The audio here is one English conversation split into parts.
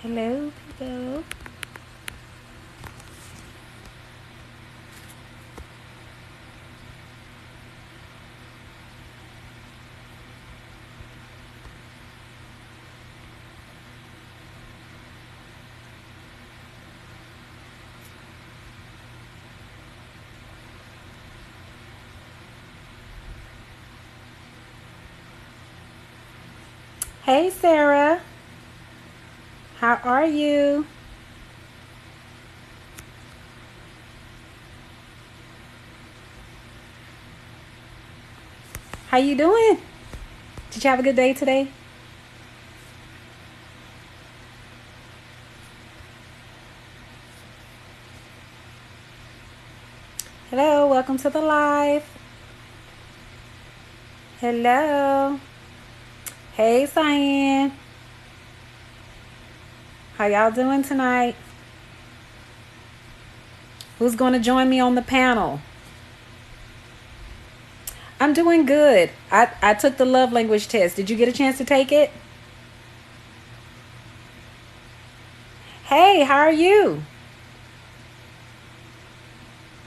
Hello, people. Hey, Sarah. How are you? How you doing? Did you have a good day today? Hello, welcome to the live. Hello. Hey, Cyan. How y'all doing tonight? Who's going to join me on the panel? I'm doing good. I took the love language test. Did you get a chance to take it? Hey, how are you?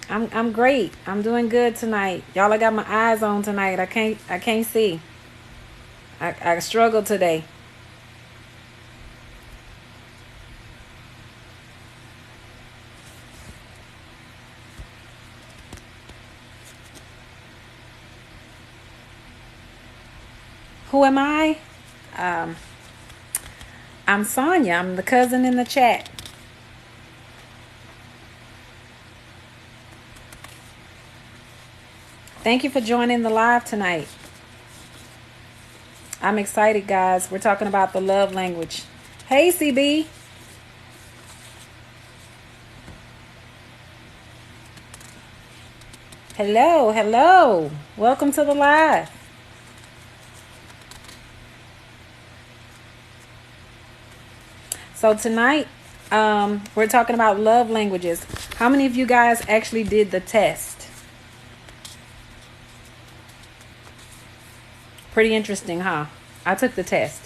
I'm great. I'm doing good tonight. Y'all, I got my eyes on tonight. I can't see. I struggled today. Who am I? Um, I'm Sonia. I'm the cousin in the chat. Thank you for joining the live tonight. I'm excited, guys. We're talking about the love language. Hey, CB. Hello, hello. Welcome to the live. So tonight, we're talking about love languages. How many of you guys actually did the test? Pretty interesting, huh? I took the test.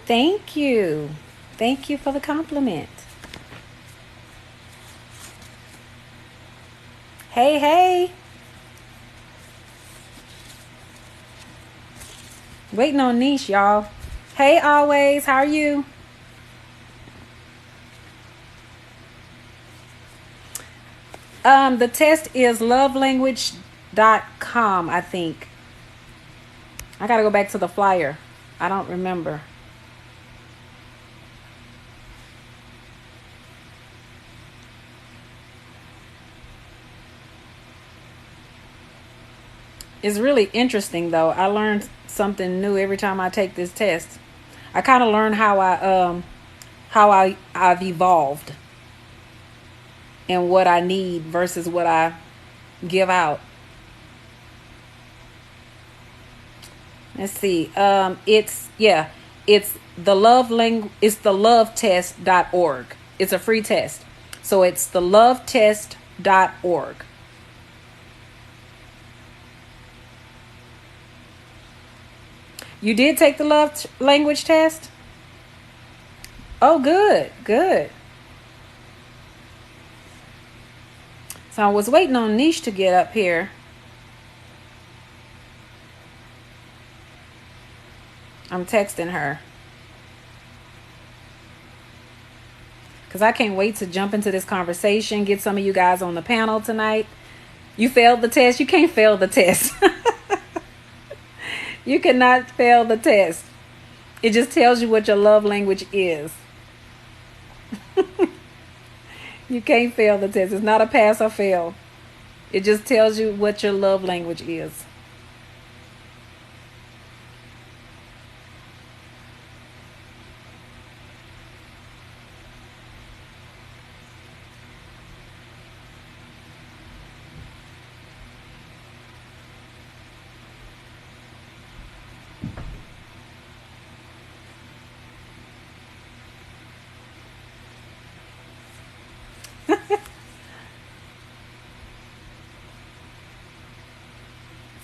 Thank you. Thank you for the compliment. Hey, hey. Waiting on Niche, y'all. Hey, always. How are you? The test is lovelanguage.com, I think. I got to go back to the flyer. I don't remember. It's really interesting, though. I learned something new every time I take this test. I kind of learn I've evolved and what I need versus what I give out. Let's see. It's the it's the lovetest.org. It's a free test. So it's the lovetest.org. You did take the love language test? Oh, good. Good. So I was waiting on Niche to get up here. I'm texting her. Because I can't wait to jump into this conversation, get some of you guys on the panel tonight. You failed the test? You can't fail the test. You cannot fail the test. It just tells you what your love language is. You can't fail the test. It's not a pass or fail. It just tells you what your love language is.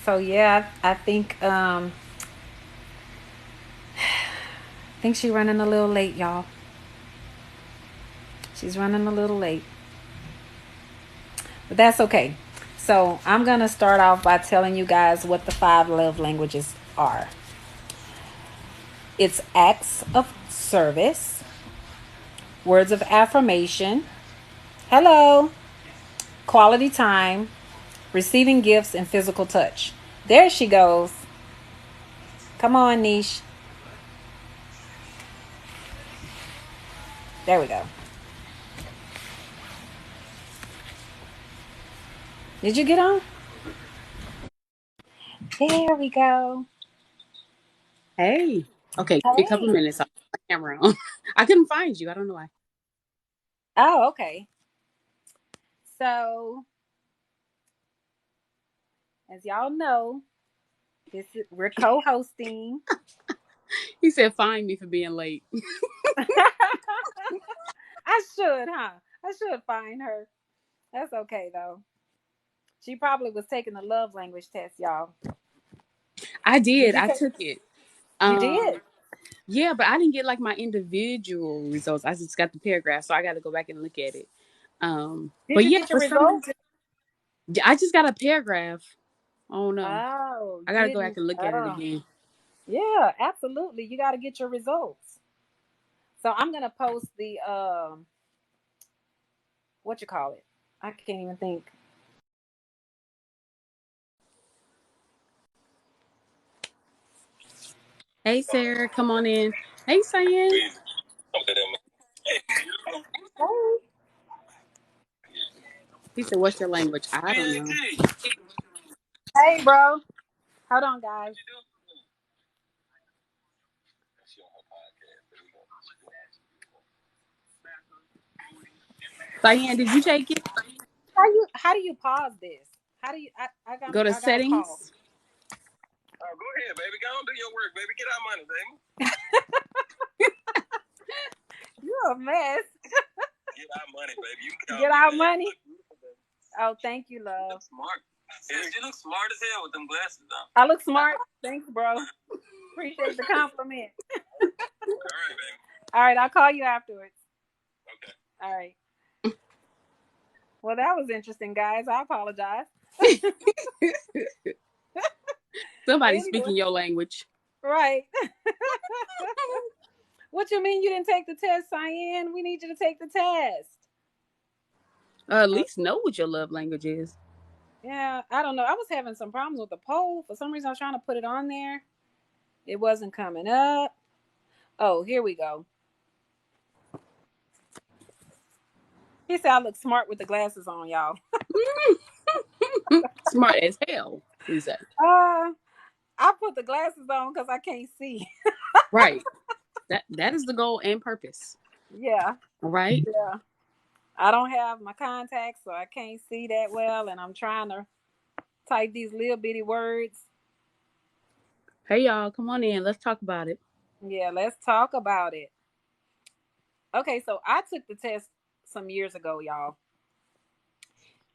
So yeah, I think think she's running a little late, y'all. She's running a little late. But that's okay. So I'm going to start off by telling you guys what the five love languages are. It's acts of service, words of affirmation, hello, quality time, receiving gifts, and physical touch. There she goes. Come on, Niche. There we go. Did you get on? There we go. Hey. Okay, give me a couple of Hey. minutes. I'll put my camera on. I couldn't find you. I don't know why. Oh, okay. So, as y'all know, we're co-hosting. He said find me for being late. I should, huh? I should find her. That's okay though. She probably was taking the love language test, y'all. I Did did. you I take? took it. You did. Yeah, but I didn't get like my individual results. I just got the paragraph, so I got to go back and look at it. Did But you yeah, get your for some results? reason, I just got a paragraph. Oh no, Oh, I got to go back didn't. and look at it Oh, again. yeah, absolutely. You got to get your results. So I'm gonna post the what you call it? I can't even think. Hey, Sarah, come on in. Hey, Cyan. Hey, He said, "What's your language?" I don't know. hey, bro. Hold on, guys. Cyan, did you take it? How do you pause this? How do you Go to I gotta pause. settings. Go ahead, baby. Go on, do your work, baby. Get our money, baby. You're a mess. Get our money, baby. You can call Get me our back. money. You look beautiful, baby. Oh, thank you, You love. look smart. Yeah, you look smart as hell with them glasses on. I look smart. Thanks, bro. Appreciate the compliment. All right, baby. All right, I'll call you afterwards. Okay. All right. Well, that was interesting, guys. I apologize. Somebody Anyway, speaking your language. right. What you mean you didn't take the test, Cyan? We need you to take the test. At least know what your love language is. Yeah, I don't know. I was having some problems with the poll. For some reason, I was trying to put it on there. It wasn't coming up. Oh, here we go. He said I look smart with the glasses on, y'all. Smart as hell, he said. Uh, I put the glasses on because I can't see. Right. That is the goal and purpose. Yeah, All right. yeah. I don't have my contacts, so I can't see that well, and I'm trying to type these little bitty words. Hey y'all, come on in. Let's talk about it. Yeah, let's talk about it. Okay, so I took the test some years ago, y'all.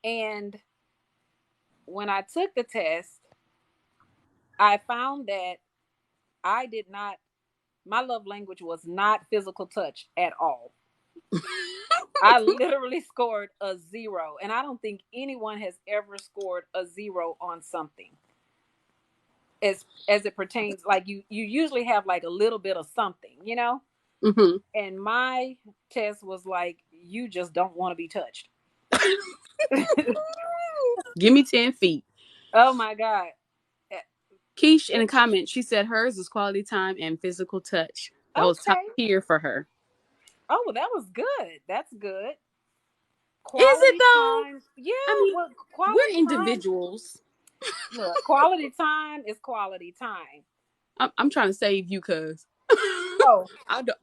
And when I took the test, I found that I did not, my love language was not physical touch at all. I literally scored a zero. And I don't think anyone has ever scored a zero on something. As it pertains, like you usually have like a little bit of something, you know? Hmm. And my test was like, you just don't want to be touched. Give me 10 feet. Oh my God. Keish in It, a comment, she said hers is quality time and physical touch. That was top okay. tier for her. Oh, well, that was good. That's good. Is it Quality though? time. Yeah, I mean, well, we're quality time. individuals. Look, quality time is quality time. I'm trying to save you, cuz. Oh,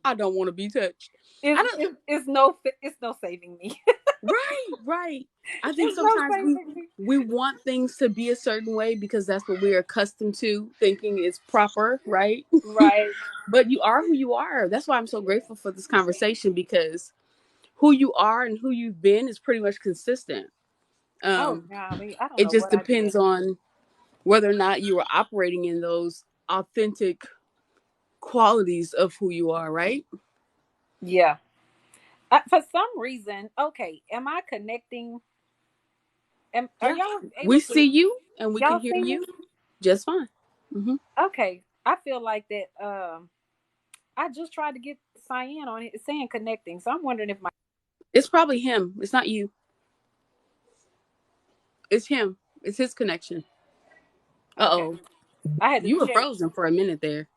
I don't want to be touched. I it's, don't. it's, it's no it's no saving me. Right, right. I think It's no sometimes we saving me. we want things to be a certain way because that's what we're accustomed to thinking is proper, right? Right. But you are who you are. That's why I'm so grateful for this conversation because who you are and who you've been is pretty much consistent. Oh, Um, golly. I don't it know just what I did. depends on whether or not you are operating in those authentic qualities of who you are, right? Yeah. For some reason, okay, am I connecting? Are Yeah. y'all We able to? see you and we can Y'all hear see me? you just fine. Hmm. Okay, I feel like that. I just tried to get Cyan on it. It's saying connecting, so I'm wondering if my It's probably him. It's not you. It's him. It's his connection. okay. Uh-oh. I had to You were check. frozen for a minute there.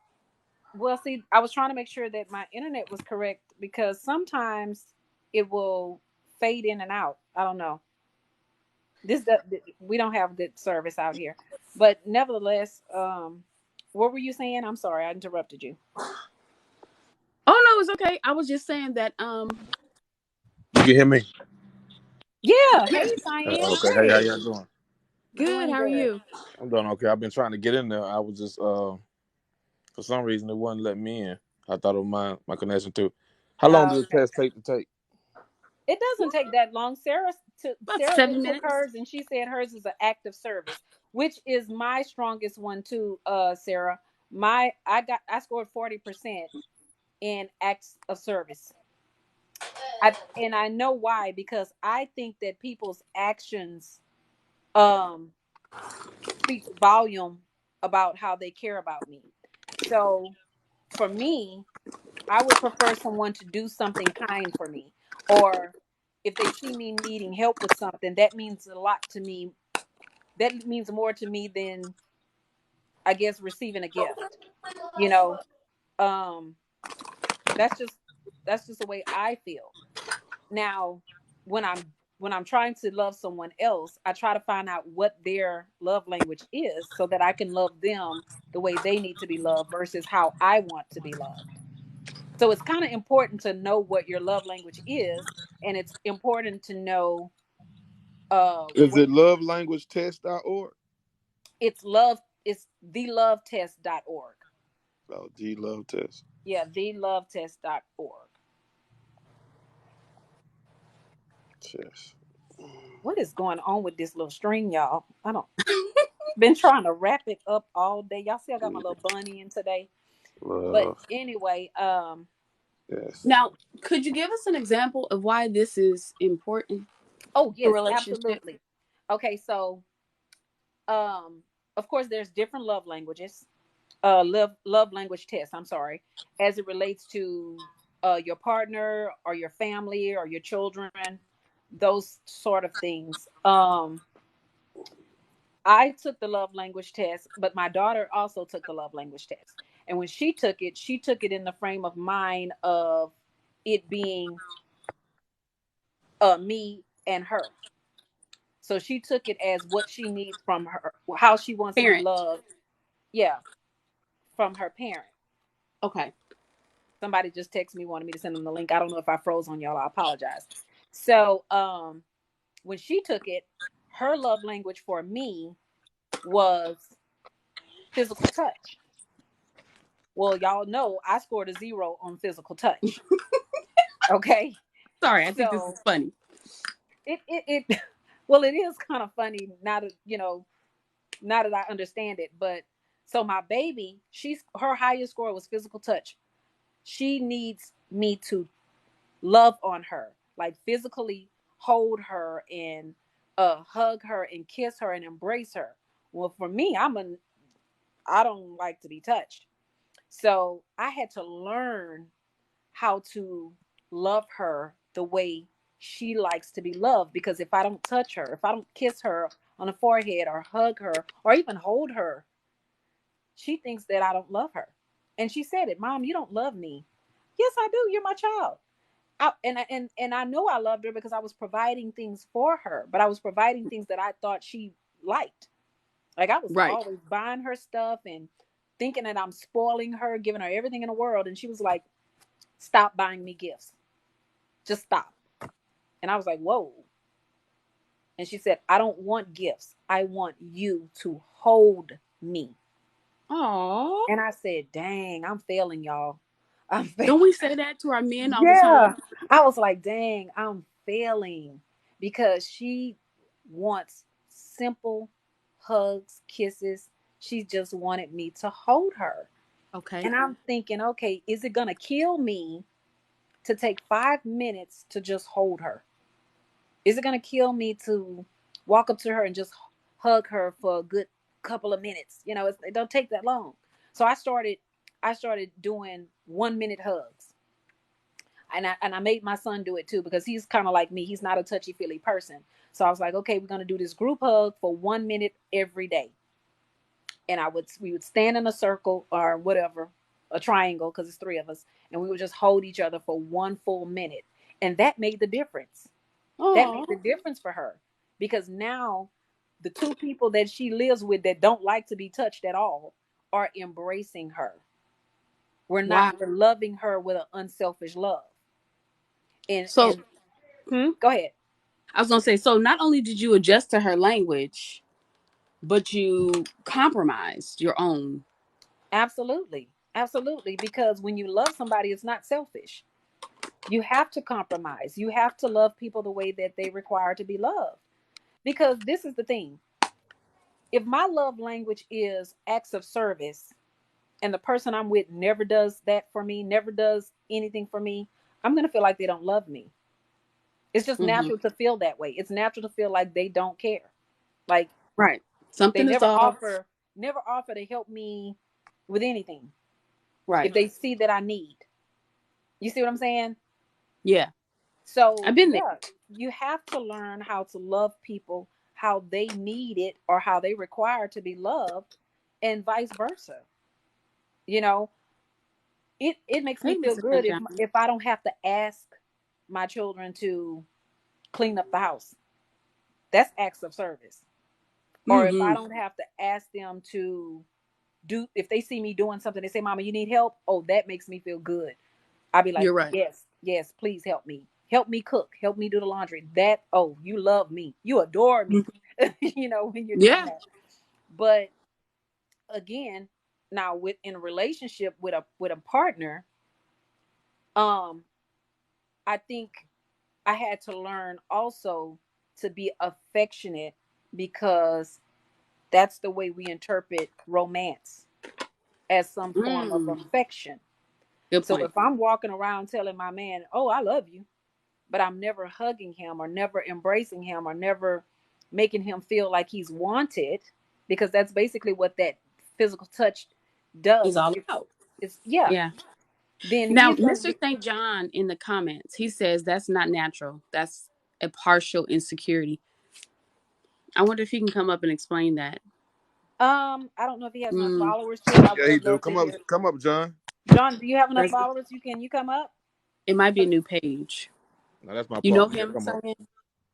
Well, see, I was trying to make sure that my internet was correct because sometimes it will fade in and out. I don't know. We don't have good service out here, but nevertheless, what were you saying? I'm sorry, I interrupted you. Oh no, it's okay. I was just saying that You can hear me? Yeah. Hey, yeah. Cyan. Okay. Hey, how Hey, y'all doing? Good. doing How are good. you? I'm doing okay. I've been trying to get in there. I was just for some reason it wasn't letting me in. I thought it was my connection too. How long did the Okay. test take to take? It doesn't take that long. About Sarah seven just took minutes. hers, and she said hers is an active service, which is my strongest one too. Sarah, I scored 40% in acts of service. I know why, because I think that people's actions um speaks volume about how they care about me. So for me, I would prefer someone to do something kind for me, or if they see me needing help with something, that means a lot to me. That means more to me than, I guess, receiving a gift. You know, um, that's just that's just the way I feel. Now, when I'm trying to love someone else, I try to find out what their love language is so that I can love them the way they need to be loved versus how I want to be loved. So it's kind of important to know what your love language is, and it's important to know Is what it lovelanguagetest.org? it's thelovetest.org. Oh, G Love Test. Yeah, thelovetest.org. Test. What is going on with this little string, y'all? I don't been trying to wrap it up all day. Y'all see I got my G little bunny in today. But Love anyway, Test. Now, could you give us an example of why this is important oh for yes, relationship? absolutely. Okay, so um of course there's different love languages. Love language test, I'm sorry, as it relates to your partner or your family or your children, those sort of things. I took the love language test, but my daughter also took the love language test. And when she took it in the frame of mind of it being me and her. So she took it as what she needs from her, how she wants to be Parent. loved. Yeah, from her parent. Okay. Somebody just texted me, wanted me to send them the link. I don't know if I froze on y'all. I apologize. So when she took it, her love language for me was physical touch. Well, y'all know I scored a 0 on physical touch. Okay. Sorry, I think this is So funny. it well, it is kind of funny now that now that I understand it. But so my baby, she's her highest score was physical touch. She needs me to love on her, like physically hold her and hug her and kiss her and embrace her. Well, for me, I don't like to be touched. So I had to learn how to love her the way she likes to be loved, because if I don't touch her, if I don't kiss her on the forehead or hug her or even hold her, she thinks that I don't love her. And she said it, "Mom, you don't love me." Yes, I do. You're my child. And I know I loved her because I was providing things for her, but I was providing things that I thought she liked. Like I was Right. always buying her stuff and thinking that I'm spoiling her, giving her everything in the world. And she was like, "Stop buying me gifts. Just stop." And I was like, "Whoa." And she said, "I don't want gifts. I want you to hold me." Aw. And I said, "Dang, I'm failing, y'all. I'm failing." Don't we say that to our men all the Yeah. time? I was like, "Dang, I'm failing," because she wants simple hugs, kisses. She just wanted me to hold her. Okay. And I'm thinking, okay, is it going to kill me to take 5 minutes to just hold her? Is it going to kill me to walk up to her and just hug her for a good couple of minutes? It don't take that long. So I started doing 1 minute hugs. And I made my son do it too, because he's kind of like me. He's not a touchy feely person. So I was like, okay, we're going to do this group hug for 1 minute every day. And we would stand in a circle or whatever, a triangle, because it's three of us, and we would just hold each other for 1 full minute. And that made the difference. That made Oh, the difference for her, because now the two people that she lives with that don't like to be touched at all are embracing her. wow. We're loving her with an unselfish love. And So and go ahead. I was gonna say, so not only did you adjust to her language, but you compromised your own. Absolutely. Absolutely. Because when you love somebody, it's not selfish. You have to compromise. You have to love people the way that they require to be loved. Because this is the thing. If my love language is acts of service, and the person I'm with never does that for me, never does anything for me, I'm going to feel like they don't love me. It's just Hmm. natural to feel that way. It's natural to feel like they don't care. Like Right. they Something is never off. offer, never offer to help me with anything if Right. they see that I need. You see what I'm saying? Yeah. So, I've been there. yeah, you have to learn how to love people how they need it or how they require to be loved, and vice versa. You know, it makes me Hey, feel Mr. good if Sunshine. if I don't have to ask my children to clean up the house. That's acts of service. Or if I Hmm. don't have to ask them to do, if they see me doing something, they say, "Mama, you need help." Oh, that makes me feel good. I'll be like, You're right. "Yes, yes, please help me. Help me cook. Help me do the laundry." That, oh, you love me. You adore me. Mhm. When you're doing Yeah. that. But again, now with in a relationship with a partner, um, I think I had to learn also to be affectionate, because that's the way we interpret romance, as some form of Mm. affection. Good So point. if I'm walking around telling my man, "Oh, I love you," but I'm never hugging him or never embracing him or never making him feel like he's wanted, because that's basically what that physical touch does. It's It's all it's, about. it's yeah. Yeah. Then Now, he's gonna Mr. be St. John in the comments, he says that's not natural. That's a partial insecurity. I wonder if he can come up and explain that. I don't know if he has enough Mm, followers to it. I would Yeah, he have do. loved to hear. Come up, John. John, do you have enough does followers? Can you come up? it might be a new page. No, that's my You know partner. He'll him, come up. Cyan?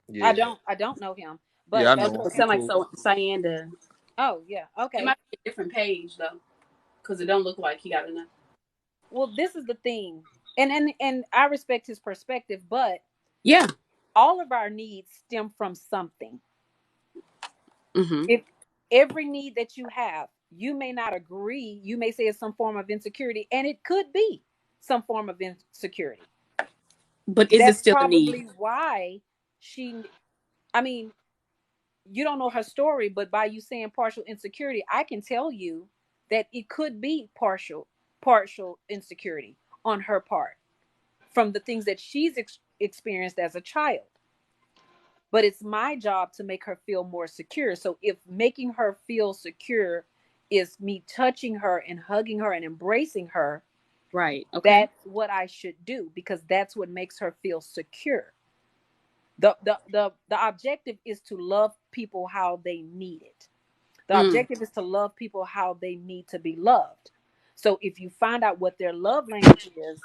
Yeah, I don't know him, yeah, but I that's know Okay, him. it okay. He sounds like cool. so Cyan does. Oh yeah, It okay. might be a different page though, because it don't look like he got enough. Well, this is the thing, and I respect his perspective, but Yeah. all of our needs stem from something. Mm-hmm. If every need that you have, you may not agree, you may say it's some form of insecurity, and it could be some form of insecurity. But is it That's still a need? probably why she, I mean, you don't know her story, but by you saying partial insecurity, I can tell you that it could be partial insecurity on her part from the things that she's experienced as a child. But it's my job to make her feel more secure. So if making her feel secure is me touching her and hugging her and embracing her, Right. Okay. that's what I should do, because that's what makes her feel secure. The objective is to love people how they need it. The Mm. objective is to love people how they need to be loved. So if you find out what their love language is,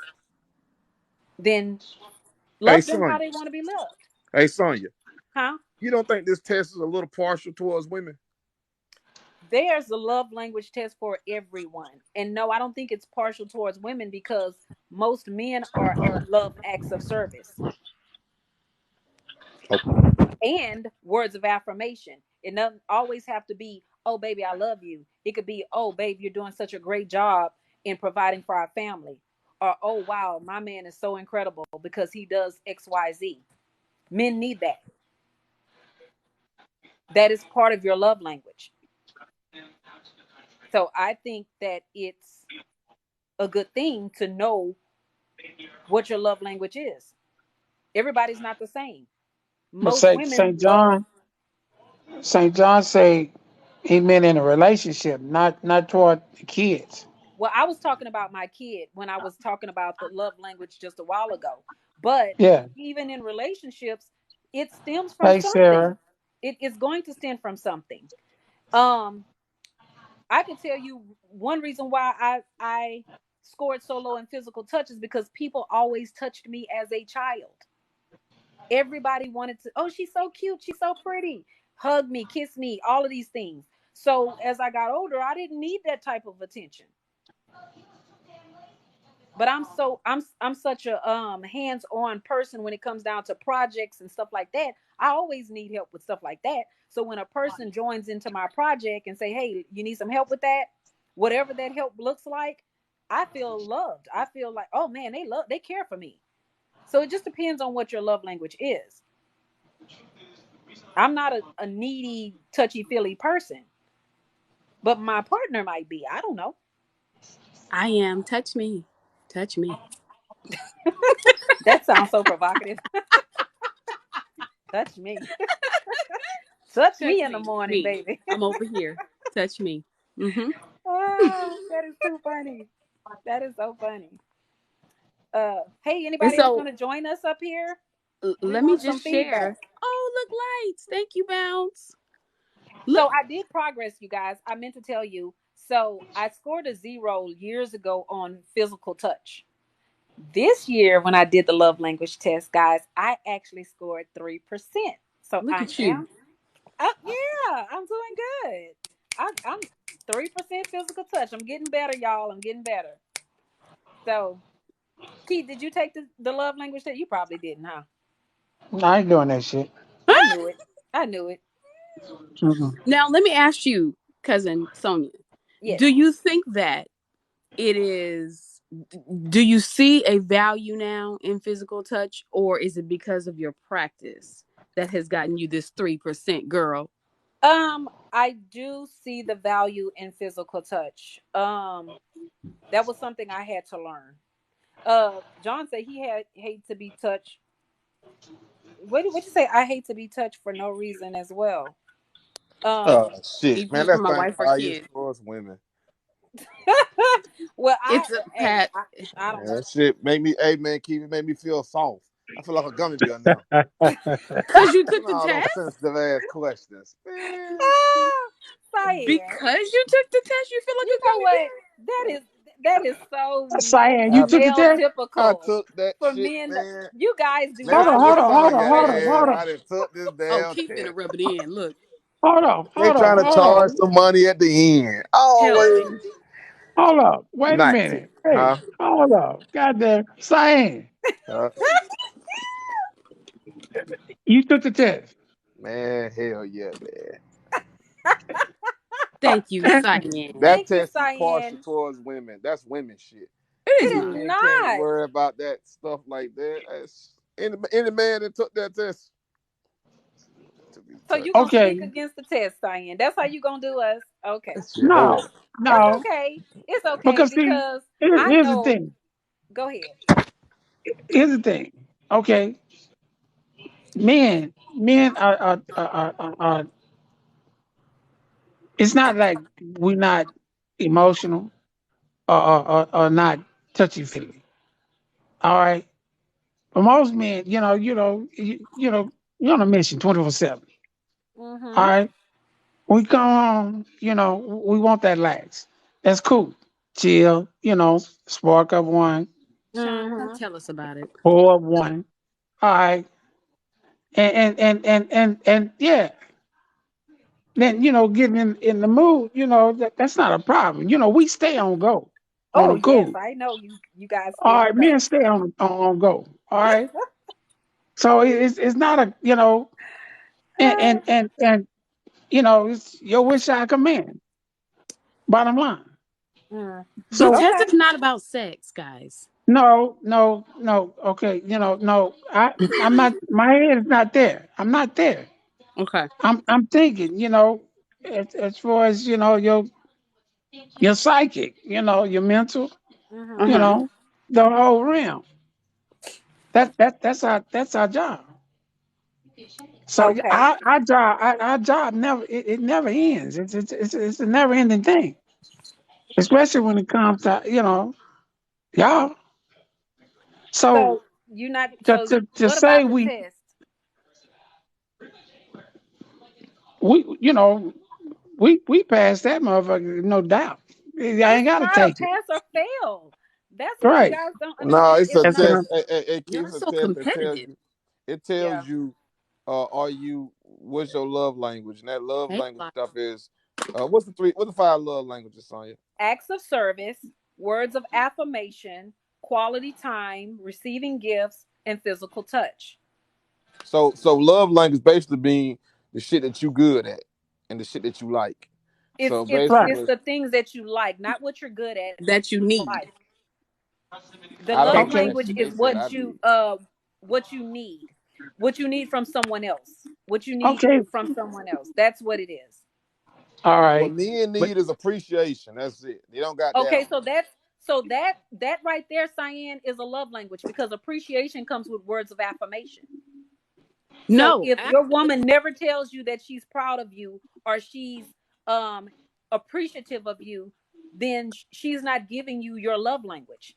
then Hey, love them how Sonya. they want to be loved. Hey, Sonya. Huh? You don't think this test is a little partial towards women? There's a love language test for everyone. And no, I don't think it's partial towards women, because most men are love acts of service and words of affirmation. It doesn't always have to be, "Oh, baby, I love you." It could be, "Oh, babe, you're doing such a great job in providing for our family." Or, "Oh, wow, my man is so incredible because he does XYZ." Men need that. That is part of your love language. So I think that it's a good thing to know what your love language is. Everybody's not the same. But Most Saint women Saint love. John, Saint John say he meant in a relationship, not toward the kids. Well, I was talking about my kid when I was talking about the love language just a while ago. But Yeah. even in relationships, it stems from Hey, something. Sarah. It is going to stem from something. Um, I could tell you one reason why I scored so low in physical touch is because people always touched me as a child. Everybody wanted to, oh, she's so cute, she's so pretty, hug me, kiss me, all of these things. So as I got older, I didn't need that type of attention. But I'm such a hands-on person when it comes down to projects and stuff like that. I always need help with stuff like that. So when a person joins into my project and say, hey, you need some help with that, whatever that help looks like, I feel loved. I feel like, oh man, they care for me. So it just depends on what your love language is. I'm not a needy, touchy-feely person, but my partner might be. I don't know. I am. Touch me. Touch me. That sounds so provocative. Touch me. Touch Touch me in the me. morning, Me. baby. I'm over here. Touch me. Mm-hmm. Ah, that is too funny. That is so funny. Hey, And anybody else so want to join us up here? We let me want some just feedback. share. Oh, look, lights. Thank you, Bounce. Look, So I did progress, you guys. I meant to tell you. So I scored a 0 years ago on physical touch. This year, when I did the love language test, guys, I actually scored 3%. So look I at you. am, oh yeah, I'm doing good. I'm 3% physical touch. I'm getting better, y'all. I'm getting better. So, Keith, did you take the love language test? You probably didn't, huh? No, I ain't doing that shit. I knew it. I knew it. Mm-mm. Now, let me ask you, cousin Sonia, Yes. do you think that it is, do you see a value now in physical touch, or is it because of your practice that has gotten you this 3%, girl? I do see the value in physical touch. That was something I had to learn. John said he had hate to be touched. What you say? I hate to be touched for no reason as well. Oh He shit, man, did for that my thing wife or biased kid. towards women. well, It's a hey, pat. I don't Man, know. that shit make me, hey man, keep it make me feel soft. I feel like a gummy bear now. Because you took Asking the all those test? sensitive ass questions, man. Ah, Cyan, Because you took the test, you feel like you a know gummy what? That is so Cyan, you I, took the male test? I typical took that for shit, men. man. You guys do Man, Hold not on, quit hold have on, the hold throwing on, your hold on, information. ass. hold on, I done took this bear. Oh, damn Keith finna test. rub it in. Look, hold on, They hold on, trying to hold charge on, some money at the end. help Always me. hold up. Wait a nice, minute. Hey, huh? hold up. Goddamn. Cyan, Uh, you took the test. man, hell yeah, man. Thank you, And Cyan. That Thank you, test is partial Cyan. towards women. That's women shit. It is It is not. Man can't not. worry about that stuff like that. That's, any man that took that test to be So you touched. gonna speak okay, against the test, Cyan? That's how you gonna do us? Okay, That shit no, horrible. that's no. okay. It's okay Because see, because I here's the know. thing. Go ahead. Here's the thing. Okay, men are it's not like we're not emotional or not touchy feely. All right. But most men, you're on a mission 24/7. All Mm-hmm. right. We come home, we want that lax. That's cool. Chill, spark up one, Sean, come Mm-hmm. tell us about it. pour up one. All right. And yeah. Then, getting in the mood, that's not a problem. We stay on go. On Oh the yes, cool. I know you guys stay All on right, go. men stay on go. All right. So it's not Ah, and it's your wish I command. Bottom line. mm. The So test Okay. is not about sex, guys. no, no, no. Okay, no. I'm not. My head is not there. I'm not there. Okay. I'm thinking. As far as your psychic. Your mental. Mm-hmm. You Uh-huh. know, the whole realm. That's our job. So Okay. our job never it never ends. It's a never ending thing, especially when it comes to y'all. So So you not to so to, to what say about the we test? we you know we passed that motherfucker, no doubt. I ain't It's got to not a take it. pass or fail. That's what you Right. guys don't No, understand. it's It's a That's not. what test. I'm. It Y'all keeps a so test that tells competitive. you. It Yeah. tells you, are you? What's your love language? And that love Hey, language stuff is, what's the three? What's the five love languages, Sonya? Acts of service, words of affirmation, quality time, receiving gifts, and physical touch. So love language basically being the shit that you good at and the shit that you like. It's So it's Right. it's basically, the things that you like, not what you're good at, what that you you need. like. The I don't love need Okay. that language shit is they said I need. what you need. What you need from someone else. What you need Okay. from someone else. That's what it is. All What right. men But need is appreciation. That's it. They don't got Okay, down. so that right there, Cyan, is a love language because appreciation comes with words of affirmation. So No, if your actually, woman never tells you that she's proud of you or she's um appreciative of you, then she's not giving you your love language.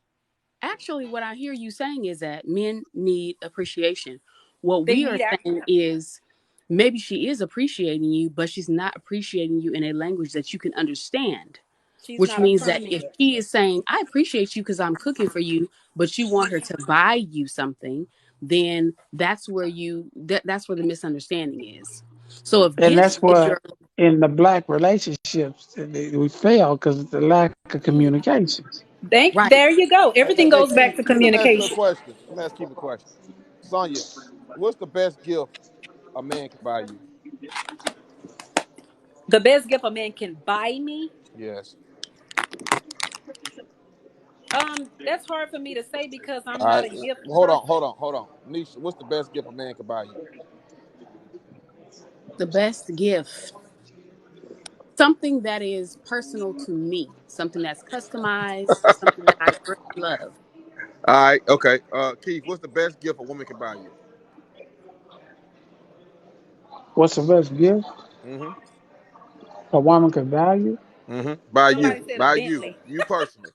actually, what I hear you saying is that men need appreciation. What They we are need saying is maybe she is appreciating you, but she's not appreciating you in a language that you can understand. she's Which not means that affirming if it. she is saying, I appreciate you because I'm cooking for you, but you want her to buy you something, then that's where the misunderstanding is. So if and gifts that's is where your in the black relationships we fail because of the lack of communication. right, There you go. Everything Hey, goes Keith, back to Keith, let me ask you a communication. question. Let me ask Keith a question. Sonya, what's the best gift a man can buy you? The best gift a man can buy me, Yes. that's hard for me to say because I'm All not right. a gift Hold on, person. hold on, hold on. Nisha, what's the best gift a man can buy you? the best gift, something that is personal to me, something that's customized, something that I really love. All right. Okay. Keith, what's the best gift a woman can buy you? What's the best gift Mm-hmm. a woman can value? Mm-hmm. Buy you. Somebody said a Buy you. Bentley. You personally.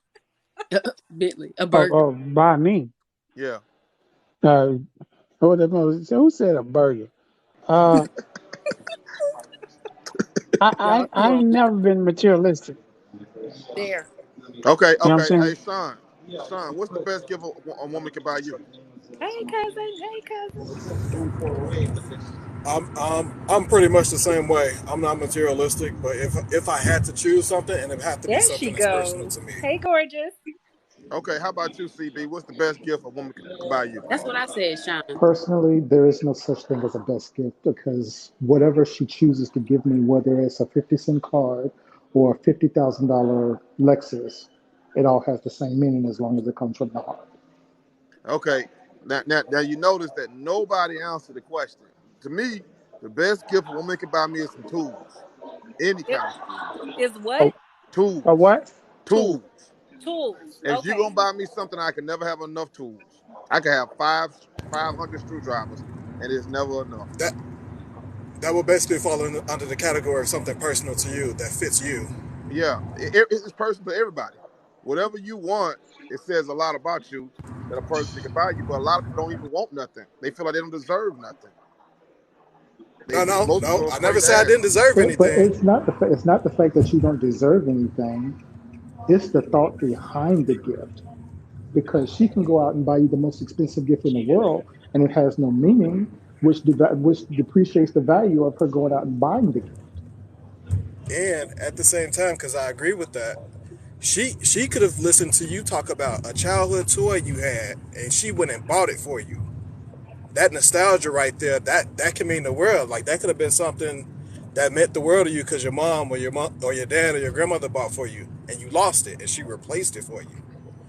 Bentley, a Oh, burger. by me. Yeah. Uh, who said a burger? Uh, Y'all I too ain't old. never been materialistic. There. Okay. You know what I'm Okay. saying? Hey, Sean. Sean, what's the best gift a woman can buy you? Hey cousin. Hey cousin. I'm pretty much the same way. I'm not materialistic, but if I had to choose something, and it had to be There she something that's personal goes. to me. Hey gorgeous. Okay. How about you, CB? What's the best gift a woman can buy you? That's what I said, Sean. Personally, there is no such thing as a best gift because whatever she chooses to give me, whether it's a 50-cent card or a $50,000 Lexus, it all has the same meaning as long as it comes from the heart. Okay. Now you notice that nobody answered the question. To me, the best gift a woman can buy me is some tools. Any It kind of tools. is A, what? a Tools. what? Tools. Tools. Tools. If you're Okay. gonna buy me something, I can never have enough tools. I can have 500 screwdrivers, and it's never enough. That that would basically fall under the category of something personal to you that fits you. Yeah, it's personal to everybody. Whatever you want, it says a lot about you that a person can buy you. But a lot of people don't even want nothing. They feel like they don't deserve nothing. No, no, Most no. people are I never afraid to said I ask. didn't deserve But anything. it's not the fact that you don't deserve anything. It's the thought behind the gift because she can go out and buy you the most expensive gift in the world and it has no meaning, which depreciates the value of her going out and buying the gift. And at the same time, because I agree with that, she could have listened to you talk about a childhood toy you had, and she went and bought it for you. That nostalgia right there, that can mean the world. Like that could have been something that meant the world to you because your mom or your dad or your grandmother bought for you, and you lost it, and she replaced it for you.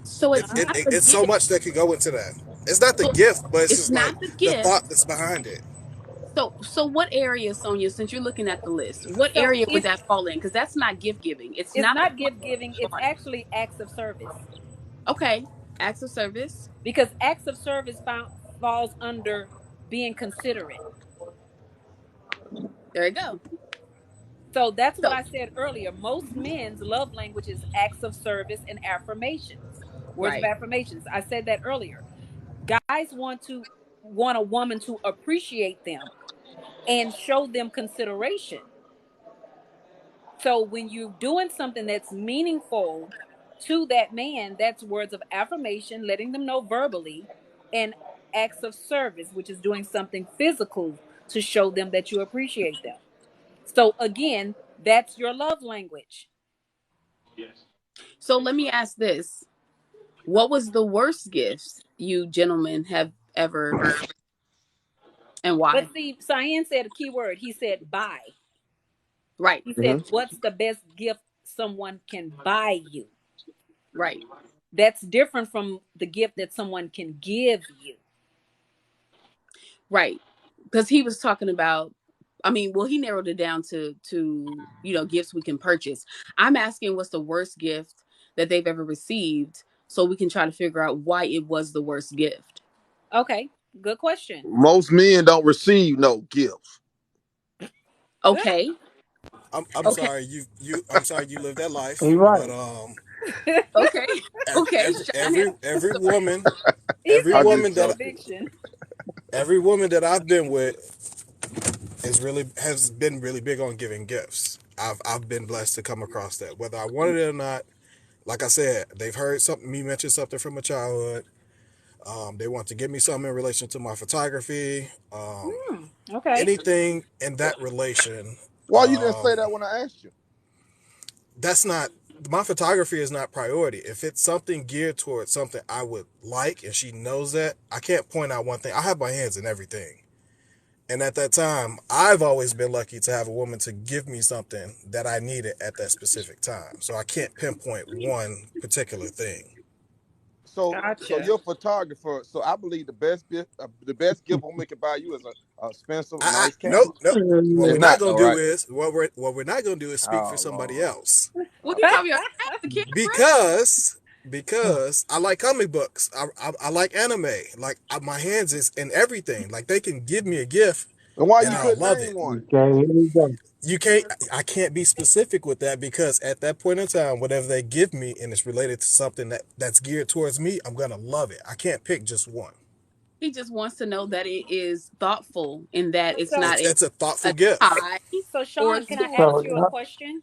So it's not the It's so gift. much that could go into that. It's not the So gift, but it's it's just like not the the gift. thought that's behind it. So what area, Sonia, since you're looking at the list, what So area would it's that fall in? Because that's not gift giving. It's it's not the not gift giving, it's part. actually acts of service. Okay, acts of service. because acts of service falls under being considerate. There you go. So that's what So I said earlier. Most men's love language is acts of service and affirmations, words of right, affirmations. I said that earlier. Guys want a woman to appreciate them and show them consideration. So when you're doing something that's meaningful to that man, that's words of affirmation, letting them know verbally, and acts of service, which is doing something physical to show them that you appreciate them. So again, that's your love language. so let me ask this: what was the worst gift you gentlemen have ever, and But why? see, Cyan said a key word. He said buy. Right, He Hmm. said, what's the best gift someone can buy you? right, That's different from the gift that someone can give you. right. Because he was talking about. I mean, well, he narrowed it down gifts we can purchase. I'm asking what's the worst gift that they've ever received, so we can try to figure out why it was the worst gift. Okay, good question. Most men don't receive no gifts. Okay, I'm okay, sorry I'm sorry you lived that life, He but right. okay, okay. Sean has every a story. woman, He I'm said with just joking. conviction. every woman that I've been with has been really big on giving gifts. I've been blessed to come across that, whether I wanted it or not. Like I said, they've heard something me mention something from my childhood. They want to give me something in relation to my photography. Okay. Anything in that relation. Why you didn't say that when I asked you? That's not My photography is not priority. If it's something geared towards something I would like, and she knows that, I can't point out one thing. I have my hands in everything. And at that time, I've always been lucky to have a woman to give me something that I needed at that specific time. So I can't pinpoint one particular thing. So Gotcha. you're a photographer. So I believe the best gift a woman can buy you is a expensive, nice Nope, camera. nope. What It's we're not not gonna though, do right? is what we're not gonna do is speak for Oh somebody Lord. else, What are you talking about? I have the camera. because I like comic books. I like anime. Like my hands is in everything. Like they can give me a gift And why and you I'll couldn't love name it. one? Okay, here we go. You can't. I can't be specific with that because at that point in time, whatever they give me and it's related to something that's geared towards me, I'm gonna love it. I can't pick just one. He just wants to know that it is thoughtful and that it's So, not It's a thoughtful a gift. tie so or a Sean, can I sword. ask So, you a question?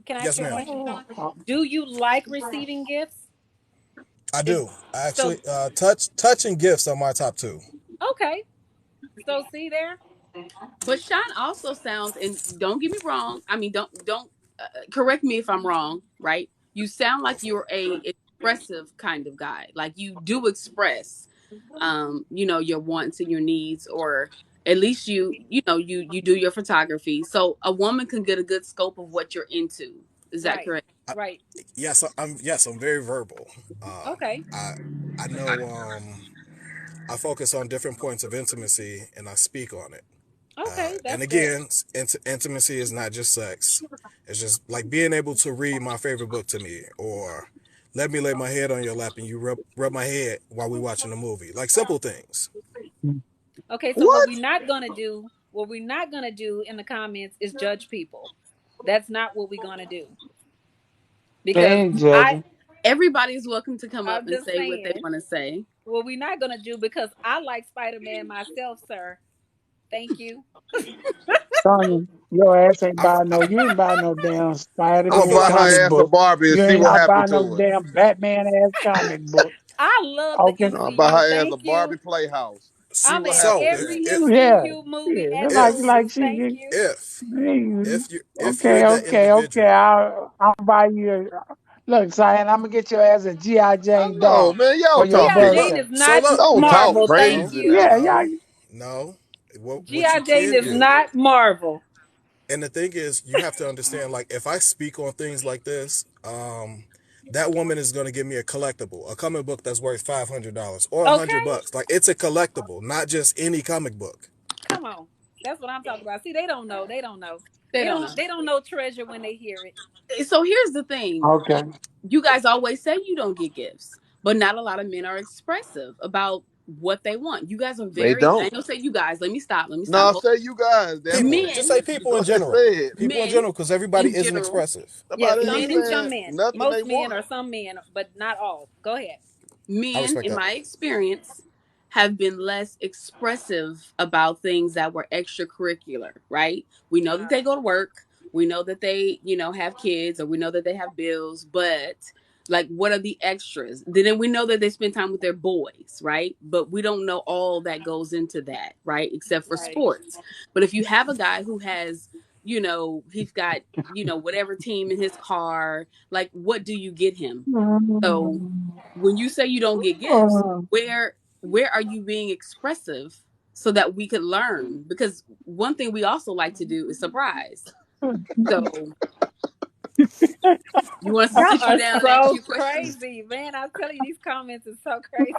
Can I ask Yes, you a ma'am. question, Sean? Do you like receiving gifts? I Is do. I actually so touch and gifts are my top two. okay. So see there? But Sean also sounds, and don't get me wrong. I mean, don't correct me if I'm wrong. Right? You sound like you're a expressive kind of guy. Like you do express, your wants and your needs, or at least you do your photography. So a woman can get a good scope of what you're into. Is that Right. correct? I, Right. I'm very verbal. Okay. I I know I focus on different points of intimacy and I speak on it. Okay, And that's good. again, intimacy is not just sex. It's just like being able to read my favorite book to me, or let me lay my head on your lap and you rub my head while we watching a movie. Like simple things. Okay, so What? what we're not gonna do in the comments is judge people. That's not what we're gonna do. they Because ain't I judging. Everybody's welcome to come up I'm and just say what they saying want to say. what we're not gonna do because I like Spider-Man myself, sir. Thank you. Sonya, your ass ain't I, buying I, no, you ain't buying no damn I'm gonna Spider-Man feel buy like comic her ass a book. Barbie and You see ain't what not happened buying no to it. damn Batman ass comic book. I love the Okay. I'll buy MCU. her ass a Thank Barbie you. playhouse. See I'm what in so happened to if that. every if Yeah. MCU movie Yeah. at It's the if like movies. she Thank get you. if if you're okay, that okay, okay. individual, I'll buy you look, Zion, I'm gonna get your ass a G.I. I Jane know, doll man. Y'all for your talk G.I. too Jane much. birthday. is so not look, Don't talk Marvel. Thank no, crazy you. now. Yeah, yeah. no, no. What G.I. you Jane can is do. not Marvel. And the thing is, you have to understand, like, if I speak on things like this, that woman is going to give me a collectible, a comic book that's worth $500 or Okay? $100. Like, it's a collectible, not just any comic book. Come on. That's what I'm talking about. See, they don't know. They don't know. They don't know. They don't know treasure when they hear it. So here's the thing. Okay. you guys always say you don't get gifts, but not a lot of men are expressive about what they want. You guys are They very, I don't. ain't gonna say you guys, let me stop, let me stop. No, say you guys, damn it. People, just Men, say You people go in ahead and general. say it. People in men general, because everybody in isn't general, expressive. Yeah, Nobody ain't some men men, in some saying men. nothing they Most men want. or some men, but not all. Go ahead. I men, respect in that. my experience, have been less expressive about things that were extracurricular, right? We know that Uh, they go to work, we know that they, have kids, or we know that they have bills, but like, what are the extras? Then we know that they spend time with their boys, right? But we don't know all that goes into that, right? Except for right. sports. But if you have a guy who has, he's got, whatever team in his car, like, what do you get him? So when you say you don't get gifts, where are you being expressive so that we could learn? Because one thing we also like to do is surprise. So you want us to Y'all sit you are down and ask so you questions? crazy, man. I'm telling you, these comments are so crazy.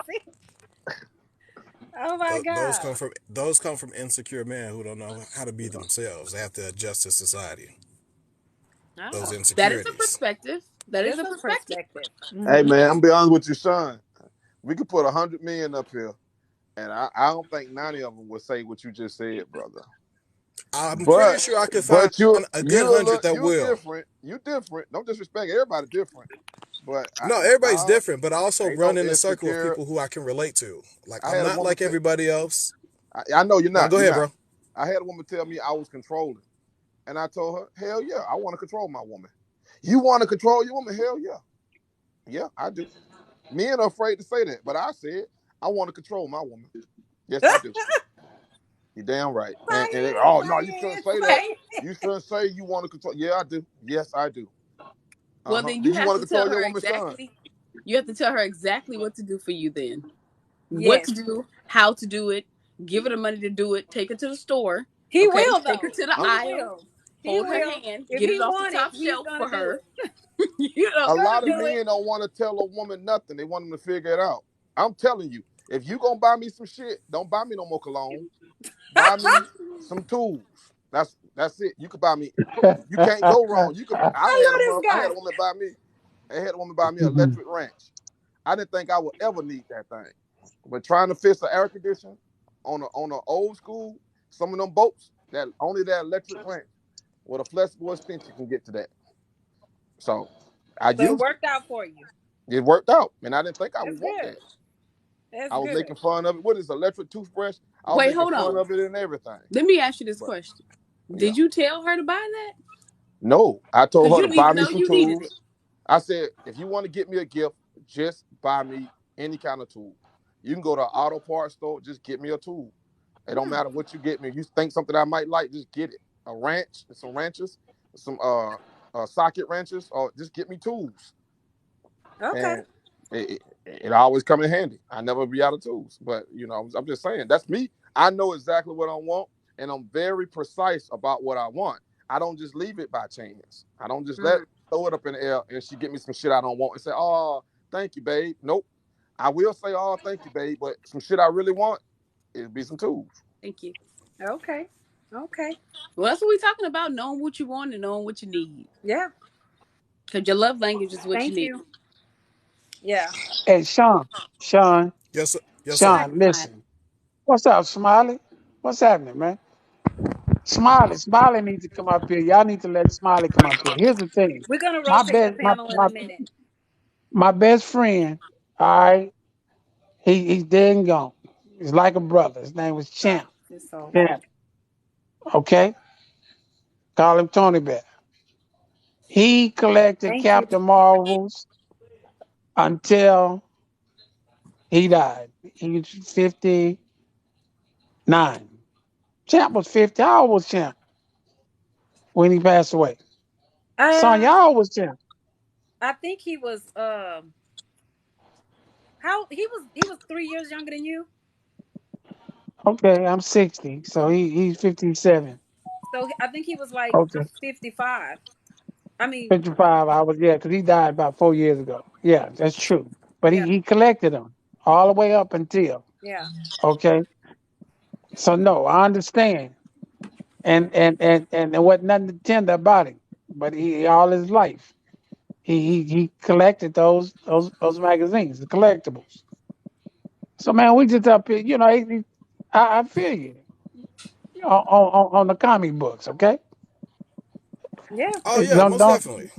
Oh my God. Those come from insecure men who don't know how to be themselves. They have to adjust to society. Those Oh, That is a insecurities. perspective. That is it's a a perspective. perspective. Hey Hmm. man, I'm be honest with you, son. We could put 100 million up here, and I don't think 90 of them would say what you just said, brother. I'm pretty But sure I could find but you a good you hundred look that you will. different. You different. Don't disrespect everybody different. But No, everybody's I different, but I also ain't no run in a circle of insecure. people who I can relate to. Like, I I'm had a not woman. like everybody else. I know you're Now, not. go You're ahead, not. bro. I had a woman tell me I was controlling, and I told her, hell yeah, I want to control my woman. You want to control your woman? Hell yeah, yeah, I do. Men are afraid to say that, but I said I want to control my woman. Yes, I do. You damn right. Oh no, you shouldn't say that. Say You shouldn't say you want to control. Yeah, I do. Yes, I do. Uh Well, huh. then Do you you have want to to tell control your her woman's son? exactly. You have to tell her exactly what to do for you. Then what yes. to do, how to do it. Give her the money to do it. Take her to the store. He Okay, will take her though. to the I'm, He aisle. will. He Hold her will. hand. If Get he it off the want it, top he's shelf gonna for do her. it. you He's know. a gonna lot of do it. men don't want to tell a woman nothing. They want them to figure it out. I'm telling you, if you gonna buy me some shit, don't buy me no more cologne. Buy me some tools. That's it. You could buy me. You can't go wrong. You could. I love this I had guy. a woman buy me. I had a woman buy me an electric wrench. I didn't think I would ever need that thing. But trying to fix an air conditioner on a old school, some of them boats that only that electric wrench with a flexible extension can get to that. So I So it used it. worked out for you. It worked out, and I didn't think I That's would want good. that. That's I was good. making fun of it. What is electric toothbrush? I was Wait, making hold fun on. of it and everything. Let me ask you this But question. yeah, Did you tell her to buy that? no, I told Because her you to didn't buy even me know some you needed it. tools. I said, if you want to get me a gift, just buy me any kind of tool. You can go to an auto parts store, just get me a tool. It don't Hmm. matter what you get me. You think something I might like, just get it. A wrench, some wrenches, some socket wrenches, or just get me tools. Okay. And it always come in handy. I never be out of tools. But I'm just saying that's me. I know exactly what I want, and I'm very precise about what I want. I don't just leave it by chance. I don't just let Mm. throw it up in the air and she get me some shit I don't want and say, "Oh, thank you, babe." Nope. I will say, "Oh, thank you, babe," but some shit I really want, it'd be some tools. Thank you. Okay. Okay. Well, that's what we're talking about, knowing what you want and knowing what you need. Yeah. Because your love language is what you Thank need. you. Yeah. Hey, Sean, Sean, Yes, sir. Yes, Go sir. ahead. Sean, Fine. listen. What's up, Smiley? What's happening, man? Smiley, Smiley needs to come up here. Y'all need to let Smiley come up here. Here's the thing. We're gonna My rotate the best, panel in a minute. my best friend, all right, he's dead and gone. He's like a brother. His name was Oh, Champ. this so. Champ. Okay? Call him Tony Bear. He collected Thank you. Captain Marvels until he died. He was 59. Champ was 50. How old was Champ when he passed away? Son, Uh, y'all was Champ. I think he was. How he was 3 years younger than you. Okay, I'm 60, so he's 57. So I think he was like Okay, 55. I mean, 55. I was, yeah, because he died about 4 years ago. Yeah, that's true. But yeah, he collected them all the way up until. yeah. Okay, so no, I understand. And there wasn't nothing tender about him. But he all his life he collected those magazines, the collectibles. So man, we just up here, I feel you on the comic books, okay? Yeah. Oh Hey, yeah, most don't definitely.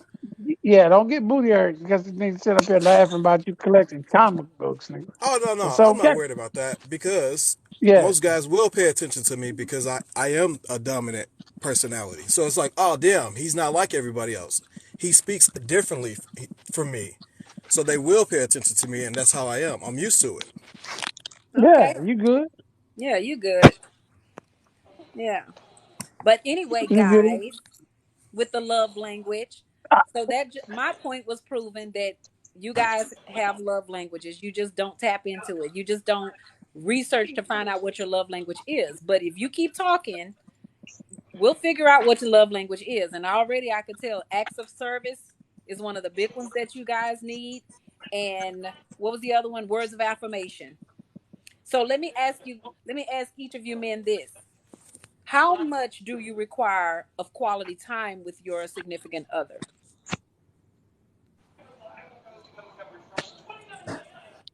yeah, don't get booty hurt because you need to sit up here laughing about you collecting comic books, nigga. Oh no, no, It's I'm not okay. worried about that because Yeah, most guys will pay attention to me because I am a dominant personality. So it's like, oh damn, he's not like everybody else. He speaks differently from me. So they will pay attention to me, and that's how I am. I'm used to it. yeah, Okay. you good. Yeah, you good. Yeah. But anyway, You good. guys, with the love language, so that my point was proven that you guys have love languages. You just don't tap into it. You just don't research to find out what your love language is. But if you keep talking, we'll figure out what your love language is. And already I could tell acts of service is one of the big ones that you guys need. And what was the other one? Words of affirmation. So let me ask each of you men this. How much do you require of quality time with your significant other?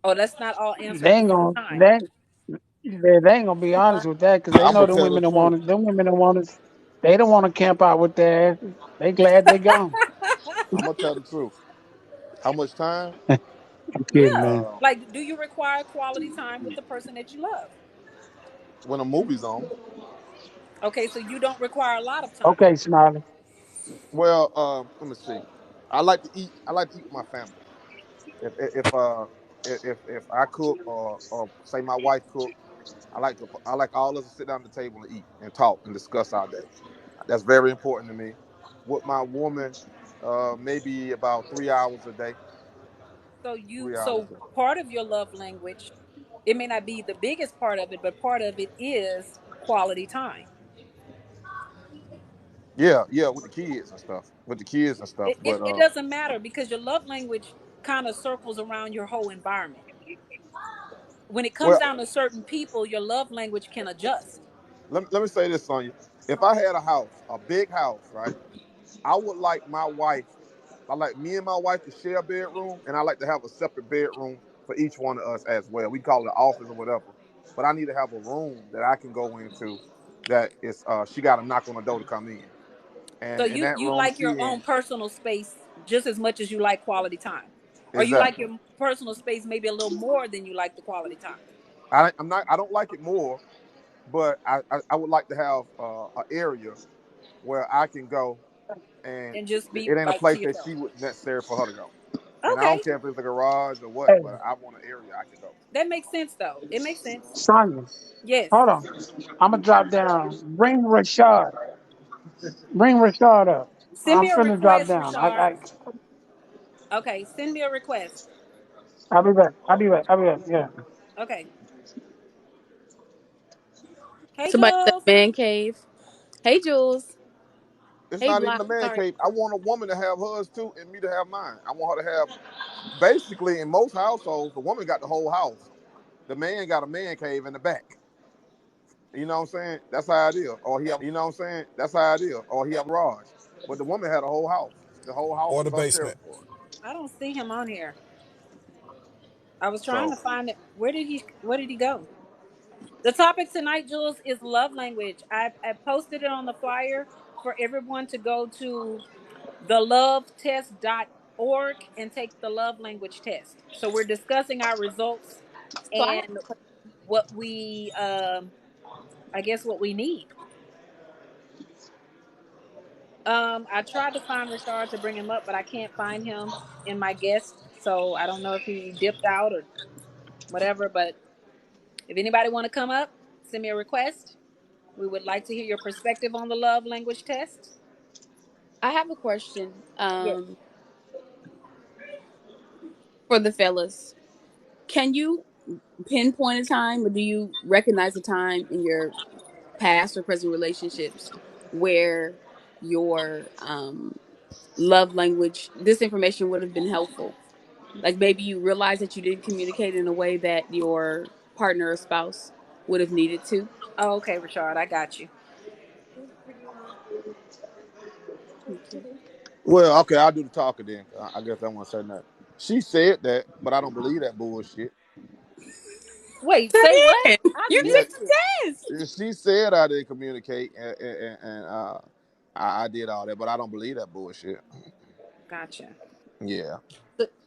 Oh, let's not all answer They at the ain't same gonna time. they ain't gonna be honest with that because they I'm know gonna the tell the women don't truth. want it. Them women don't want it. They don't want to camp out with their asses. They glad they gone. I'm gonna tell the truth. How much time? I'm kidding, Yeah. man. Uh, Like, do you require quality time with the person that you love? when a movie's on. Okay, so you don't require a lot of time. Okay, Smiley. Well, let me see. I like to eat. I like to eat with my family. If I cook or say my wife cook, I like all of us to sit down at the table and eat and talk and discuss our day. That's very important to me. With my woman, maybe about 3 hours a day. Three hours So a day. part of your love language, it may not be the biggest part of it, but part of it is quality time. Yeah, yeah, with the kids and stuff. With the kids and stuff. It doesn't matter because your love language kind of circles around your whole environment. When it comes well, down to certain people, your love language can adjust. let me say this, Sonya. If I had a house, a big house, right? I would like my wife, I like me and my wife to share a bedroom, and I like to have a separate bedroom for each one of us as well. We call it an office or whatever. But I need to have a room that I can go into that is she got to knock on the door to come in. So And in you that you room like she your own in, personal space just as much as you like quality time, or you like exactly. your personal space maybe a little more than you like the quality time, I don't like it more, but I would like to have an area where I can go and and just be it ain't a like to place that yourself. she would necessary for her to go. And I Okay, don't care if it's a garage or what, Hey, but I want an area I can go. that makes sense though. It makes sense. Sonya, Yes. hold on. I'm gonna drop down. Bring Rashad. Bring Rashad up. Send I'm me a finna drop request, down. Richard. Okay, send me a request. I'll be back. I'll be back. I'll be back. Yeah. Okay. Hey, Somebody said Jules. man cave. Hey, Jules. It's Hey, not even Block. a man Sorry. cave. I want a woman to have hers too and me to have mine. I want her to have basically in most households, the woman got the whole house. The man got a man cave in the back. You know what I'm saying? That's how it is. Or he have a garage. But the woman had a whole house. The whole house Or is the her basement. territory. I don't see him on here. I was trying So to find it. Where did he go? The topic tonight, Jules, is love language. I posted it on the flyer for everyone to go to thelovetest.org and take the love language test. So we're discussing our results So I have and what we I guess what we need. I tried to find Richard to bring him up, but I can't find him in my guest. So I don't know if he dipped out or whatever, but if anybody want to come up, send me a request. We would like to hear your perspective on the love language test. I have a question. Yes. For the fellas, can you pinpoint a time, or do you recognize a time in your past or present relationships where your love language, this information would have been helpful? Like maybe you realize that you didn't communicate in a way that your partner or spouse would have needed to. Oh, okay, Richard, I got you. Okay. Well, okay, I'll do the talking then. I guess I want to say that. She said that, but I don't believe that bullshit. Wait, say what? Diane, I you Yeah, took missed it. the test. she said I didn't communicate, and I did all that, but I don't believe that bullshit. Gotcha. Yeah,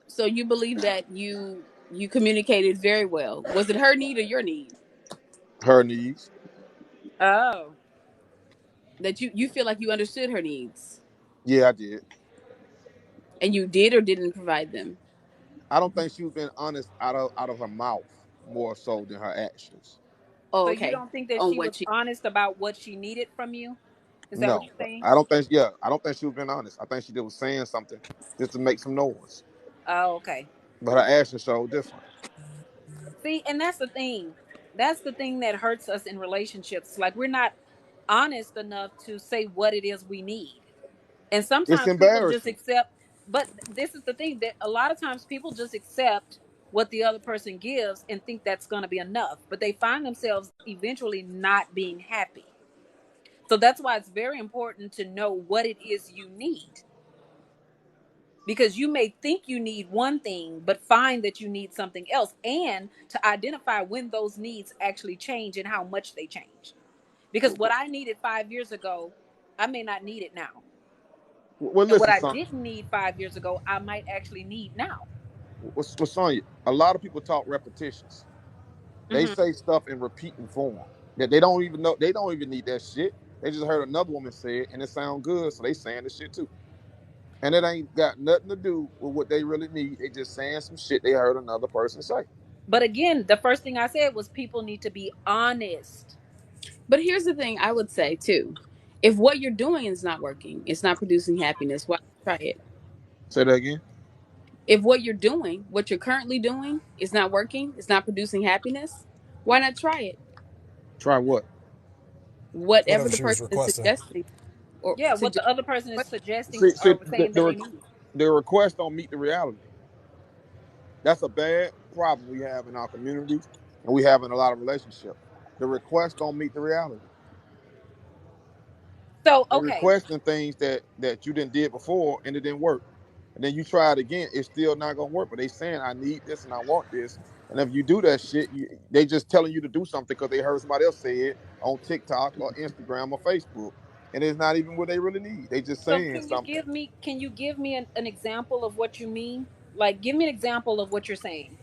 So you believe that you communicated very well. Was it her need or your need? her needs. Oh, That you feel like you understood her needs Yeah, I did. and you did or didn't provide them? I don't think she was being honest out of her mouth more so than her actions. Oh, so you okay. don't think that On she what was she honest about what she needed from you? Is that what No, you're saying? I don't think. Yeah, I don't think she was being honest. I think she just was saying something just to make some noise, Oh, okay. but her actions showed different. See, and that's the thing. That's the thing that hurts us in relationships. Like we're not honest enough to say what it is we need. And It's sometimes people just embarrassing. accept, but this is the thing that a lot of times people just accept what the other person gives and think that's going to be enough, but they find themselves eventually not being happy. So that's why it's very important to know what it is you need, because you may think you need one thing but find that you need something else, and to identify when those needs actually change and how much they change, because what I needed 5 years ago I may not need it now, Well, and what listen, I son. didn't need 5 years ago I might actually need now. What's on you? A lot of people talk repetitions. They Hmm. say stuff in repeating form that they don't even know. They don't even need that shit. They just heard another woman say it and it sound good, so they saying the shit too. And it ain't got nothing to do with what they really need. They just saying some shit they heard another person say. But again, the first thing I said was people need to be honest. But here's the thing I would say too. If what you're doing is not working, it's not producing happiness, why not try it? Say that again. If what you're doing, what you're currently doing is not working, it's not producing happiness, why not try it? Try what? Whatever Whatever the she was person is requesting. suggesting or Yeah, what suggest the other person is what suggesting See, or saying that they need. the request don't meet the reality. That's a bad problem we have in our communities and we have in a lot of relationships. The request don't meet the reality. So They okay, requesting things that you didn't did before and it didn't work. And then you try it again, it's still not gonna work. But they saying I need this and I want this. And if you do that shit, they just telling you to do something because they heard somebody else say it on TikTok or Instagram or Facebook. And it's not even what they really need. They just so saying something. can you give me an example of what you mean? Like give me an example of what you're saying.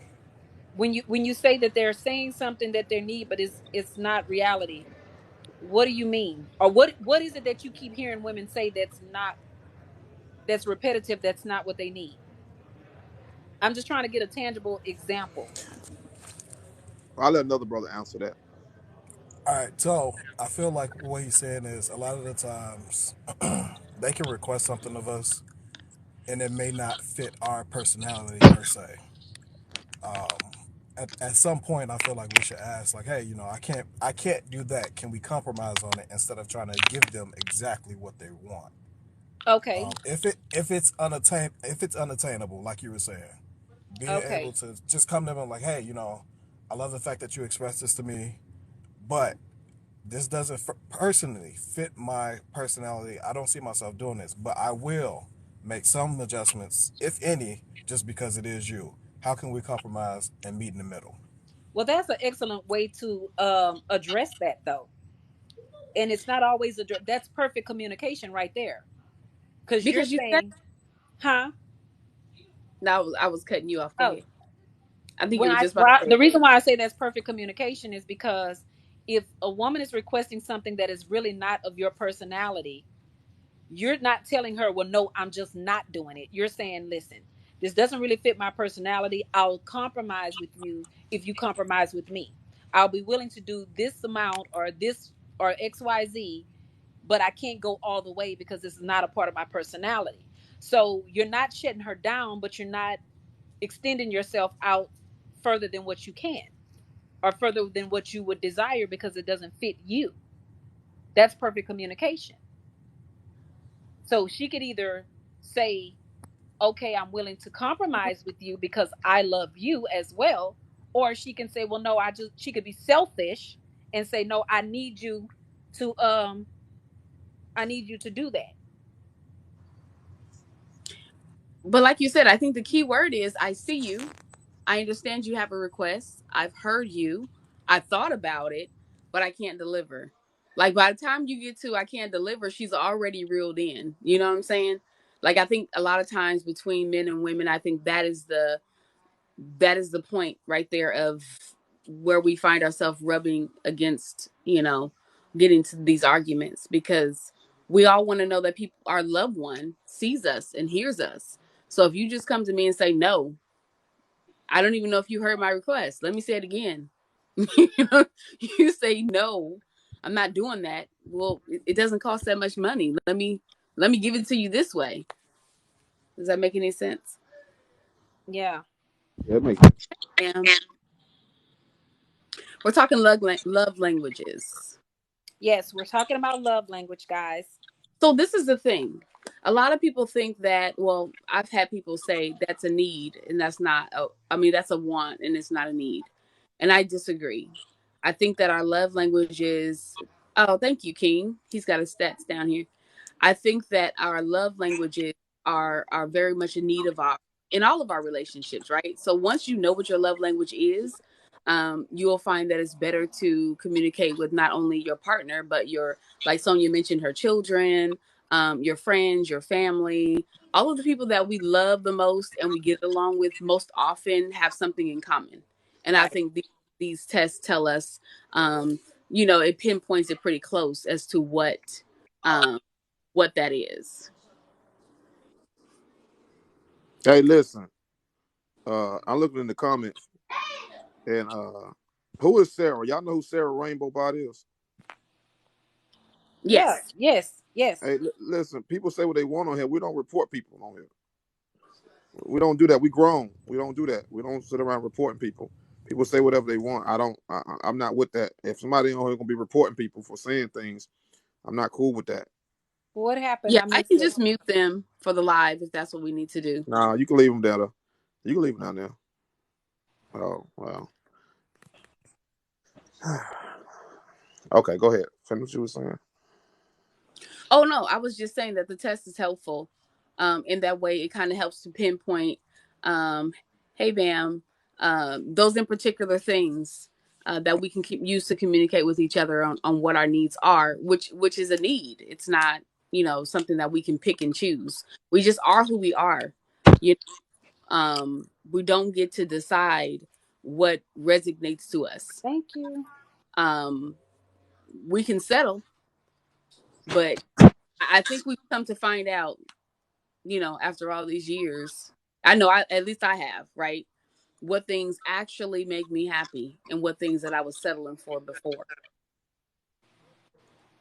When you say that they're saying something that they need but it's not reality. What do you mean? Or what is it that you keep hearing women say that's repetitive, that's not what they need? I'm just trying to get a tangible example. I'll let another brother answer that. All right, so I feel like what he's saying is a lot of the times they can request something of us and it may not fit our personality per se. At some point, I feel like we should ask, like, hey, I can't do that. Can we compromise on it instead of trying to give them exactly what they want? Okay. If it's unattainable, like you were saying, being able Okay. to just come to them like, hey, I love the fact that you expressed this to me, but this doesn't personally fit my personality. I don't see myself doing this, but I will make some adjustments, if any, just because it is you. How can we compromise and meet in the middle? Well, that's an excellent way to address that, though. And it's not always that's perfect communication right there. Because you're because you said saying, huh? no, I was cutting you off. Go Oh, ahead. I think you were just about to say the reason why I say that's perfect communication is because if a woman is requesting something that is really not of your personality, you're not telling her, well, no, I'm just not doing it. You're saying, listen, this doesn't really fit my personality. I'll compromise with you if you compromise with me. I'll be willing to do this amount or this or XYZ, but I can't go all the way because this is not a part of my personality. So you're not shutting her down, but you're not extending yourself out further than what you can or further than what you would desire because it doesn't fit you. That's perfect communication. So she could either say, okay, I'm willing to compromise with you because I love you as well. Or she can say, well, no, she could be selfish and say, no, to, I need you to do that. But like you said, I think the key word is I see you. I understand you have a request. I've heard you. I thought about it, but I can't deliver. Like by the time you get to I can't deliver, she's already reeled in. You know what I'm saying? Like I think a lot of times between men and women, I think that is the point right there of where we find ourselves rubbing against, getting to these arguments because we all want to know that people, our loved one, sees us and hears us. So if you just come to me and say no, I don't even know if you heard my request. Let me say it again. you know, you say no, I'm not doing that. Well, it doesn't cost that much money. Let me give it to you this way. Does that make any sense? Yeah. Yeah, it makes And we're talking love languages. Yes, we're talking about love language, guys. So this is the thing. A lot of people think that, well, I've had people say that's a need and that's not I mean that's a want and it's not a need. And I disagree. I think that our love language is, oh, thank you, King. He's got his stats down here. I think that our love languages are very much in need of our in all of our relationships, right? So once you know what your love language is, you will find that it's better to communicate with not only your partner but your, like Sonia mentioned, her children, your friends, your family, all of the people that we love the most and we get along with most often have something in common. And I Right. think these tests tell us, it pinpoints it pretty close as to um, what that is. Hey, listen. I'm looking in the comments, and who is Sarah? Y'all know who Sarah Rainbow Bot is? Yeah. Yes. Yes. Yes. Hey, listen. People say what they want on here. We don't report people on here. We don't do that. We grown. We don't do that. We don't sit around reporting people. People say whatever they want. I don't. I'm not with that. If somebody on here gonna be reporting people for saying things, I'm not cool with that. What happened? Yeah, I I missed can it. just mute them for the live if that's what we need to do. Nah, you can leave them there. You can leave them down there. Oh well. Okay, go ahead. Finish what you were saying. Oh no, I was just saying that the test is helpful. In that way, it kind of helps to pinpoint, um, hey, Bam, those in particular things that we can use to communicate with each other on what our needs are, which is a need. It's not, something that we can pick and choose. We just are who we are. You we don't get to decide what resonates to us. Thank you. Um, we can settle, but I think we've come to find out, after all these years, I know at least I have, right? What things actually make me happy and what things that I was settling for before.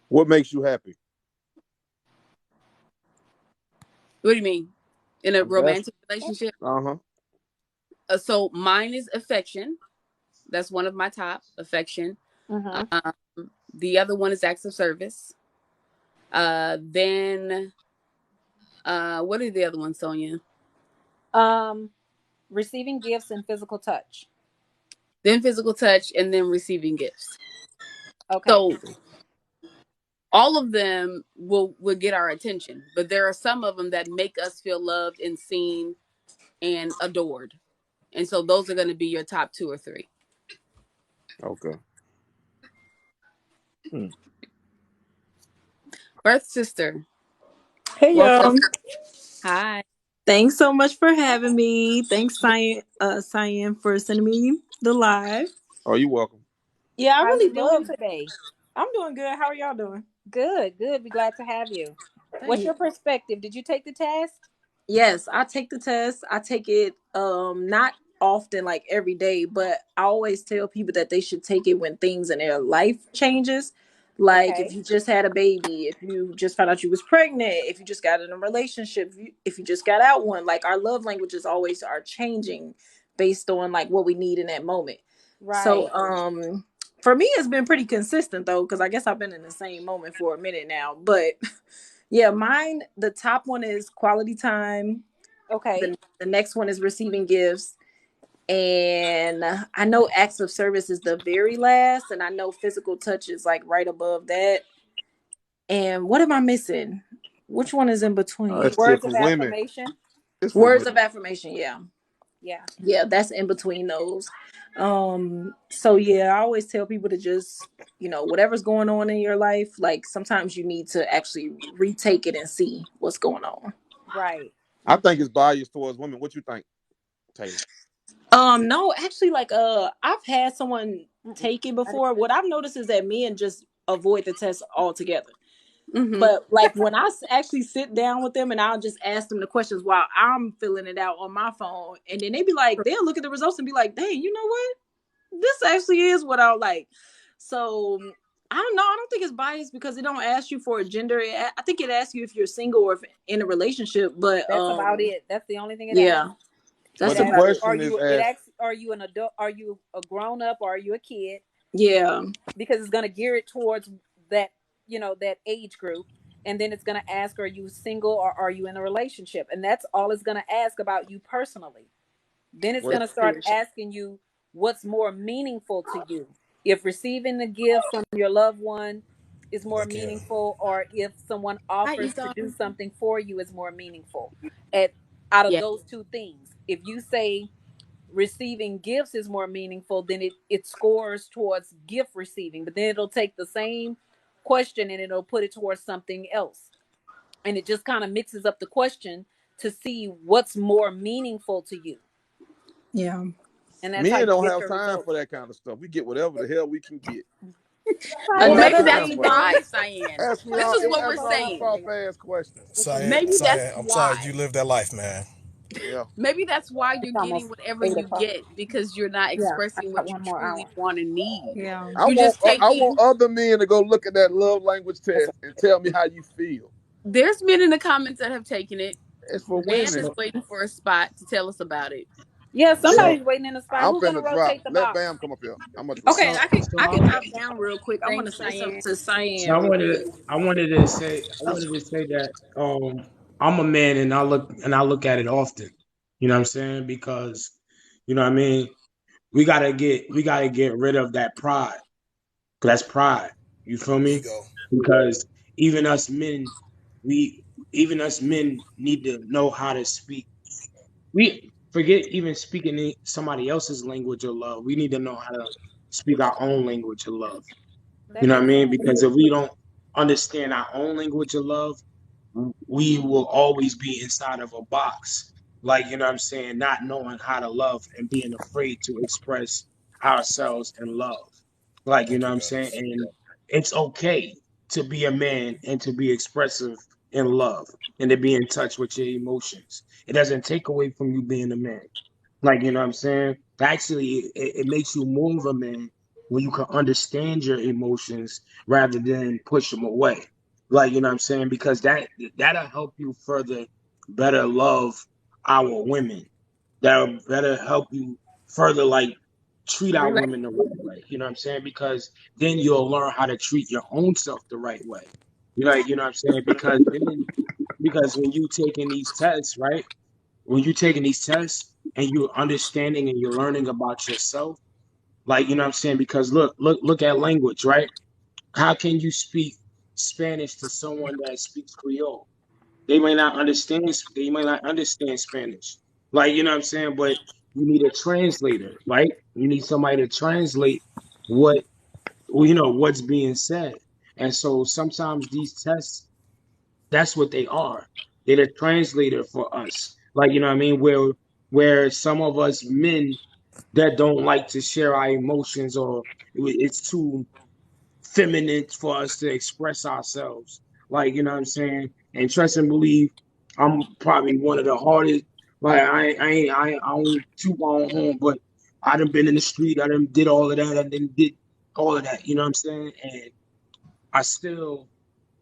What makes you happy? What do you mean? In a I'm just asking. romantic relationship? Uh huh. So mine is affection. That's one of my top, affection. Mm-hmm. Um, the other one is acts of service. Then what are the other ones, Sonia? Um, Receiving gifts and physical touch. Then physical touch, and then receiving gifts. Okay. So all of them will get our attention, but there are some of them that make us feel loved and seen and adored, and so those are going to be your top two or three. Okay. Hmm. Birth sister, Hey welcome. y'all. Hi. Thanks so much for having me. Thanks, Cyan, for sending me the live. Oh, you welcome. Yeah, I How you really doing love. today? I'm doing good. How are y'all doing? Good. Good. Be glad to have you. What's Thanks. your perspective? Did you take the test? Yes, I take the test. I take it not often like every day, but I always tell people that they should take it when things in their life changes. Like if Okay. you just had a baby, if you just found out you was pregnant, if you just got in a relationship, if you just got out one, like our love languages always are changing based on like what we need in that moment. So Right. for me it's been pretty consistent though, because I guess I've been in the same moment for a minute now. But yeah, mine, the top one is quality time. Okay. The next one is receiving gifts. And I know acts of service is the very last. And I know physical touch is like right above that. And what am I missing? Which one is in between? Let's see Words for of women. affirmation. It's for Words women. of affirmation, yeah. Yeah. Yeah, that's in between those. So yeah, I always tell people to just, whatever's going on in your life, like sometimes you need to actually retake it and see what's going on. Right. I think it's biased towards women. What you think, Taylor? No, actually, like I've had someone take it I did before. too. What I've noticed is that men just avoid the test altogether. Mm-hmm. But like when actually sit down with them and I'll just ask them the questions while I'm filling it out on my phone, and then they be like, they'll look at the results and be like, "Dang, you know what? This actually is what I like." So I don't know. I don't think it's biased because it don't ask you for a gender. I think it asks you if you're single or if in a relationship. But That's about it. That's the only thing it asks. yeah, It But that's the asks about you, it. are question is you? It asked. asks, are you an adult? Are you a grown up? Or are you a kid? Yeah, Because it's going to gear it towards that, that age group. And then it's going to ask, are you single or are you in a relationship? And that's all it's going to ask about you personally. Then it's Well, going to start asking you what's more meaningful to you. If receiving the gift from your loved one is more Look here. meaningful, or if someone Hi, offers to do Ethan. something for you is more meaningful. At Out of Yeah. those two things, if you say receiving gifts is more meaningful, then it scores towards gift receiving. But then it'll take the same question and it'll put it towards something else. And it just kind of mixes up the question to see what's more meaningful to you. yeah. And that's how men you don't get have your time results. for that kind of stuff. We get whatever the hell we can get. We don't have Maybe Another time that's thing for that. why, though. Cyan. Ask me This all. is what we're Ask all these saying. soft ass questions. What the hell? Maybe that's I'm sorry, why. you live that life, man. Yeah. Maybe that's why It's you're getting almost whatever eight you o'clock. get because you're not Yeah, I expressing got what you one more truly hour. want and need. Yeah. You're just I want taking. other men to go look at that love language That's test and tell me how you feel. There's men in the comments that have taken it. It's for Dan women. is So, waiting for a spot to tell us about it. yeah, so, somebody's waiting in the spot. I'm Who's gonna finna drop. rotate the Let box? Bam come up here. I'm gonna drop. Okay, so, I I, can drop down real quick. I want to Thanks, say something Cyan. to so Cyan I real wanted, quick. I wanted to say that I'm a man and I look at it often. You know what I'm saying? Because, you know what I mean. We gotta get rid of that pride. 'Cause that's pride. You feel me? Ego. Because even us men, we even us men need to know how to speak. We forget even speaking in somebody else's language of love. We need to know how to speak our own language of love. You That know what I makes mean? sense. Because if we don't understand our own language of love, we will always be inside of a box. Like, you know what I'm saying? Not knowing how to love and being afraid to express ourselves in love. Like, you Thank know you, what I'm saying? Bells. And it's okay to be a man and to be expressive in love and to be in touch with your emotions. It doesn't take away from you being a man. Like, you know what I'm saying? Actually, it makes you more of a man when you can understand your emotions rather than push them away. Like, you know what I'm saying? Because that'll help you further better love our women. That'll better help you further like treat our Relate. women the right way. You know what I'm saying? Because then you'll learn how to treat your own self the right way. You know what I'm saying? Because when you taking these tests, right? When you're taking these tests and you're understanding and you're learning about yourself, like you know what I'm saying? Because look at language, right? How can you speak Spanish to someone that speaks Creole? They might not understand Spanish. Like, you know what I'm saying? But you need a translator, right? You need somebody to translate what what's being said. And so sometimes these tests, that's what they are. They're the translator for us. Like, you know what I mean? Where some of us men that don't like to share our emotions or it's too feminine for us to express ourselves. Like, you know what I'm saying? And trust and believe, I'm probably one of the hardest. Like, I don't toot my own home, but I done been in the street. I done did all of that. I done did all of that. You know what I'm saying? And I still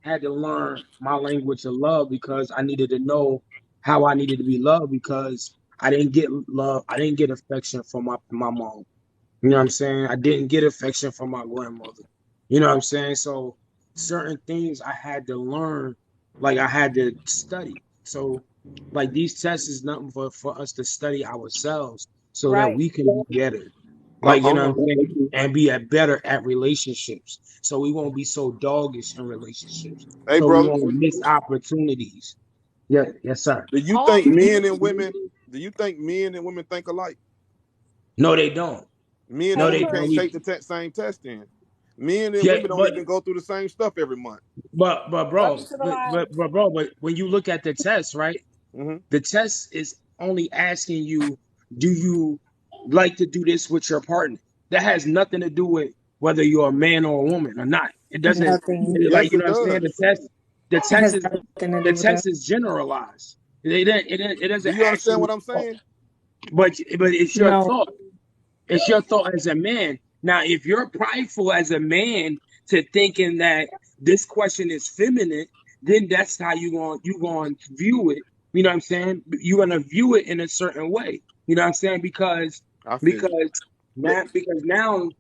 had to learn my language of love because I needed to know how I needed to be loved because I didn't get love. I didn't get affection from my mom. You know what I'm saying? I didn't get affection from my grandmother. You know what I'm saying? So certain things I had to learn, like I had to study. So like these tests is nothing for us to study ourselves so that Right. we can be better. Like, you I'm know gonna. what I'm saying? And be better at relationships. So we won't be so doggish in relationships. Hey, So we brother. won't miss opportunities. Yeah, yes, sir. Do you All think Do men and you, women? Do you think men and women think alike? no, they don't. Men and No, same they women don't. can't person. take the same test in. Men and Yeah, women don't but even go through the same stuff every month. Welcome to the live. but when you look at the test, right? Hmm. The test is only asking you, do you like to do this with your partner? That has nothing to do with whether you're a man or a woman or not. It doesn't, Nothing. like, Yes, you know it what I'm saying? does. The It test has is nothing to the do with that. test is generalized. It Do doesn't you ask understand you, what I'm saying? but it's your No. thought. It's your thought as a man. Now, if you're prideful as a man to thinking that this question is feminine, then that's how you going to view it. You know what I'm saying? You're gonna view it in a certain way. You know what I'm saying? Because I feel you. because Look, now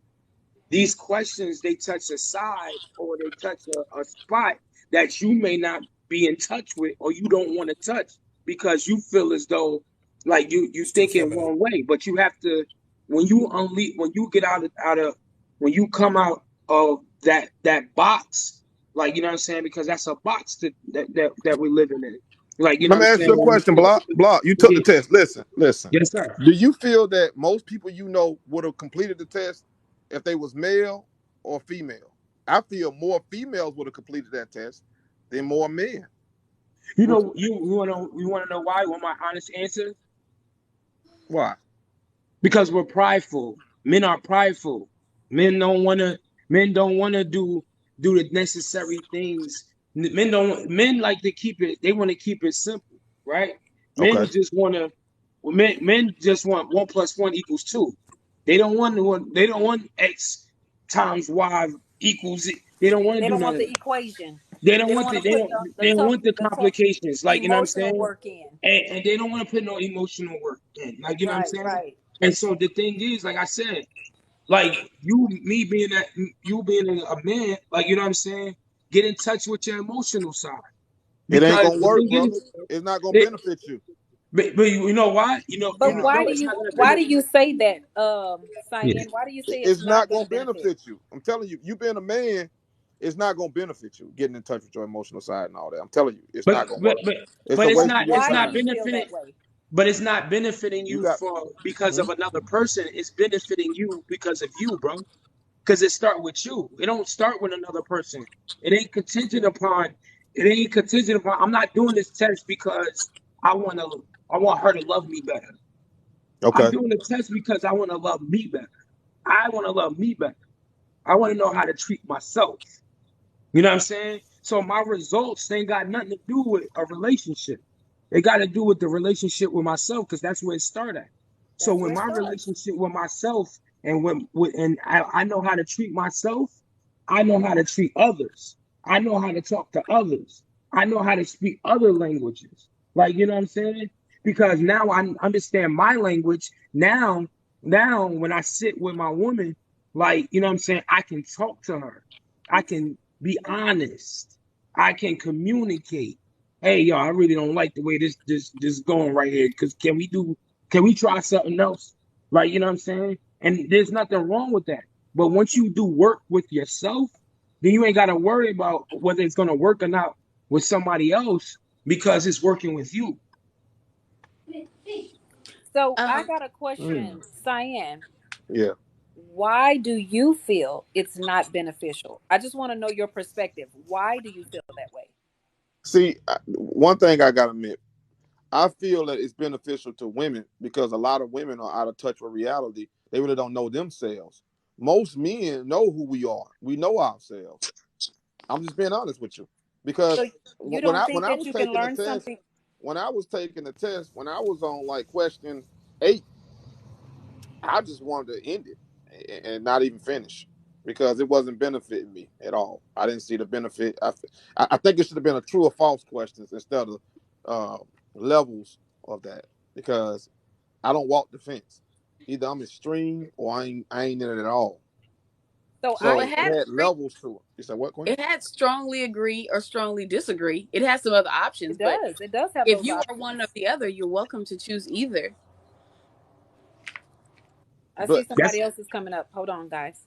these questions they touch a side or they touch a spot that you may not be in touch with or you don't want to touch because you feel as though like you It's too think in feminine. one way, but you have to when you get out of when you come out of that box, like you know what I'm saying, because that's a box that we're living in, like you know let what I'm me ask you a saying. question, Block. Block, you took the Yeah. test. Listen. Yes, sir. Do you feel that most people you know would have completed the test if they was male or female? I feel more females would have completed that test than more men. You Which know you want to know why? Want my honest answer? why? Because we're prideful. Men are prideful. Men don't want to. Men don't want to do the necessary things. Men like to keep it. They want to keep it simple, right? Men Okay. just want to. Men just want 1 + 1 = 2. They don't want X times Y equals. They don't want to They do don't none want of the that. equation. They don't They don't want want the to they put don't the they don't tough want the the tough complications. Like you know what I'm emotional saying? work in. And they don't want to put no emotional work in. Like you know what I'm Right, saying? right. And so the thing is, like I said, like you being a man, like you know what I'm saying, get in touch with your emotional side It ain't because gonna the work, thing brother. is, It's not gonna it, benefit you. but you know why? But No, it's not gonna why do benefit. you say that, Yeah. Cyan? Why do you say it's It's not not gonna gonna benefit? benefit you. I'm telling you, you being a man, it's not gonna benefit you. Getting in touch with your emotional side and all that. I'm telling you, it's But not gonna but work. but It's but a it's waste But of not your it's why do not time. you feel benefiting. that way? But it's not benefiting You you got. for because Hmm? of another person. It's benefiting you because of you, bro. Because it start with you. It don't start with another person. It ain't contingent upon. It ain't contingent upon. I'm not doing this test because I want to. I want her to love me better. I'm Okay. doing the test because I want to love me better. I want to love me better. I want to know how to treat myself. You know what I'm saying? So my results ain't got nothing to do with a relationship. It got to do with the relationship with myself because that's where it started. So That's when where it my starts. relationship with myself and I know how to treat myself, I know how to treat others. I know how to talk to others. I know how to speak other languages. Like you know what I'm saying? Because now I understand my language. Now when I sit with my woman, like you know what I'm saying, I can talk to her. I can be honest. I can communicate. Hey, y'all, I really don't like the way this is going right here. Cause can we try something else? Like, you know what I'm saying? And there's nothing wrong with that. But once you do work with yourself, then you ain't gotta worry about whether it's gonna work or not with somebody else because it's working with you. So I Um, got a Mm. question, Cyan. Yeah. Why do you feel it's not beneficial? I just want to know your perspective. Why do you feel that way? See, one thing I gotta admit, I feel that it's beneficial to women because a lot of women are out of touch with reality. They really don't know themselves. Most men know who we are. We know ourselves. I'm just being honest with you because So you when don't I when think I that was you can taking the learn test, something? when I was on like question 8, I just wanted to end it and not even finish because it wasn't benefiting me at all. I didn't see the benefit. I think it should have been a true or false questions instead of uh, levels of that because I don't walk the fence. Either I'm extreme or I ain't in it at all. So well, I So it it has think had levels to it. You said what, Queen? it had strongly agree or strongly disagree. It has some other options, it but does. It does have if those you are one or options. the other, you're welcome to choose either. I see But That's somebody else is coming up. Hold on, guys.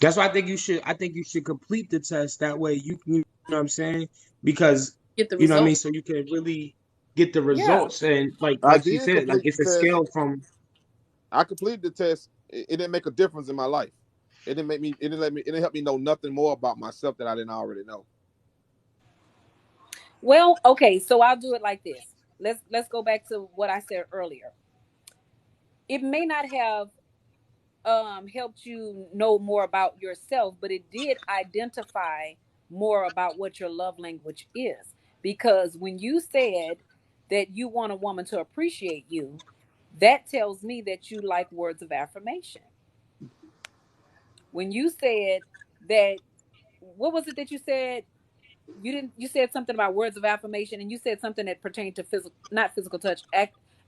that's why I think you should complete the test. That way you know what I'm saying? Because Get the you know what I result. mean, so you can really get the Yeah. results. And I like she did said, like complete it's the a test. scale from. I completed the test. It didn't make a difference in my life. It didn't make me. It didn't let me. It didn't help me know nothing more about myself that I didn't already know. Well, okay, so I'll do it like this. Let's go back to what I said earlier. It may not have helped you know more about yourself, but it did identify more about what your love language is. Because when you said that you want a woman to appreciate you, that tells me that you like words of affirmation. When you said that, what was it that you said? You said something about words of affirmation, and you said something that pertained to physical, not physical touch,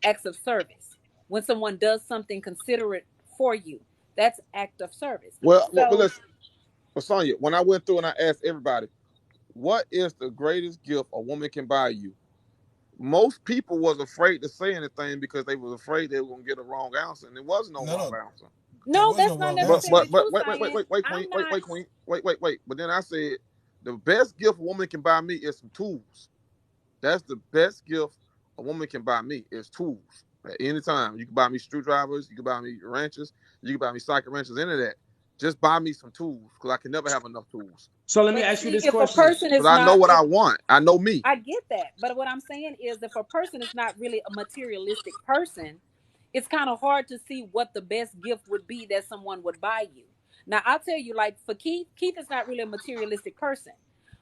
acts of service. When someone does something considerate for you, that's act of service. Well, So listen, Sonya, when I went through and I asked everybody, what is the greatest gift a woman can buy you? Most people was afraid to say anything because they was afraid they were gonna get a wrong answer, and there was no No, wrong no, answer. there no, was no that's not wrong But answer. necessarily but but true, wait, science. Queen, I'm not. Queen, wait. But then I said the best gift a woman can buy me is some tools. That's the best gift a woman can buy me is tools. At any time, you can buy me screwdrivers, you can buy me wrenches, you can buy me socket wrenches, any of that. Just buy me some tools because I can never have enough tools. So let me But ask you see, this if a question. person Because is I know not, what if I want. I know me. I get that, but what I'm saying is, if a person is not really a materialistic person, it's kind of hard to see what the best gift would be that someone would buy you. Now, I'll tell you, like for Keith, Keith is not really a materialistic person.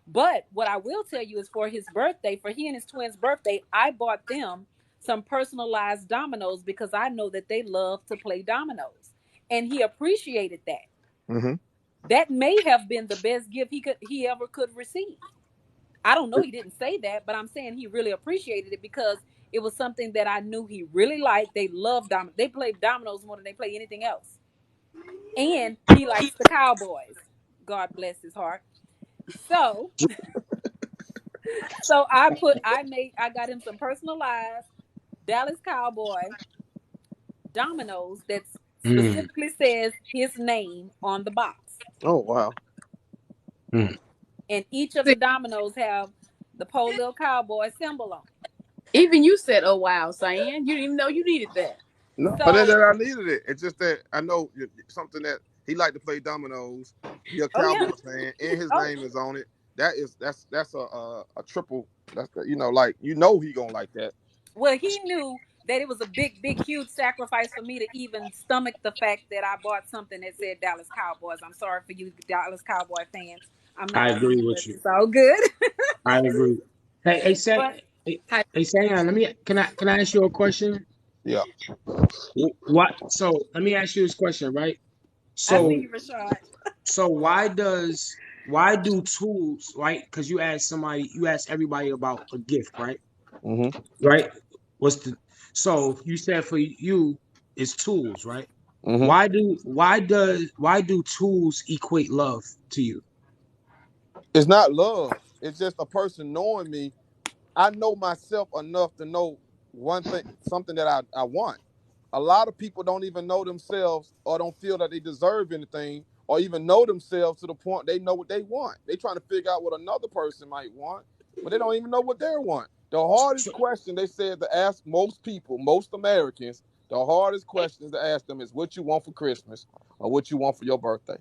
But what I will tell you is for his birthday, for he and his twins' birthday, I bought them some personalized dominoes because I know that they love to play dominoes. And he appreciated that. Hmm. That may have been the best gift he ever could receive. I don't know, he didn't say that, but I'm saying he really appreciated it because it was something that I knew he really liked. They love they play dominoes more than they play anything else. And he likes the Cowboys. God bless his heart. So, so I got him some personalized Dallas Cowboy dominoes that Mm, specifically says his name on the box. Oh wow. mm. And each of the See, dominoes have the Polio Cowboy symbol on it. even you said, "Oh wow, Cyan, you didn't even know you needed that." No, but then So, I needed it. It's just that I know something that he liked to play dominoes. He a oh yeah. Cowboys fan, and his Oh, name is on it. That's a triple. That's like he gonna like that. well, he knew that it was a big, huge sacrifice for me to even stomach the fact that I bought something that said Dallas Cowboys. I'm sorry for you Dallas Cowboy fans. I'm I not agree saying, but with you. it's all good. I agree. Hey, But Hey, hey, Sayan, can I ask you a question? Yeah. What? So let me ask you this question, right? I see So you, Rashad. so why do tools, right? Because you asked everybody about a gift, right? Mm-hmm. Right? What's the so you said for you it's tools, right? Mm-hmm. Why do tools equate love to you? It's not love. It's just a person knowing me. I know myself enough to know one thing, something that I want. A lot of people don't even know themselves or don't feel that they deserve anything or even know themselves to the point they know what they want. They trying to figure out what another person might want, but they don't even know what they want. The hardest So, question they said to ask most people, most Americans, the hardest questions to ask them is what you want for Christmas or what you want for your birthday.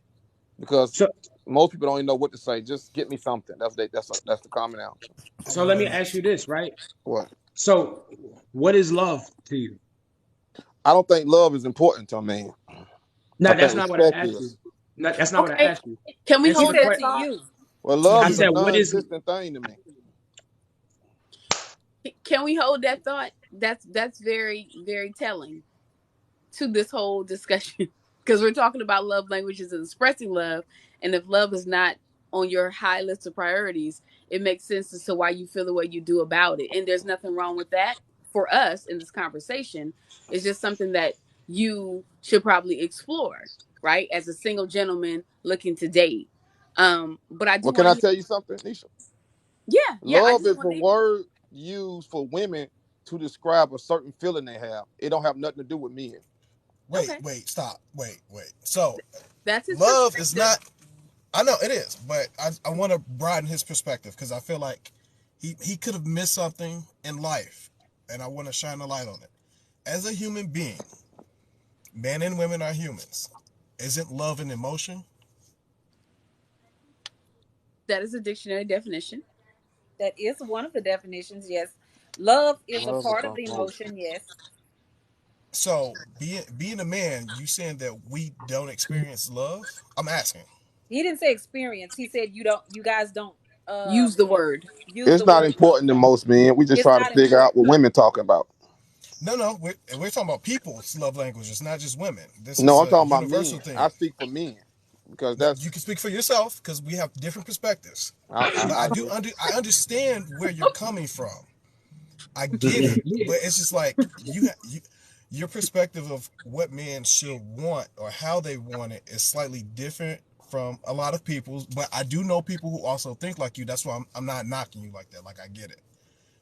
Because so most people don't even know what to say. Just get me something. That's the common answer. so let me ask you this, right? What? So what is love to you? I don't think love is important to a man. I No, that's think not what I respect asked you. is. No, that's not what I Okay, asked you. can we Answer He hold the said that to question. thought? you. Well, To love I is a said, you. what is non-existent thing to me. Can we hold that thought? That's very telling to this whole discussion because we're talking about love languages and expressing love, and if love is not on your high list of priorities, it makes sense as to why you feel the way you do about it, and there's nothing wrong with that. For us in this conversation, it's just something that you should probably explore, right, as a single gentleman looking to date. But I do Well, can want to I hear. tell you something, Nisha? Yeah, I Love just is want a to hear. word used for women to describe a certain feeling they have. It don't have nothing to do with men. Wait, Okay, wait, stop. Wait. So, that's his love is perspective. not. I know it is, but I want to broaden his perspective because I feel like he could have missed something in life. and I want to shine a light on it. As a human being, men and women are humans. Isn't love an emotion? That is a dictionary definition. That is one of the definitions. Yes, love is a Love is part of an the emotion. emotion. Yes, So being a man, you saying that we don't experience love? I'm asking. he didn't say experience. He said you don't. You guys don't Use the word. use It's the not word love. important to most men. We just It's try to not figure out important. what women talking about. No, we're talking about people's love language. It's not just women. This No, is I'm a talking about universal men. I thing. speak for men because No, that's you can speak for yourself because we have different perspectives. But I agree. I understand where you're coming from. I get it, but it's just like your perspective of what men should want or how they want it is slightly different from a lot of people's. But I do know people who also think like you. That's why I'm not knocking you like that. Like I get it,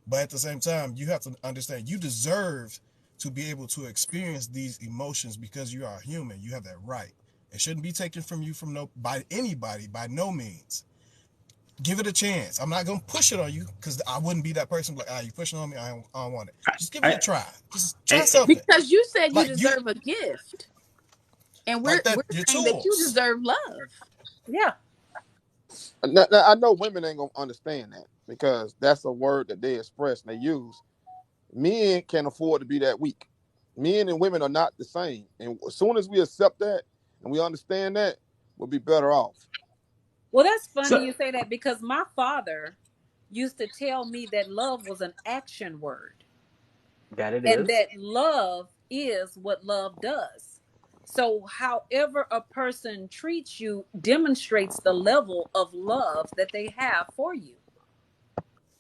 but at the same time, you have to understand you deserve to be able to experience these emotions because you are a human. You have that right. It shouldn't be taken from you from no by anybody by no means. Give it a chance. I'm not gonna push it on you because I wouldn't be that person. Like, you pushing on me. I don't want it. Just give it a I, try. Just try I, something. Because you said you Like you, deserve a gift. And we're like that. we're Your saying that you tools. deserve love. Yeah. Now, I know women ain't gonna understand that because that's a word that they express and they use. Men can't afford to be that weak. Men and women are not the same, and as soon as we accept that and we understand that, we'll be better off. Well, that's funny so you say that because my father used to tell me that love was an action word That it and is. that love is what love does. So, however a person treats you demonstrates the level of love that they have for you.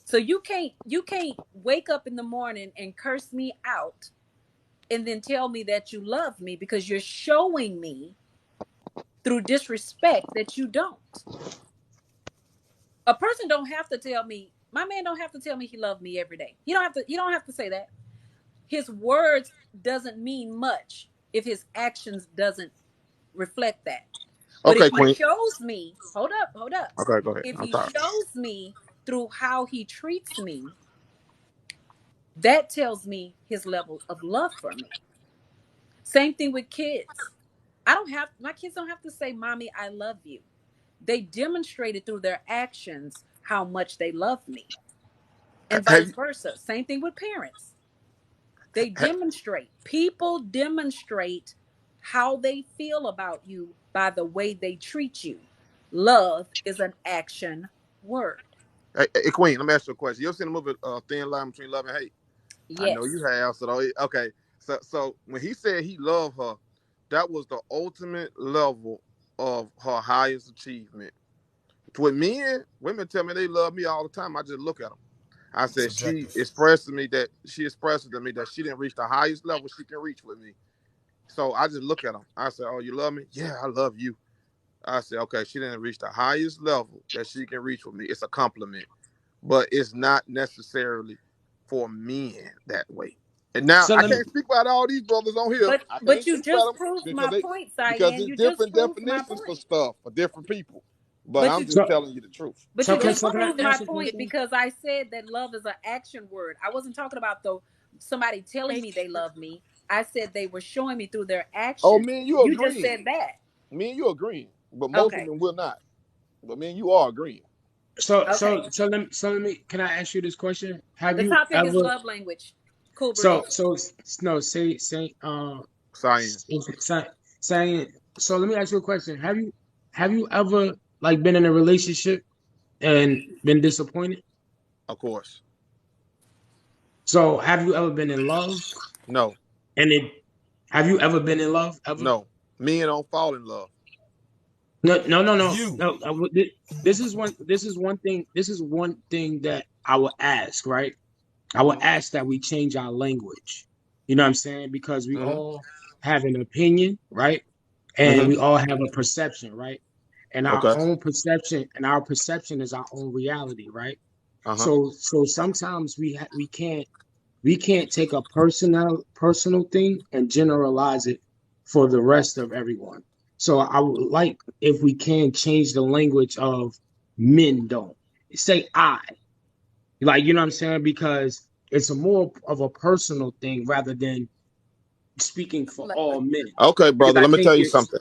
So you can't wake up in the morning and curse me out and then tell me that you love me because you're showing me through disrespect that you don't. A person don't have to tell me, my man don't have to tell me he loved me every day. You don't have to say that. His words doesn't mean much if his actions doesn't reflect that. But if Okay, he Queen. shows me, hold up. Okay, go ahead. If I'm he sorry. shows me through how he treats me, that tells me his level of love for me. Same thing with kids. My kids don't have to say, "Mommy, I love you." They demonstrated through their actions how much they love me, and Have vice you, versa. Same thing with parents. They ha, demonstrate. People demonstrate how they feel about you by the way they treat you. Love is an action word. hey, Queen? Let me ask you a question. You ever seen the movie Thin Line Between Love and Hate? I know you Yes. have. So okay. So when he said he loved her, that was the ultimate level of her highest achievement. With men, women tell me they love me all the time. I just look at them. I said Subjective. she expressed to me that she didn't reach the highest level she can reach with me. So I just look at them. I said, "Oh, you love me? Yeah, I love you." I said, "Okay, she didn't reach the highest level that she can reach with me. It's a compliment, but it's not necessarily for men that way." And now so I let me can't speak about all these brothers on here. I But can't you speak about just them proved because my they point, because Cyan. it's You just different proved my definitions for point. stuff for different people. But But I'm you just so telling you the truth. but you But just so can I proved my ask a point question? because I said that love is an action word. I wasn't talking about the somebody telling me they love me. I said they were showing me through their Oh, actions. me and you You just agreeing. said that. Me and you agreeing. But most Okay. women will not. But me and you are agreeing. Okay. Let me can I ask you this question? Have The you topic is ever love language. Cool so breeze. so no say Science. say, saying so let me ask you a question. Have you ever like been in a relationship and been disappointed? Of course. So have you ever been in love No. and it have you ever been in love ever? No. Men don't fall in love. You. No. This is one thing that I will ask, right? I would ask that we change our language. You know what I'm saying? Because we Mm-hmm. all have an opinion, right? And Mm-hmm. we all have a perception, right? And Okay. our perception is our own reality, right? Uh-huh. So sometimes we can't take a personal thing and generalize it for the rest of everyone. So I would like if we can change the language of men don't say I. Like, you know what I'm saying? Because It's a more of a personal thing rather than speaking for Like, all men. Okay, Because brother, I let me think tell you it's something.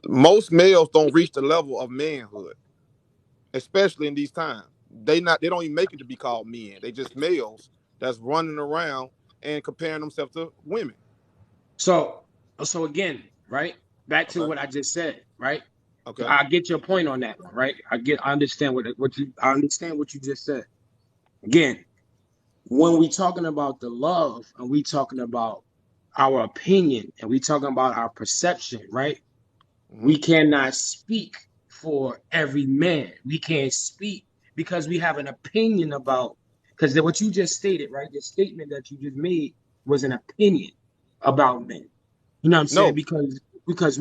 Most males don't reach the level of manhood, especially in these times. They don't even make it to be called men. They just males that's running around and comparing themselves to women. so so again, right? Back to Okay. what I just said, right? Okay. I get your point on that one, right? I understand I understand what you just said. Again, when we talking about the love and we talking about our opinion and we talking about our perception, right? Hmm. We cannot speak for every man. We can't speak because we have an opinion about because what you just stated, right? The statement that you just made was an opinion about men. You know what I'm saying? No. Because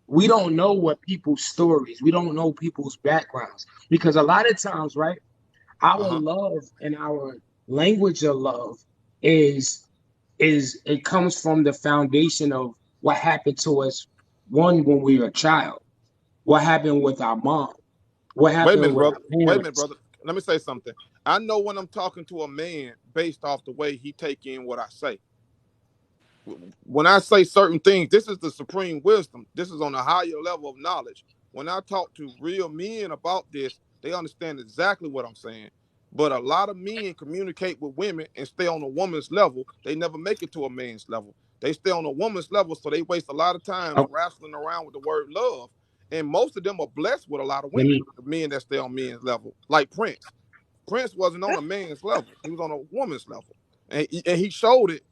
we don't know what people's stories, we don't know people's backgrounds. Because a lot of times, right, our Uh-huh. love and our language of love is it comes from the foundation of what happened to us one when we were a child, what happened with our mom, what Wait a happened minute, with brother. our Wait a minute, parents. brother. Let me say something. I know when I'm talking to a man based off the way he take in what I say. When I say certain things, this is the supreme wisdom. This is on a higher level of knowledge. When I talk to real men about this, they understand exactly what I'm saying. But a lot of men communicate with women and stay on a woman's level. They never make it to a man's level. They stay on a woman's level, so they waste a lot of times Oh, wrestling around with the word love. And most of them are blessed with a lot of let women, me the men that stay on men's level, like Prince. Prince wasn't on a man's level; he was on a woman's level, and he showed it.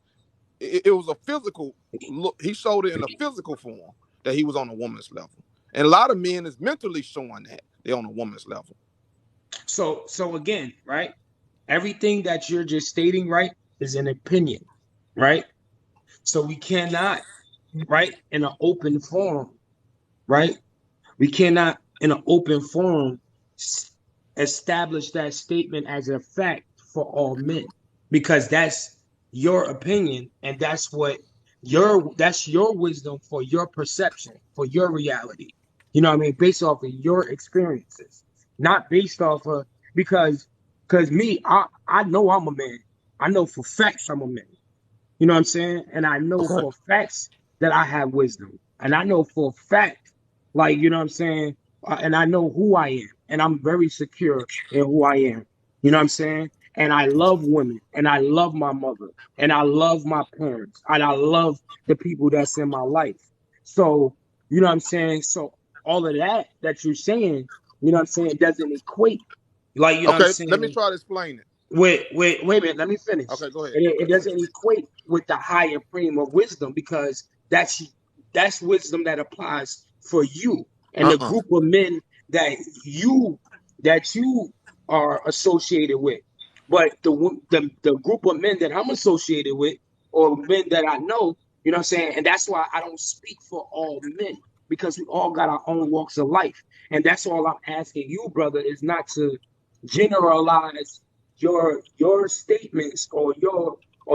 It was a physical look. He showed it in a physical form that he was on a woman's level. And a lot of men is mentally showing that they're on a woman's level. so again, right? Everything that you're just stating, right, is an opinion, right? So we cannot, right, in an open forum, right? We cannot, in an open forum, establish that statement as a fact for all men because that's your opinion and that's your wisdom for your perception, for your reality. You know what I mean? Based off of your experiences, not based off of because me, I know I'm a man. I know for facts I'm a man. You know what I'm saying? And I know Okay. for facts that I have wisdom. And I know for a fact, like, you know what I'm saying? And I know who I am. And I'm very secure in who I am. You know what I'm saying? And I love women. And I love my mother. And I love my parents. And I love the people that's in my life. So, you know what I'm saying? So, all of that you're saying, you know what I'm saying, doesn't equate. Like, you know what I'm Okay. Let me saying? try to explain it. Wait a minute. Let me finish. Okay. Go ahead. It Okay. Go ahead. doesn't equate with the higher frame of wisdom because that's wisdom that applies for you and the Uh-uh. group of men that you that you are associated with. But the group of men that I'm associated with, or men that I know, you know what I'm saying, and that's why I don't speak for all men because we all got our own walks of life, and that's all I'm asking you, brother, is not to generalize your statements or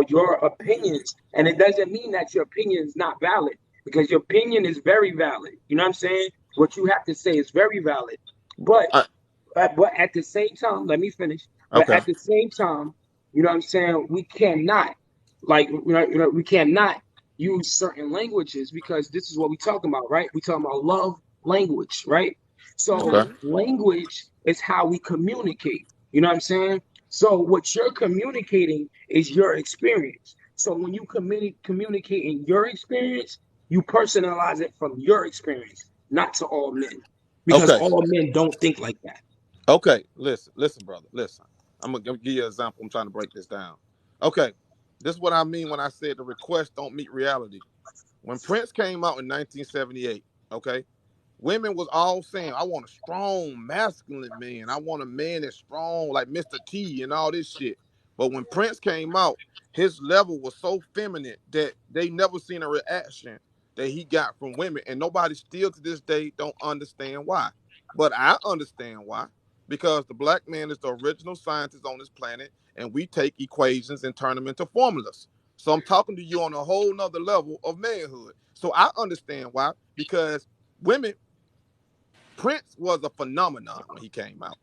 your opinions. And it doesn't mean that your opinion is not valid because your opinion is very valid. You know what I'm saying? What you have to say is very valid. But I, but at the same time, let me finish. But okay. at the same time, you know what I'm saying? We cannot, like, we cannot use certain languages because this is what we talking about, right? We talking about love language, right? So Okay. Mm-hmm. language is how we communicate. You know what I'm saying? So what you're communicating is your experience. So when you communicate in your experience, you personalize it from your experience, not to all men, because Okay. all men don't think like that. Okay. Listen, brother. Listen. I'm gonna give you an example. I'm trying to break this down. Okay. This is what I mean when I said the request don't meet reality. When Prince came out in 1978, okay, women was all saying, I want a strong, masculine man. I want a man that's strong, like Mr. T and all this shit. But when Prince came out, his level was so feminine that they never seen a reaction that he got from women. And nobody still to this day don't understand why. But I understand why. Because the black man is the original scientist on this planet, and we take equations and turn them into formulas. So I'm talking to you on a whole nother level of manhood. So I understand why, because women Prince was a phenomenon when he came out.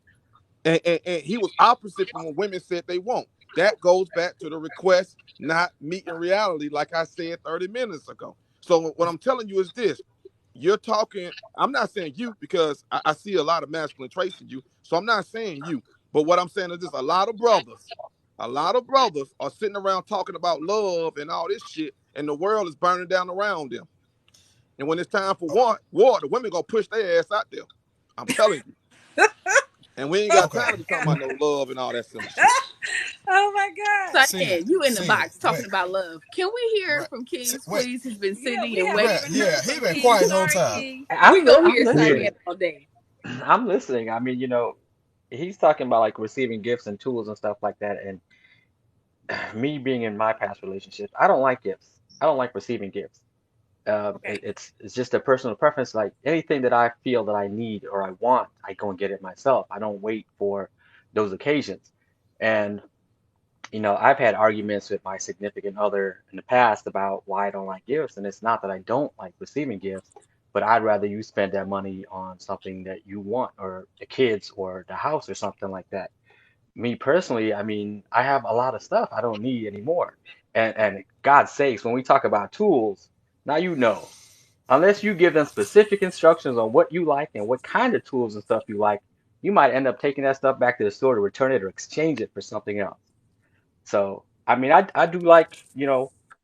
And he was opposite from what women said they want. That goes back to the request not meeting reality, like I said 30 minutes ago. So what I'm telling you is this: you're talking. I'm not saying you because I see a lot of masculine traits in you. So I'm not saying you. But what I'm saying is this: a lot of brothers are sitting around talking about love and all this shit, and the world is burning down around them. And when it's time for war, the women gonna push their ass out there. I'm telling you. And we ain't got Okay. time to be talking God. about no love and all that silly shit. Oh my God. So See, yeah, you in the see, box talking wait, about love. Can we hear right. from See, Kings, wait, please? He's been Yeah, sitting we and haven't waiting. right. even Yeah, heard he from been King. quiet the whole Sorry, time. King. We gonna I'm hear listening. Simon all day. I'm listening. I mean, he's talking about like receiving gifts and tools and stuff like that. And me being in my past relationships, I don't like gifts. I don't like receiving gifts. Okay. It's just a personal preference. Like anything that I feel that I need or I want, I go and get it myself. I don't wait for those occasions. And I've had arguments with my significant other in the past about why I don't like gifts, and it's not that I don't like receiving gifts, but I'd rather you spend that money on something that you want, or the kids, or the house, or something like that. Me personally, I mean, I have a lot of stuff I don't need anymore. And God's sakes, when we talk about tools, now unless you give them specific instructions on what you like and what kind of tools and stuff you like, you might end up taking that stuff back to the store to return it or exchange it for something else. So, I mean, I do like,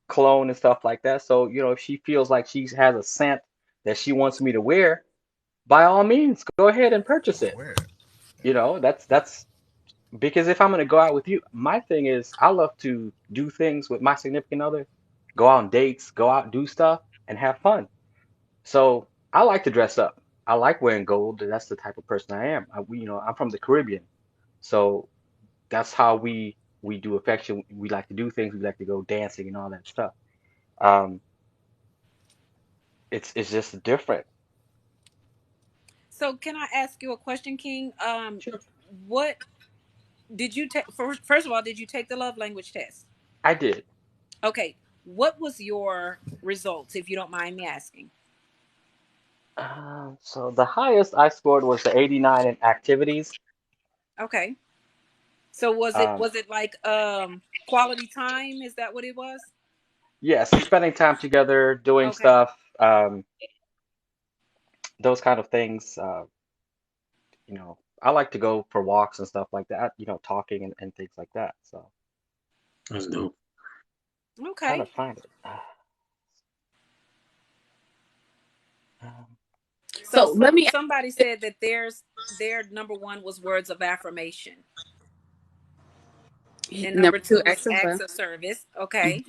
cologne and stuff like that. So, if she feels like she has a scent that she wants me to wear, by all means, go ahead and purchase it. Weird. That's because if I'm gonna go out with you, my thing is I love to do things with my significant other, go out on dates, go out and do stuff and have fun. So I like to dress up. I like wearing gold. That's the type of person I am. I'm from the Caribbean. So that's how we do affection. We like to do things. We like to go dancing and all that stuff. Um, it's just different. So can I ask you a question, King? Sure. What did you take? First of all, did you take the love language test? I did. Okay. What was your results, if you don't mind me asking? So the highest I scored was the 89 in activities. Okay. So was it Um, was it like quality time? Is that what it was? yes, spending time together, doing Okay. stuff, those kind of things. I like to go for walks and stuff like that. Talking and things like that. So That's dope. trying to Okay. find it. Um, So So let me ask somebody you said that their number one was words of affirmation, this. and number Number two, two was acts of acts love. of service. Mhm. Okay.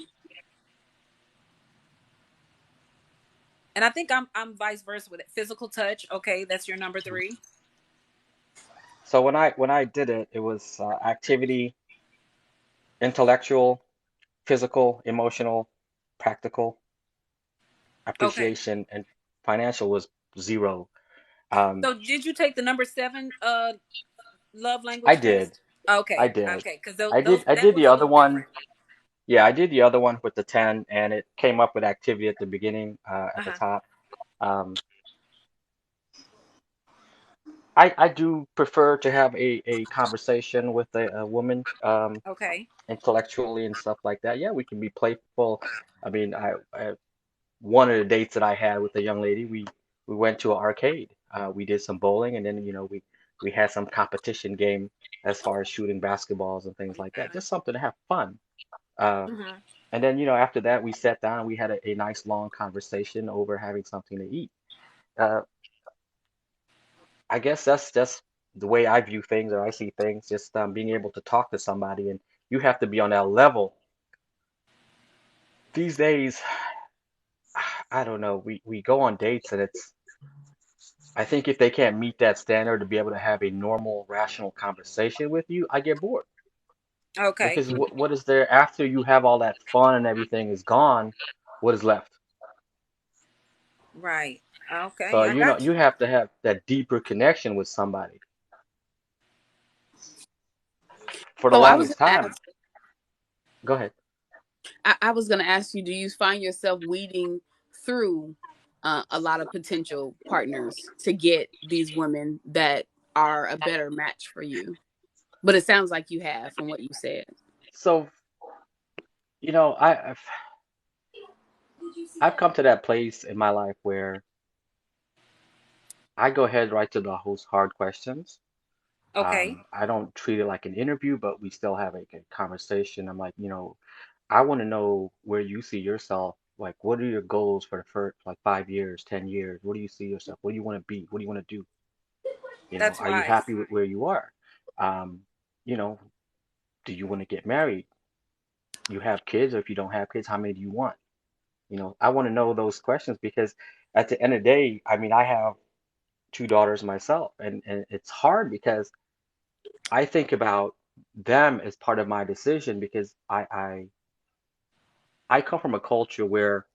And I think I'm vice versa with it. Physical touch. Okay, that's your number three. so when I did it, it was activity, intellectual, physical, emotional, practical, Okay. appreciation, and financial was zero. Um, So did you take the number seven love I language test? did. I Okay. did. Okay. Because I did. those I that did was the a other little one. different. Yeah, I did the other one with the 10, and it came up with activity at the beginning, Uh at the huh. top. Um, I do prefer to have a conversation with a woman, Okay. intellectually and stuff like that. Yeah, we can be playful. I mean, one of the dates that I had with a young lady, we went to an arcade. We did some bowling, and then we had some competition game as far as shooting basketballs and things like that. Just something to have fun. Uh, Hmm. and then after that, we sat down and we had a nice long conversation over having something to eat. Uh, I guess that's the way I view things or I see things. Just being able to talk to somebody, and you have to be on that level. These days, I don't know. We go on dates, and I think if they can't meet that standard to be able to have a normal, rational conversation with you, I get bored. Okay. Because what is there after you have all that fun and everything is gone? What is left? Right. So Okay. I got you you. have to have that deeper connection with somebody for the So I was longest gonna time. ask. Go ahead. I was gonna ask you. Do you find yourself weeding through a lot of potential partners to get these women that are a better match for you? But it sounds like you have from what you said. So, I've come to that place in my life where I go ahead right to those hard questions. Okay. I don't treat it like an interview, but we still have a conversation. I'm like, I want to know where you see yourself. Like, what are your goals for the first, like, 5 years, 10 years? What do you see yourself? What do you want to be? What do you want to do? That's Are you wise. happy with where you are? Um, you know, do you want to get married? You have kids, or if you don't have kids, how many do you want? I want to know those questions because at the end of the day, I mean, I have two daughters myself, and it's hard because I think about them as part of my decision because I come from a culture where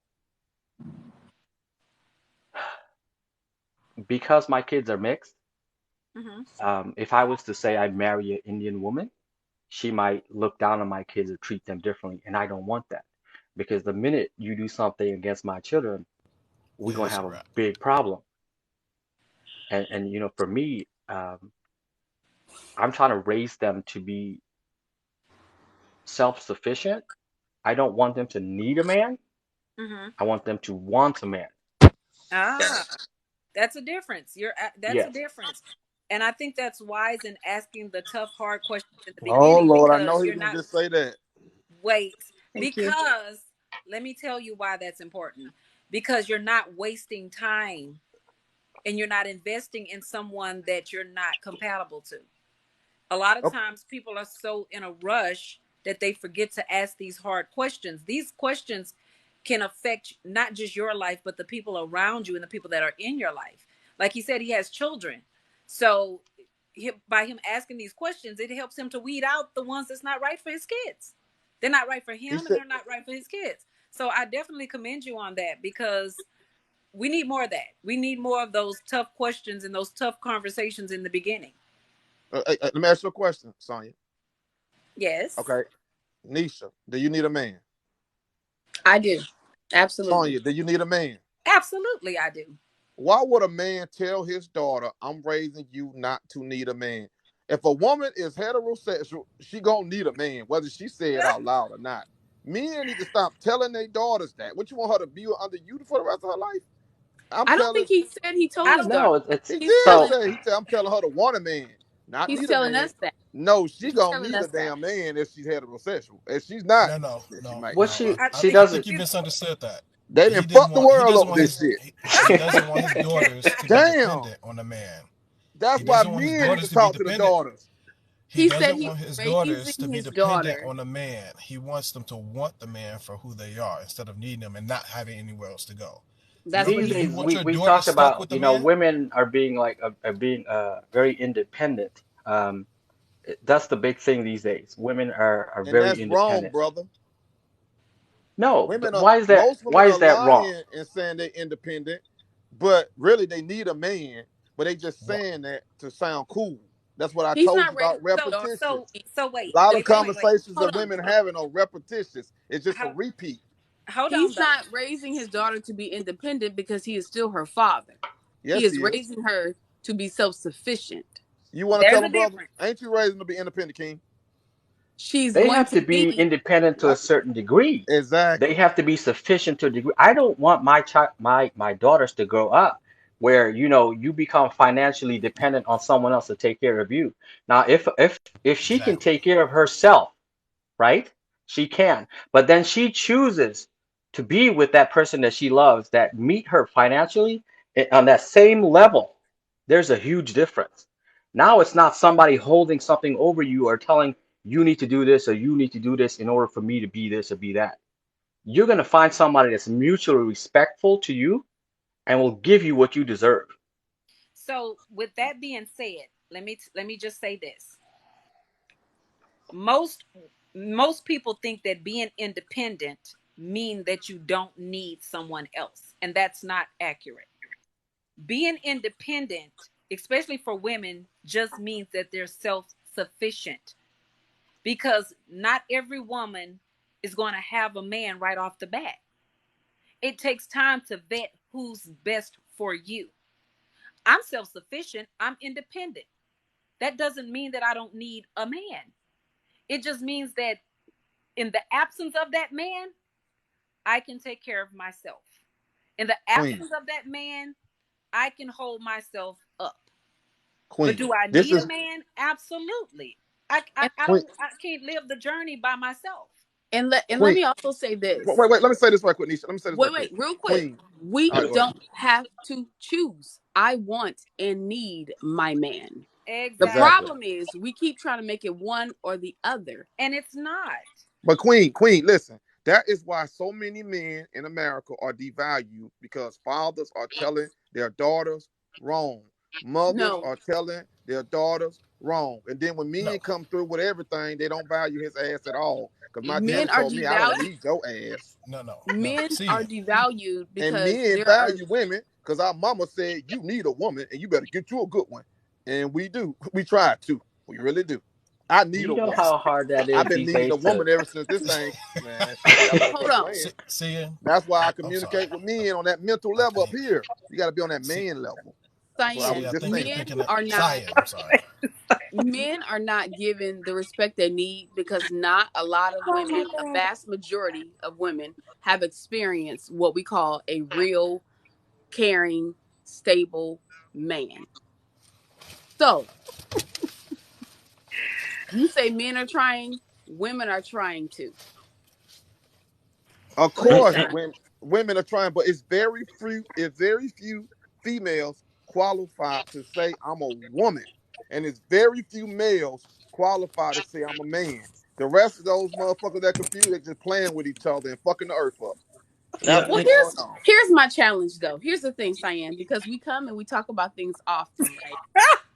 because my kids are mixed, Hmm. if I was to say I'd marry an Indian woman, she might look down on my kids or treat them differently, and I don't want that because the minute you do something against my children, we're Yeah, gonna it's a have a wrap. big problem. And for me, I'm trying to raise them to be self-sufficient. I don't want them to need a man. Hmm. I want them to want a man. Ah, that's a difference. That's a Yes. difference. And I think that's wise in asking the tough, hard questions in the Oh beginning Lord, I know because he's you're gonna not just say that. wait. Thank you. Because let me tell you why that's important. Because you're not wasting time and you're not investing in someone that you're not compatible to. A lot of Okay. times people are so in a rush that they forget to ask these hard questions. These questions can affect not just your life, but the people around you and the people that are in your life. Like he said, he has children. So by him asking these questions, it helps him to weed out the ones that's not right for his kids. They're not right for He him and said they're not right for his kids. So I definitely commend you on that because we need more of that. We need more of those tough questions and those tough conversations in the beginning. let me ask you a question, Sonya. Yes. Okay. Nisha, do you need a man? I do. Absolutely. Sonya, do you need a man? Absolutely, I do. Why would a man tell his daughter, I'm raising you not to need a man? If a woman is heterosexual, she gonna need a man, whether she say it out loud or not. Men need to stop telling their daughters that. What you want her to be under you for the rest of her life? I'm I don't telling think he said he told I his don't. daughter. No, he He's did telling so say I'm telling her to want a man, not he's need a telling man. us that. No, she He's gonna telling need a us that. damn man if she's heterosexual. If she's not, No, no, then she no, might what no. not. she I, she I doesn't think you you, misunderstood that. They He didn't didn't fuck the want. He world doesn't up want this his. shit. He doesn't want his daughters to be Damn. dependent on a man. That's He why doesn't want his men need to daughters to be talk to the dependent. daughters. He He said doesn't he want his was daughters to raising be his dependent daughter. on a man. He wants them to want the man for who they are instead of needing them and not having anywhere else to go. That's what these he You days said. want we your we daughter talk stuck about with a man? women are being like are being very independent. That's the big thing these days. Women are And very that's wrong, independent. brother. No, Women are why is that? most Why women are is that wrong? lying and saying they're independent, but really they need a man, but they just What? saying that to sound cool. That's what I He's told not you raising about his so daughter repetitions. so to be so A wait lot of wait wait wait wait. conversations hold that on. women having are repetitious. It's just a How, repeat. hold on He's though. not raising his daughter to be independent because he is still her father. He Yes, is he is. raising her to be self-sufficient. You want to There's tell a him, brother? difference. Ain't you raising to be independent, King? She's They going have to to be be. independent to a Like, certain degree. They exactly. have to be sufficient to a degree. I don't want my child, my daughters to grow up where you become financially dependent on someone else to take care of you. Now, if she can Exactly. take care of herself, right? She can. But then she chooses to be with that person that she loves that meet her financially on that same level. There's a huge difference. Now it's not somebody holding something over you or telling you need to do this or you need to do this in order for me to be this or be that. You're going to find somebody that's mutually respectful to you and will give you what you deserve. So with that being said, let me just say this. Most most people think that being independent mean that you don't need someone else, and that's not accurate. Being independent, especially for women, just means that they're self-sufficient because not every woman is going to have a man right off the bat. It takes time to vet who's best for you. I'm self-sufficient, I'm independent. that doesn't mean that I don't need a man. It just means that in the absence of that man, I can take care of myself. In the Queen, absence of that man, I can hold myself up. But Queen. do I This need a is man? Absolutely. I, I, And I Queen, don't I can't live the journey by myself. let Queen. me also say Wait, this. wait, wait. Let me say this right quick, Nisha. Let me say this right Wait, quick. real quick. Queen. We All right, go ahead. don't have to choose. I want and need my man. The Exactly. Exactly. problem is we keep trying to make it one or the other. And it's not. But Queen, listen. That is why so many men in America are devalued because fathers are telling their daughters wrong. Mothers No, are telling their daughters wrong. And then when men No, come through with everything, they don't value his ass at all. Because my no, daddy men are told me I don't devalued. need your ass. no. Men See, are devalued And because men there are value women because our mama said you need a woman and you better get you a good one. And we do. We try to. We really do. I need You a know woman. how hard that I've is been these needing a days to. woman ever since this thing. Man, shit, I woke hold up on. playing. seeing. That's why I I'm sorry. communicate with men on that mental level up Hey, here. You got to be on that see, man level. So I see. was Cyan, I just think you're saying. thinking of not Cyan. I'm sorry. men are not given the respect they need because not a lot of Oh my women, a God. vast majority of women have experienced what we call a real caring, stable man. So you say men are trying, women are trying too. Of Go ahead, course, Sean. women are trying, but it's very few females qualified to say I'm a woman, and it's very few males qualified to say I'm a man. The rest of those motherfuckers that confused, they just playing with each other and fucking the earth up. That's Yeah, Well, what's going on. here's my challenge though. Here's the thing, Cyan, because we come and we talk about things often, right?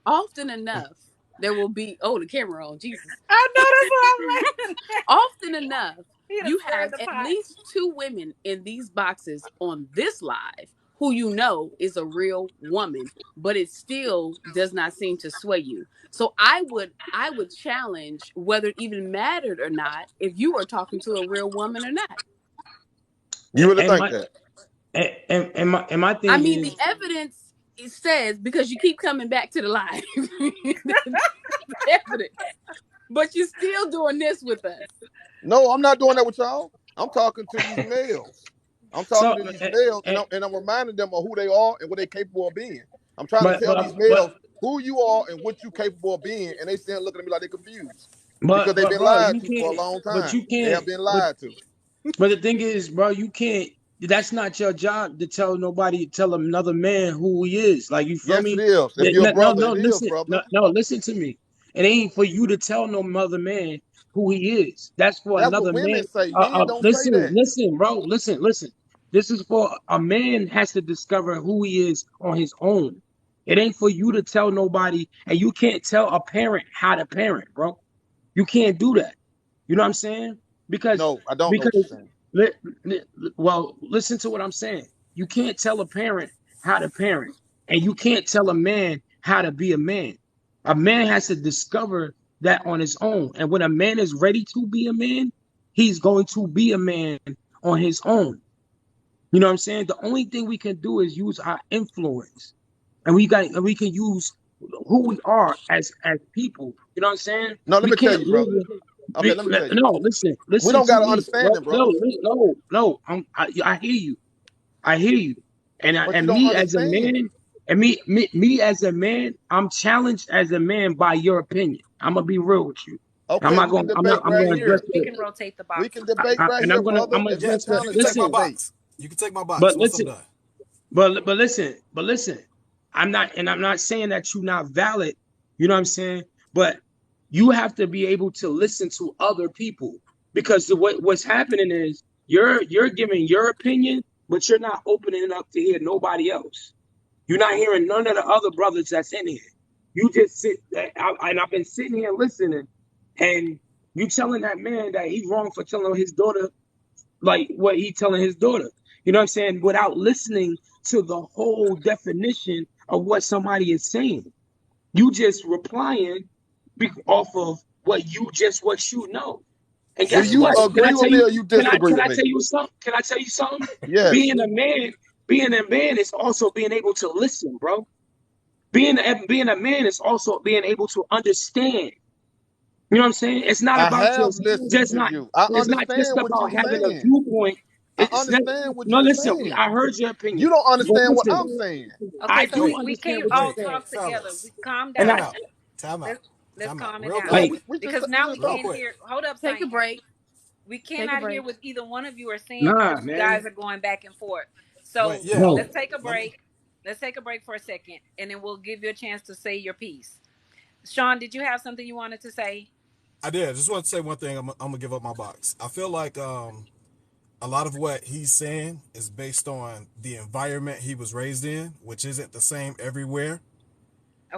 Often enough, there will be the camera on, Jesus. I know that's what I'm like. Often enough, He done you stirred have the at pot. least two women in these boxes on this live who you know is a real woman, but it still does not seem to sway you. So I would challenge whether it even mattered or not if you were talking to a real woman or not. You really and think my that? and my I thing mean, the is, evidence it says because you keep coming back to the live. The evidence, but you're still doing this with us. No, I'm not doing that with y'all. I'm talking to these males. I'm talking so to these males, and I'm reminding them of who they are and what they're capable of being. I'm trying to but tell these but males who you are and what you're capable of being, and they still looking at me like they're confused because they've but been bro, lied you to for a can't. long But time. you They can't. have been lied to. But the thing is, bro, you can't. That's not your job to tell nobody, tell another man who he is. Like, you feel Yes, it me? is. If you're a No, no, brother, no, it is, listen, brother. no, no, listen to me. It ain't for you to tell no other man who he is. That's for That's what another women man. say. Men don't say Listen, that. listen, bro, listen. This is for a man has to discover who he is on his own. It ain't for you to tell nobody, and you can't tell a parent how to parent, bro. You can't do that. You know what I'm saying? Because No, I don't know what you're because saying. li, well, listen to what I'm saying. You can't tell a parent how to parent, and you can't tell a man how to be a man. A man has to discover that on his own. And when a man is ready to be a man, he's going to be a man on his own. You know what I'm saying? The only thing we can do is use our influence. And we can use who we are as people. You know what I'm saying? No, let We me tell can't you, live. brother. Okay, let me tell you. No, We listen don't to got to me, bro. understand it, No, brother. no. I hear you. I hear you. But you And don't me as a understand. man, and me as a man, I'm challenged as a man by your opinion. I'm gonna be real with you. Okay, we can debate I'm right gonna address here. We it. can rotate the We can boxes. debate right And here, brother. I'm gonna Let's Yeah, address just it. you challenge can take that my Listen, debate. box. You can take my box but once I'm listen, done. listen. I'm not saying that you're not valid. You know what I'm saying? But you have to be able to listen to other people because what's happening is you're giving your opinion, but you're not opening it up to hear nobody else. You're not hearing none of the other brothers that's in here. You just sit, and I've been sitting here listening, and you telling that man that he's wrong for telling his daughter like what he telling his daughter. You know what I'm saying? Without listening to the whole definition of what somebody is saying. You just replying off of what you know. And Do guess you what? Yes. Can I agree tell with me you? or you disagree Can with I me? tell you something? Can I tell you something? Yes. Being a man is also being able to listen, bro. being a man is also being able to understand. You know what I'm saying? It's not I about have listened just to not. you. I It's not just understand what about you're having a saying. viewpoint. I It's not, understand what no. you're Listen, saying. I heard your You opinion, don't but understand what I'm listen, saying. I Okay, so do we understand can't what you're all Wait, saying, talk together. We fellas, calm and down. I time out, time out, Let's time out. calm it Real down No, quick, like we because just now we real can't quick. hear. Hold up, Take a Saint. break. We Take a cannot hear break. what either one of you are saying nah, because you man, guys are going back and forth. Wait, So yeah. no. let's take a Let me. break. Let's take a break for a second, and then we'll give you a chance to say your piece. Sean, did you have something you wanted to say? I did. I just want to say one thing. I'm gonna give up my box. I feel like a lot of what he's saying is based on the environment he was raised in, which isn't the same everywhere.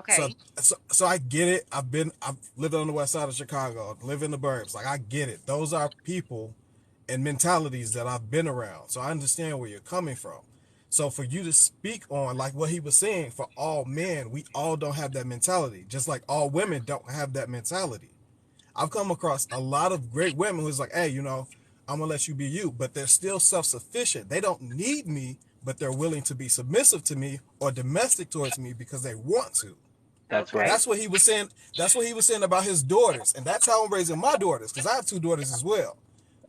So, Okay. so I get it. I've lived on the west side of Chicago, live in the burbs. Like I get it. Those are people and mentalities that I've been around. So I understand where you're coming from. So for you to speak on like what he was saying, for all men, we all don't have that mentality. Just like all women don't have that mentality. I've come across a lot of great women who's like, hey, I'm gonna let you be you, but they're still self-sufficient. They don't need me, but they're willing to be submissive to me or domestic towards me because they want to. That's right. Okay. That's what he was saying. That's what he was saying about his daughters, and that's how I'm raising my daughters because I have two daughters as well.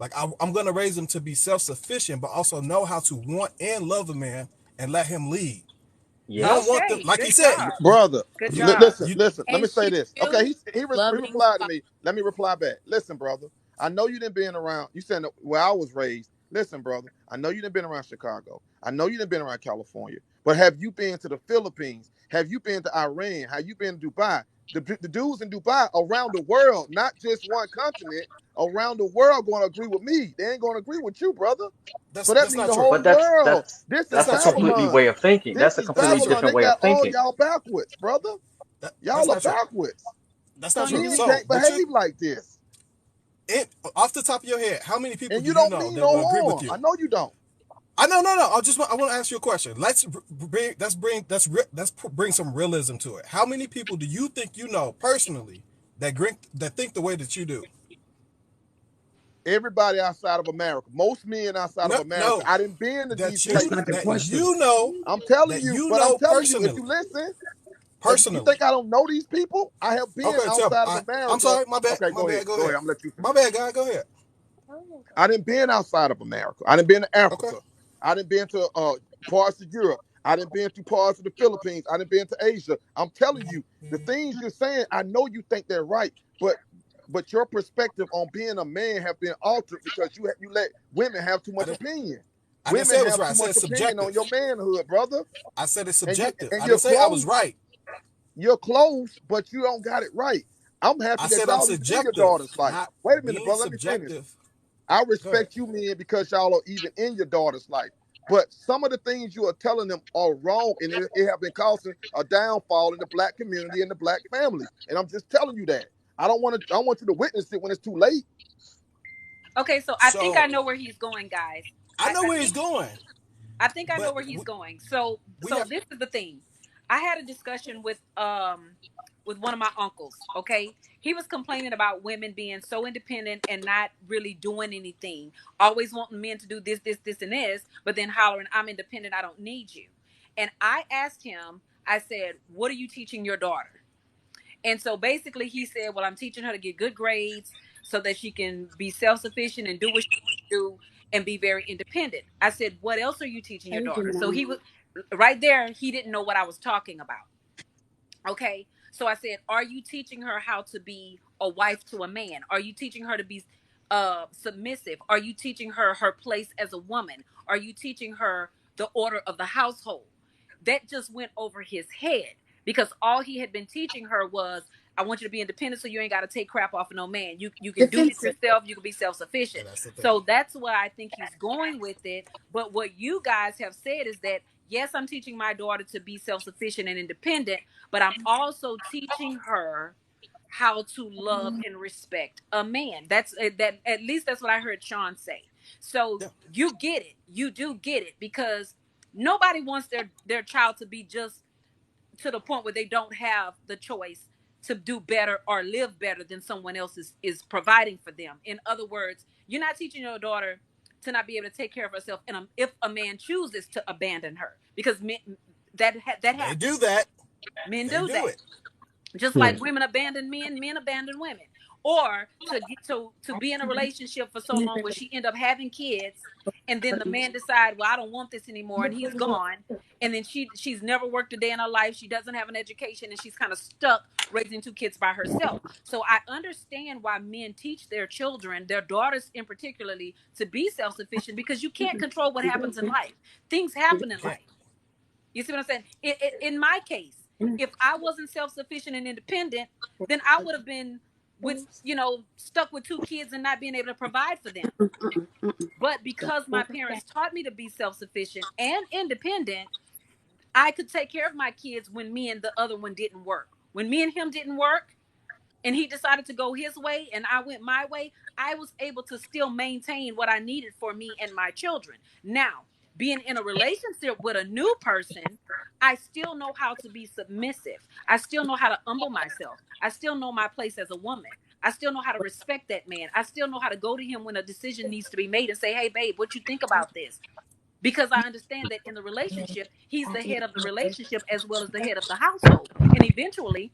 Like I'm gonna raise them to be self-sufficient, but also know how to want and love a man and let him lead. You don't Yes. want them, Okay. like he Good said. job. Brother, Good You job. listen, you listen. Let me And say she's this. Okay, still he loving. replied to me. Let me reply back. Listen, brother. I know you didn't been around. You said where I was raised. Listen, brother. I know you didn't been around Chicago. I know you didn't been around California. But have you been to the Philippines? Have you been to Iran? Have you been to Dubai? The dudes in Dubai around the world, not just one continent, around the world, going to agree with me. They ain't going to agree with you, brother. that's So that that's means not the true. whole But that's world. that's This is That's that's a not true. completely Babylon. way of thinking. This That's a is That's not completely true. Babylon. different They way of got all thinking. y'all backwards, brother. That's Y'all are not true. backwards. That's not Sean, true. do we Men So, can't but you, behave like this. off the top of your head, how many people And do you you don't know mean that no will agree with harm. I you? know you don't. I know, no, no. I want to ask you a question. Let's bring some realism to it. How many people do you think you know personally that think the way that you do? Everybody outside of America, most men outside of No, America, no, I didn't been to these that That's you not places. the that question. you know But I'm telling you, if you personally, listen, if you personally. think I don't know these people, I have been Okay, tell me. outside of I'm America. sorry. My bad. Okay, My go ahead. bad. Go Go ahead. ahead. I'm gonna let you My finish. bad, guy. Go ahead. I didn't been outside of America. I didn't been to Okay. Africa. I didn't been to parts of Europe. I didn't been to parts of the Philippines. I didn't been to Asia. I'm telling you, the things you're saying, I know you think they're right, but your perspective on being a man have been altered because you let women have too I much didn't. opinion. I didn't Women say it was have right. I too said much it's opinion on your subjective. manhood, brother. I said it's And you subjective. and I you're didn't say I was close. right. You're close, but you don't got it right. I'm I happy that said I'm y'all even in your subjective, daughter's life. not Wait a minute, being brother. Let me finish. subjective. I Go ahead. respect you men because y'all are even in your daughter's life. But some of the things you are telling them are wrong, and it have been causing a downfall in the black community and the black family. And I'm just telling you that. I don't want you to witness it when it's too late. Okay, so I think I So know where he's going, guys. I I, know I where he's think going, I know but where he's going. So we have. this is the thing. I had a discussion with one of my uncles, okay? He was complaining about women being so independent and not really doing anything. Always wanting men to do this, this, this, and this, but then hollering, I'm independent, I don't need you. And I asked him, I said, what are you teaching your daughter? And so basically he said, well, I'm teaching her to get good grades so that she can be self-sufficient and do what she do and be very independent. I said, what else are you teaching your daughter? So he was right there. He didn't know what I was talking about. Okay. So I said, are you teaching her how to be a wife to a man? Are you teaching her to be submissive? Are you teaching her her place as a woman? Are you teaching her the order of the household? That just went over his head because all he had been teaching her was, I want you to be independent so you ain't got to take crap off of no man. You can do this defensive. yourself. You can be And self-sufficient. that's the thing. So that's why I think he's going with it. But what you guys have said is that, yes, I'm teaching my daughter to be self-sufficient and independent, but I'm also teaching her how to love and respect a man. That's that, at least that's what I heard Sean say. So Yeah, you get it. You do get it because nobody wants their child to be just to the point where they don't have the choice to do better or live better than someone else is providing for them. In other words, you're not teaching your daughter to not be able to take care of herself, and if a man chooses to abandon her, because men, that they happens. do that. Men They do do that. it. Just Yeah. like women abandon men, men abandon women. Or to get to be in a relationship for so long where she end up having kids, and then the man decide, well, I don't want this anymore, and he's gone, and then she's never worked a day in her life. She doesn't have an education, and she's kind of stuck raising two kids by herself. So I understand why men teach their children, their daughters in particularly, to be self-sufficient, because you can't control what happens in life. Things happen in Can't. life. You see what I'm saying? In my case, if I wasn't self-sufficient and independent, then I would have been with, stuck with two kids and not being able to provide for them. But because my parents taught me to be self-sufficient and independent, I could take care of my kids when me and the other one didn't work. When me and him didn't work, and he decided to go his way and I went my way, I was able to still maintain what I needed for me and my children. Now, being in a relationship with a new person, I still know how to be submissive. I still know how to humble myself. I still know my place as a woman. I still know how to respect that man. I still know how to go to him when a decision needs to be made and say, "Hey, babe, what you think about this?" Because I understand that in the relationship, he's the head of the relationship as well as the head of the household. And eventually,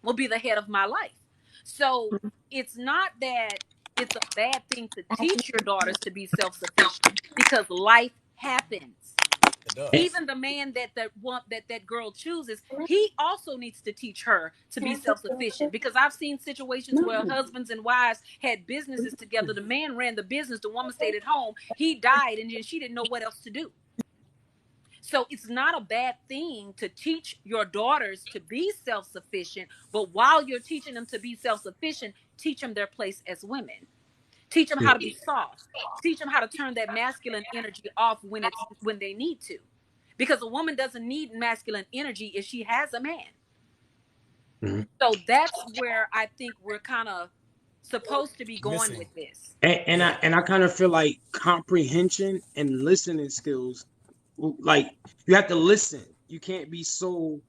will be the head of my life. So it's not that it's a bad thing to teach your daughters to be self-sufficient, because life happens. It And, does. Even the man that girl chooses, he also needs to teach her to be self-sufficient, because I've seen situations where husbands and wives had businesses together. The man ran the business, the woman stayed at home, he died, and then she didn't know what else to do. So it's not a bad thing to teach your daughters to be self-sufficient, but while you're teaching them to be self-sufficient, teach them their place as women. Teach them how to be soft. Teach them how to turn that masculine energy off when they need to. Because a woman doesn't need masculine energy if she has a man. mhm. So that's where I think we're kind of supposed to be going Missing. with this. And Yeah. I kind of feel like comprehension and listening skills, like you have to listen. You can't be so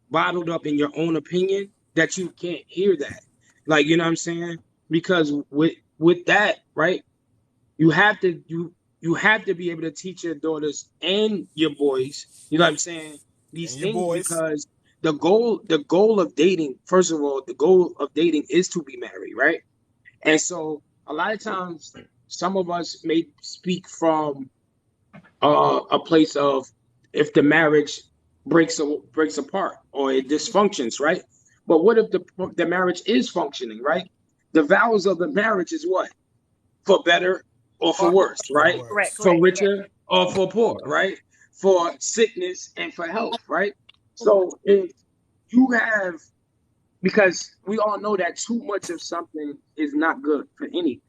bottled up in your own opinion that you can't hear that. Like, you know what I'm saying? Because with that, right? You have to you have to be able to teach your daughters and your boys, you know what I'm saying, these And your things, boys. because the goal of dating, first of all, the goal of dating is to be married, right? And so a lot of times some of us may speak from a place of, if the marriage breaks apart or it dysfunctions, right? But what if the marriage is functioning, right? The vows of the marriage is what? For better or for worse, For right? Correct, worse. For correct. Yes. richer or for poor, right? For sickness and for health, right? So if you have, because we all know that too much of something is not good for any,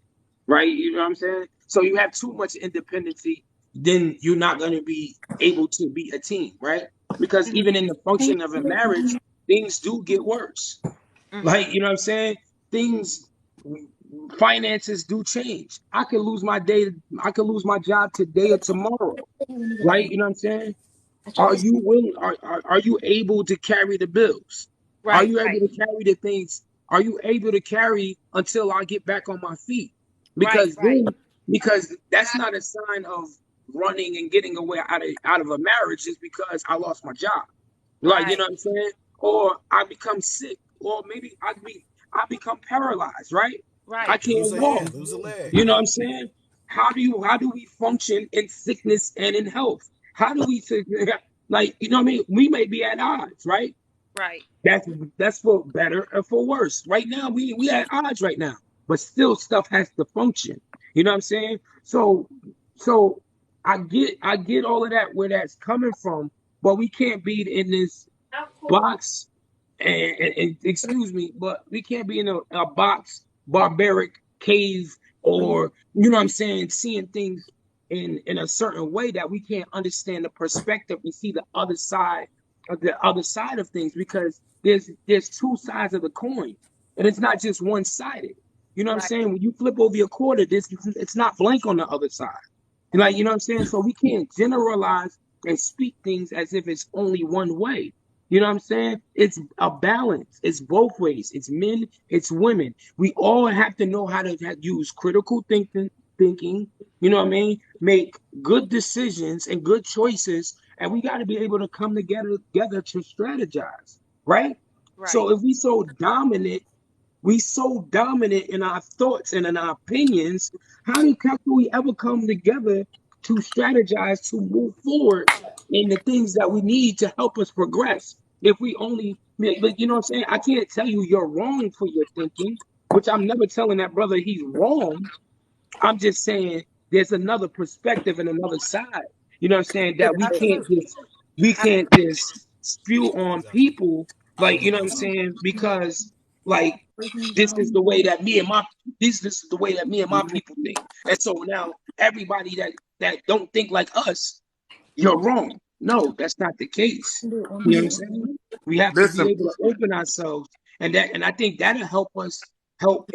right? You know what I'm saying? So you have too much independency, then you're not going to be able to be a team, right? Because Hmm. even in the function of a marriage, things do get worse. Hmm. Like, you know what I'm saying? Things, finances do change. I could lose my job today or tomorrow. Right? You know what I'm saying? Are you willing, are you able to carry the bills? Are Right, you able right, to carry the things? Are you able to carry until I get back on my feet? right, Because right, then, because that's not a sign of running and getting away out of a marriage just because I lost my job. Like, you know right, what I'm saying? Or I become sick, or maybe I become paralyzed, right? I right. can't Lose a walk. hand, lose a leg. You know what I'm saying? How do we function in sickness and in health? How do we like, you know what I mean? We may be at odds, right? Right. That's that's for better or for worse. Right now, we at odds right now, but still stuff has to function. You know what I'm saying? So I get all of that, where that's coming from, but we can't be in this box, and excuse me, but we can't be in a box, barbaric cave, or you know what I'm saying, seeing things in a certain way that we can't understand the perspective and see the other side of things, because there's two sides of the coin, and it's not just one sided. You know what I'm Right. saying? When you flip over your quarter, this it's not blank on the other side. Like, you know what I'm saying? So we can't generalize and speak things as if it's only one way. You know what I'm saying? It's a balance. It's both ways. It's men, it's women. We all have to know how to use critical thinking, you know what I mean, make good decisions and good choices, and we got to be able to come together to strategize, right? Right. So if we so dominant in our thoughts and in our opinions, how can we ever come together to strategize to move forward in the things that we need to help us progress? If we only, but you know what I'm saying? I can't tell you you're wrong for your thinking, which I'm never telling that brother he's wrong. I'm just saying there's another perspective and another side. You know what I'm saying? That Absolutely. we I, can't just spew on He's asking. people, I like, don't you know know what I'm myself. saying? Because like this is the way that me and my this is the way that me and my people think. And so now everybody that don't think like us, you're wrong. No, that's not the case. You know what I'm saying? We have to be Listen, able to open ourselves, and I think that'll help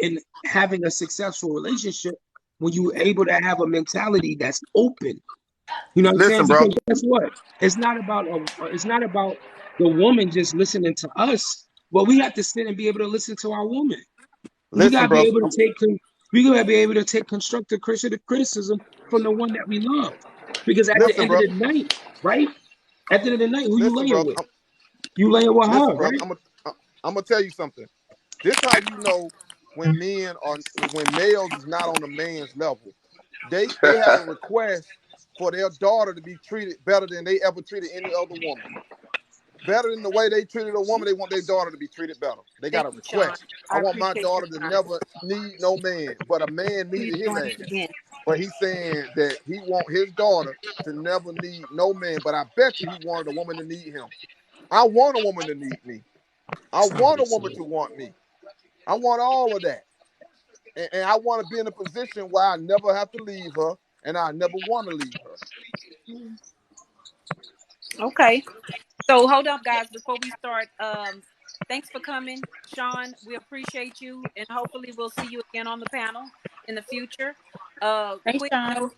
in having a successful relationship when you're able to have a mentality that's open. You know what I'm saying? listen, bro. Because guess what? It's not about the woman just listening to us, but we have to sit and be able to listen to our woman. We Listen, gotta be bro. able to we gotta be able to take constructive criticism from the one that we love. Because at the Listen, end of bro. the night, right? At the end of the night, who you Listen, laying bro. with? You laying with Listen, her, bro. right? I'm gonna tell you something. This how you know when males is not on a man's level. They have a request for their daughter to be treated better than they ever treated any other woman. Better than the way they treated a woman, they want their daughter to be treated better. They got thank a you, Sean. request. I I want my appreciate your daughter to time. never need no man, but a man Please needed his join us ass. again. But he's saying that he want his daughter to never need no man. But I bet you he wanted a woman to need him. I want a woman to need me. I want a woman to want me. I want all of that. And I want to be in a position where I never have to leave her and I never want to leave her. Okay. So hold up, guys, before we start. Thanks for coming, Sean. We appreciate you, and hopefully we'll see you again on the panel in the future. Thanks, Quick Sean. note,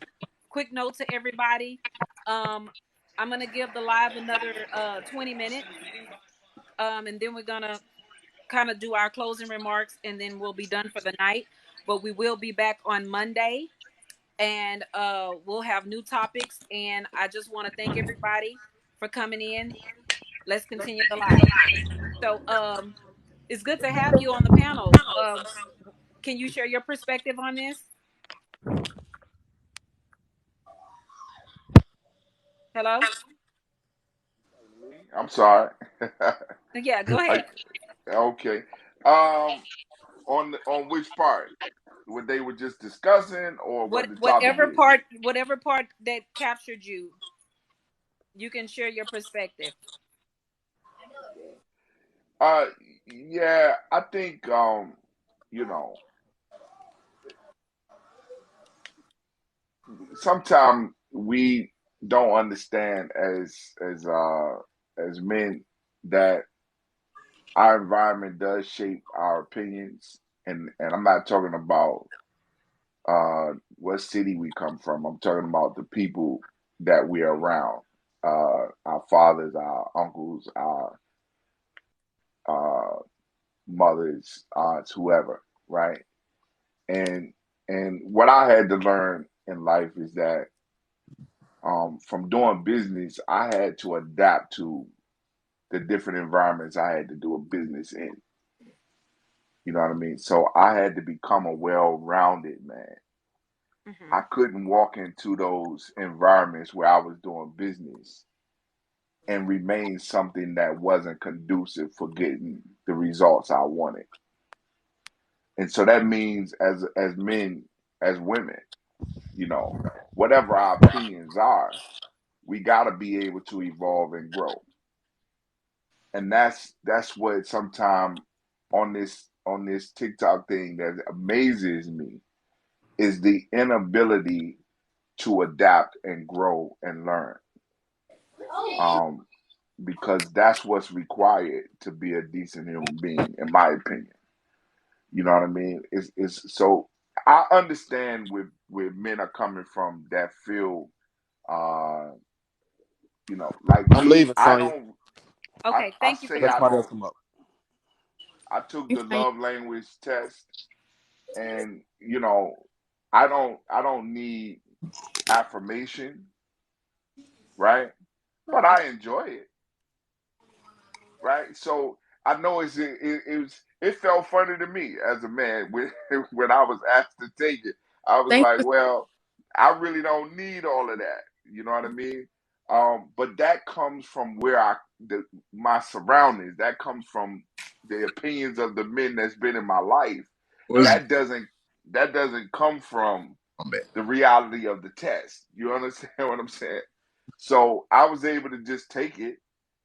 quick note to everybody. I'm gonna give the live another 20 minutes, and then we're gonna kind of do our closing remarks, and then we'll be done for the night. But we will be back on Monday, and we'll have new topics. And I just want to thank everybody for coming in. Let's continue the live. So, it's good to have you on the panel. Can you share your perspective on this? Hello? I'm sorry. Yeah, go I, ahead. okay. On which part? What they were just discussing, or what the topic is? Whatever part that captured you, you can share your perspective. Uh, yeah, I think you know, sometimes we don't understand as men that our environment does shape our opinions, and I'm not talking about what city we come from. I'm talking about the people that we're around, our fathers, our uncles, our uh, mothers, aunts, whoever, right? And and what I had to learn in life is that from doing business, I had to adapt to the different environments I had to do a business in. You know what I mean? So I had to become a well-rounded man. Mm-hmm. I couldn't walk into those environments where I was doing business and remain something that wasn't conducive for getting the results I wanted. And so that means as men, as women, you know, whatever our opinions are, we got to be able to evolve and grow. And that's what sometimes on this TikTok thing that amazes me is the inability to adapt and grow and learn. Um, because that's what's required to be a decent human being, in my opinion. You know what I mean? It's so I understand where men are coming from that feel, uh, like I'm me. leaving, Sonya. Okay, I thank you for say Let I somebody else don't. come up. I took You the fine. love language test, and I don't need affirmation, right? But I enjoy it, right? So I know it felt funny to me as a man when when I was asked to take it. I was Thank like, you. well, I really don't need all of that. You know what I mean? But that comes from my surroundings. That comes from the opinions of the men that's been in my life. Was That doesn't that doesn't come from my bad. the reality of the test. You understand what I'm saying? So I was able to just take it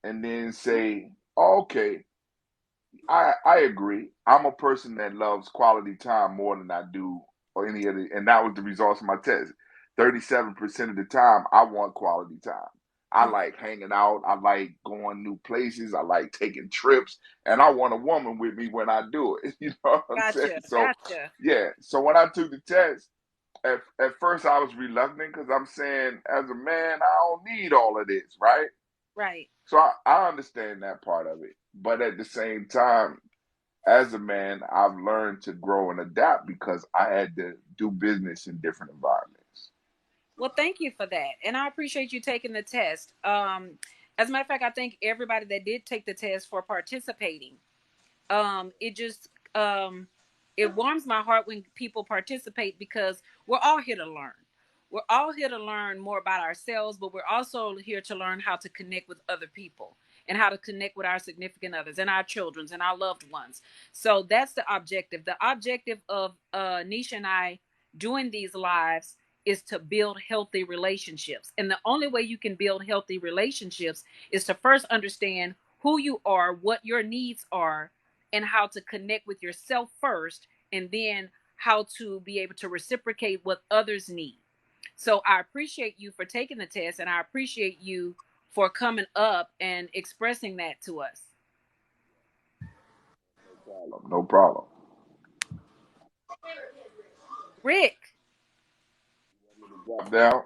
and then say, oh, okay, I agree. I'm a person that loves quality time more than I do or any other, and that was the results of my test. 37% of the time, I want quality time. I like hanging out. I like going new places. I like taking trips, and I want a woman with me when I do it. You know what I'm saying? Gotcha. So, Gotcha. yeah. So when I took the test, at first I was reluctant because I'm saying, as a man, I don't need all of this, right? Right. So I understand that part of it. But at the same time, as a man, I've learned to grow and adapt because I had to do business in different environments. Well, thank you for that. And I appreciate you taking the test. As a matter of fact, I thank everybody that did take the test for participating. It just it warms my heart when people participate because we're all here to learn. We're all here to learn more about ourselves, but we're also here to learn how to connect with other people and how to connect with our significant others and our children and our loved ones. So that's the objective. The objective of Nisha and I doing these lives is to build healthy relationships. And the only way you can build healthy relationships is to first understand who you are, what your needs are, and how to connect with yourself first, and then how to be able to reciprocate what others need. So I appreciate you for taking the test, and I appreciate you for coming up and expressing that to us. No problem. Rick, Drop down.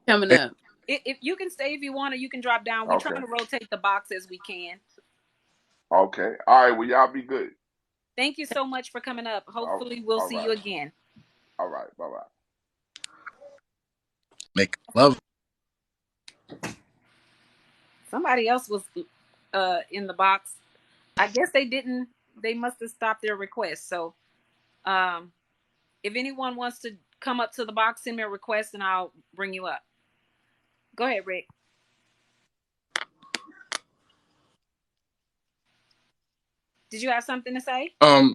Coming Hey, up. if you can stay if you want, or you can drop down. We're trying Okay. to rotate the box as we can. Okay. All right. Well, y'all be good. Thank you so much for coming up. All, Hopefully, we'll all see you right. again. All right. Bye bye. make love. Somebody else was in the box. I guess they didn't. They must have stopped their request. So, um, if anyone wants to come up to the box, send me a request and I'll bring you up. Go ahead, Rick. Did you have something to say? Um.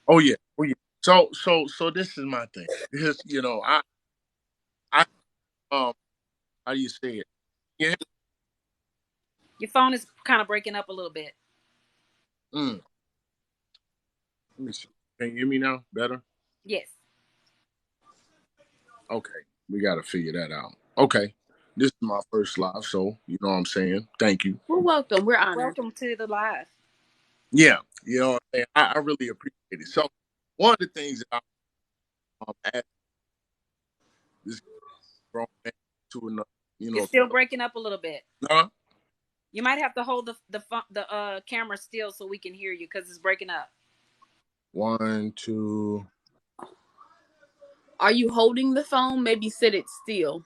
Oh yeah. Oh yeah. So this is my thing. Because I how do you say it? Yeah. Your phone is kind of breaking up a little bit. Mm, let me see. Can you hear me now? Better. Yes. Okay. We got to figure that out. Okay. This is my first live, so you know what I'm saying. Thank you. We're welcome. We're honored. Welcome to the live. Yeah. You know what I'm saying. I really appreciate it. So one of the things that I'm asked this grown man to another, It's still breaking up a little bit. huh? You might have to hold the camera still so we can hear you because it's breaking up. One, two. Are you holding the phone? Maybe sit it still.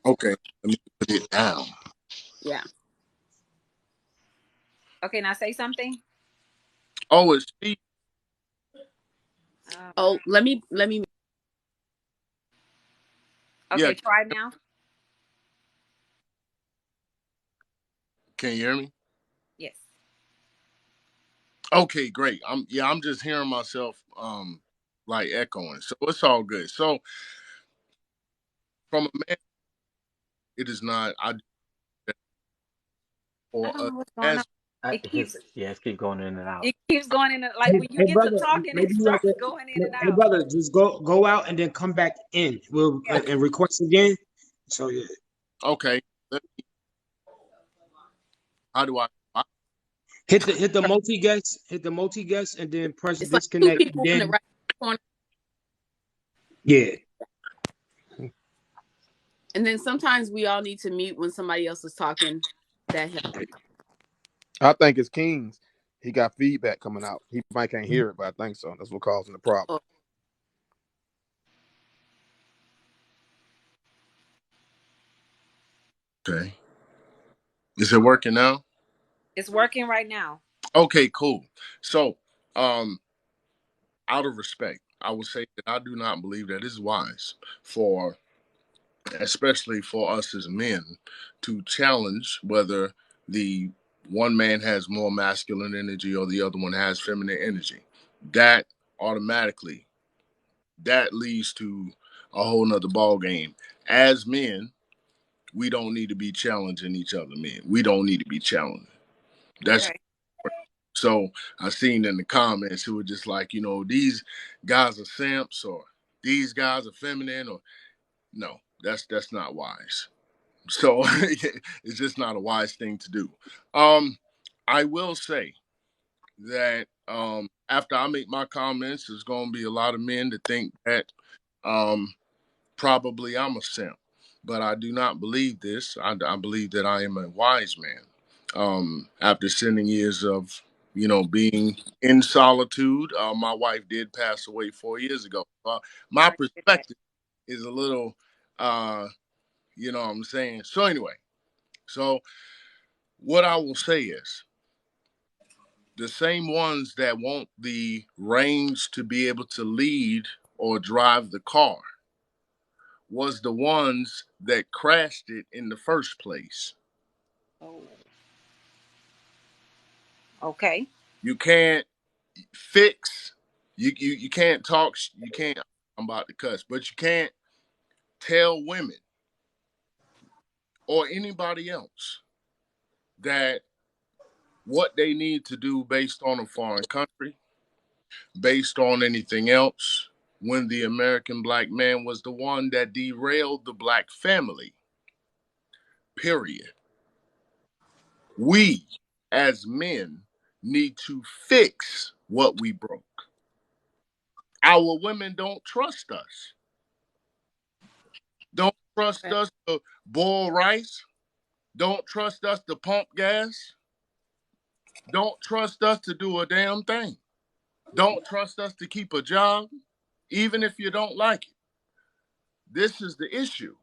Okay, let me put it down. Yeah. Okay, now say something. Oh, it's Steve. Uh, Oh, let me. Yeah, okay, try now. can you hear me? Yes. Okay, great. I'm just hearing myself like echoing. So it's all good. So from a man, it is not I do that I for don't us know what's going on. as It keeps Yes, keep going in and out. it keeps going in. Like Hey, when you hey, get to brother, talking, it maybe you have starts to. going in and Hey, out. brother, just go out and then come back in. We'll Yeah. and request again. So yeah, okay. How do I hit the multi guest, and then press It's like two disconnect. And people in the then right corner, yeah, and then sometimes we all need to mute when somebody else is talking. That helps. I think it's Kings. He got feedback coming out. He might can't hear it, but I think so. That's what causing the problem. Oh, Okay. Is it working now? It's working right now. Okay, cool. So, um, out of respect, I would say that I do not believe that it's wise for, especially for us as men, to challenge whether the one man has more masculine energy or the other one has feminine energy. That automatically that leads to a whole nother ball game. As men, we don't need to be challenging each other, men. We don't need to be challenging. That's Okay. so I seen in the comments who were just like, these guys are simps or these guys are feminine or no, that's not wise. So it's just not a wise thing to do. I will say that after I make my comments, there's gonna be a lot of men that think that um probably I'm a simp, but I do not believe this. I believe that I am a wise man. After spending years of, being in solitude, my wife did pass away 4 years ago. My Sorry to hear that. perspective is a little, you know what I'm saying? So, anyway, so what I will say is the same ones that want the reins to be able to lead or drive the car was the ones that crashed it in the first place. Oh, okay. You can't fix you can't talk you can't I'm about to cuss, but you can't tell women or anybody else that what they need to do based on a foreign country, based on anything else, when the American black man was the one that derailed the black family. Period. We as men need to fix what we broke. Our women don't trust us. Don't trust Okay. us to boil rice. Don't trust us to pump gas. Don't trust us to do a damn thing. Don't trust us to keep a job, even if you don't like it. This is the issue.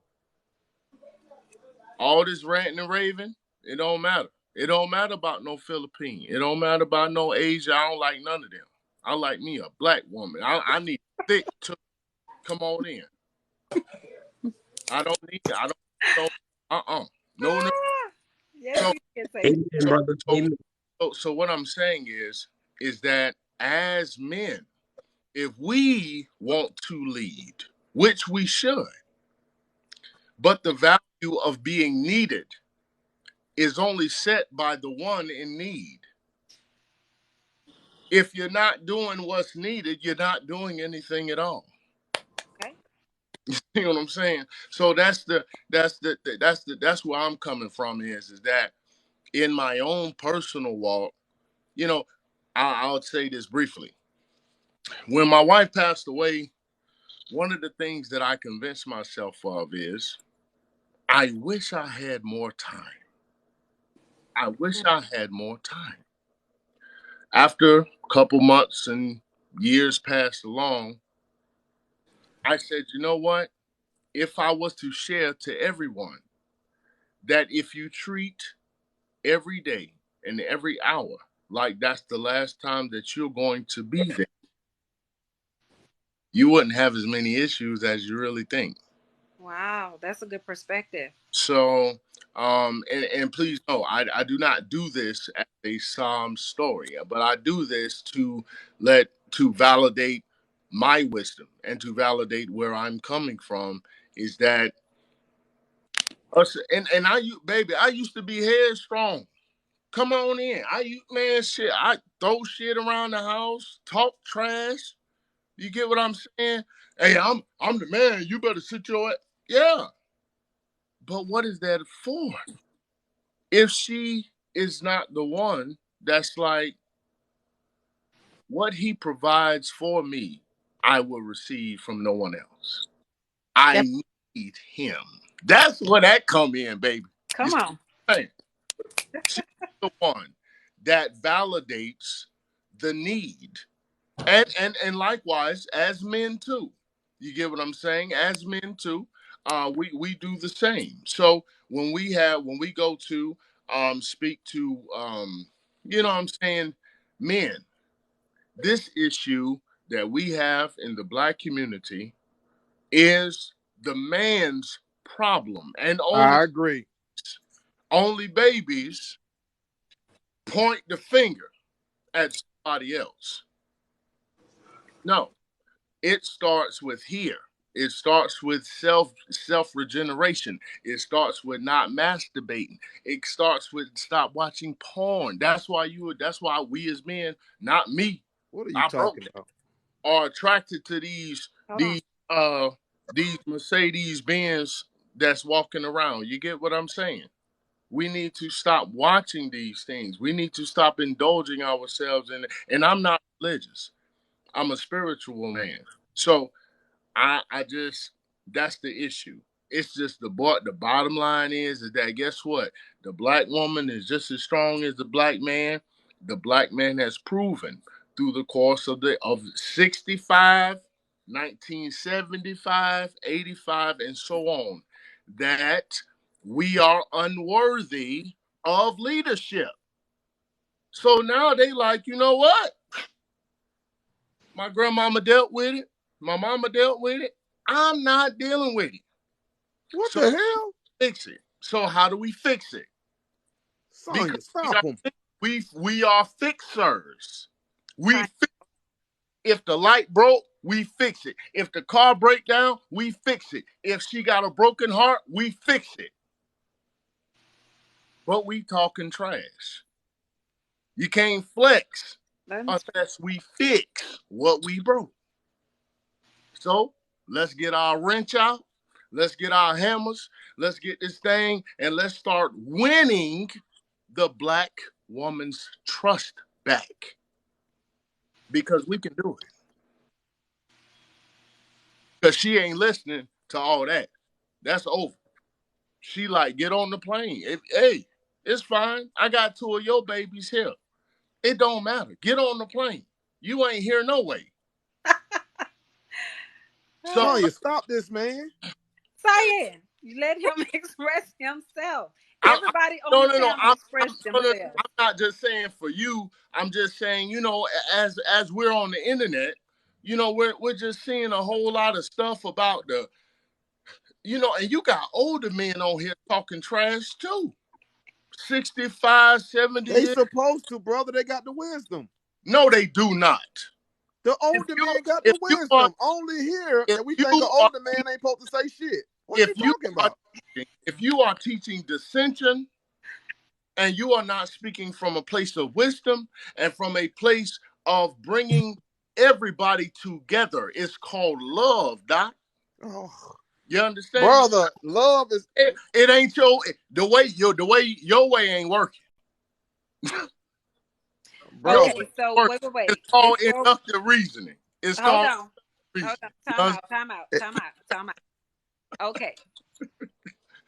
All this ranting and raving, it don't matter. It don't matter about no Philippine. It don't matter about no Asia. I don't like none of them. I like me a black woman. I need thick to come on in. I don't need. I don't. No. No. No. Ah, yes, So you can say. Amen, so brother. so Amen. so what I'm saying is that as men, if we want to lead, which we should, but the value of being needed is only set by the one in need. If you're not doing what's needed, you're not doing anything at all. Okay. You know what I'm saying? So that's where I'm coming from is that in my own personal walk, you know, I'll say this briefly. When my wife passed away, one of the things that I convinced myself of is I wish I had more time. I wish I had more time. After a couple months and years passed along, I said, you know what? If I was to share to everyone that if you treat every day and every hour like that's the last time that you're going to be there, you wouldn't have as many issues as you really think. Wow, that's a good perspective. So, and please know, I do not do this as a Psalm story, but I do this to validate my wisdom and to validate where I'm coming from. Is that us? And baby, I used to be headstrong. Come on in. Man, shit. I throw shit around the house, talk trash. You get what I'm saying? Hey, I'm the man. You better sit your yeah. But what is that for? If she is not the one that's like what he provides for me, I will receive from no one else. I That, need him. That's where that come in, baby. You come see on. what I'm saying? She's the one that validates the need. And likewise as men too. You get what I'm saying? As men too. we do the same. So when we go to speak to you know what I'm saying, men, this issue that we have in the black community is the man's problem, and I agree. only babies point the finger at somebody else. No, it starts with here. It starts with self regeneration. It starts with not masturbating. It starts with stop watching porn. That's why we as men, not me, What are you I broke talking it, about? are attracted to Hold on. these Mercedes Benz that's walking around. You get what I'm saying? We need to stop watching these things. We need to stop indulging ourselves in it. And I'm not religious. I'm a spiritual man. So I just that's the issue. It's just the bottom line is that guess what? The black woman is just as strong as the black man. The black man has proven through the course of 65, 1975, 85, and so on, that we are unworthy of leadership. So now they like, you know what? My grandmama dealt with it. My mama dealt with it. I'm not dealing with it. What So the hell? fix it. So how do we fix it? Because Sonya, stop him. we are fixers. We Time. fix, if the light broke, we fix it. If the car break down, we fix it. If she got a broken heart, we fix it. But we talking trash. You can't flex Let me unless we fix what we broke. So let's get our wrench out. Let's get our hammers. Let's get this thing and let's start winning the black woman's trust back because we can do it. Because she ain't listening to all that. That's over. She like, get on the plane. Hey, it's fine. I got two of your babies here. It don't matter. Get on the plane. You ain't here no way. So Sonya, stop this, man. Cyan, you let him express himself. I Everybody on no, the no, no. panel expressed No, no, themselves. I'm not just saying for you. I'm just saying, as we're on the internet, we're just seeing a whole lot of stuff about and you got older men on here talking trash too. 65, 70 They years. supposed to, brother. They got the wisdom. No, they do not. The If older you man got the if you are wisdom. Only here if that we think an you are older man ain't supposed to say shit. What if you you talking are about? if you are teaching dissension and you are not speaking from a place of wisdom and from a place of bringing everybody together, it's called love, Doc. Oh, You understand? brother, love is It ain't the way ain't working. Your way brother. Okay, so ain't working. It's wait. called Before, inductive reasoning. It's hold called on, hold on. reasoning. You Time understand? out, time out, time out, time out. Okay,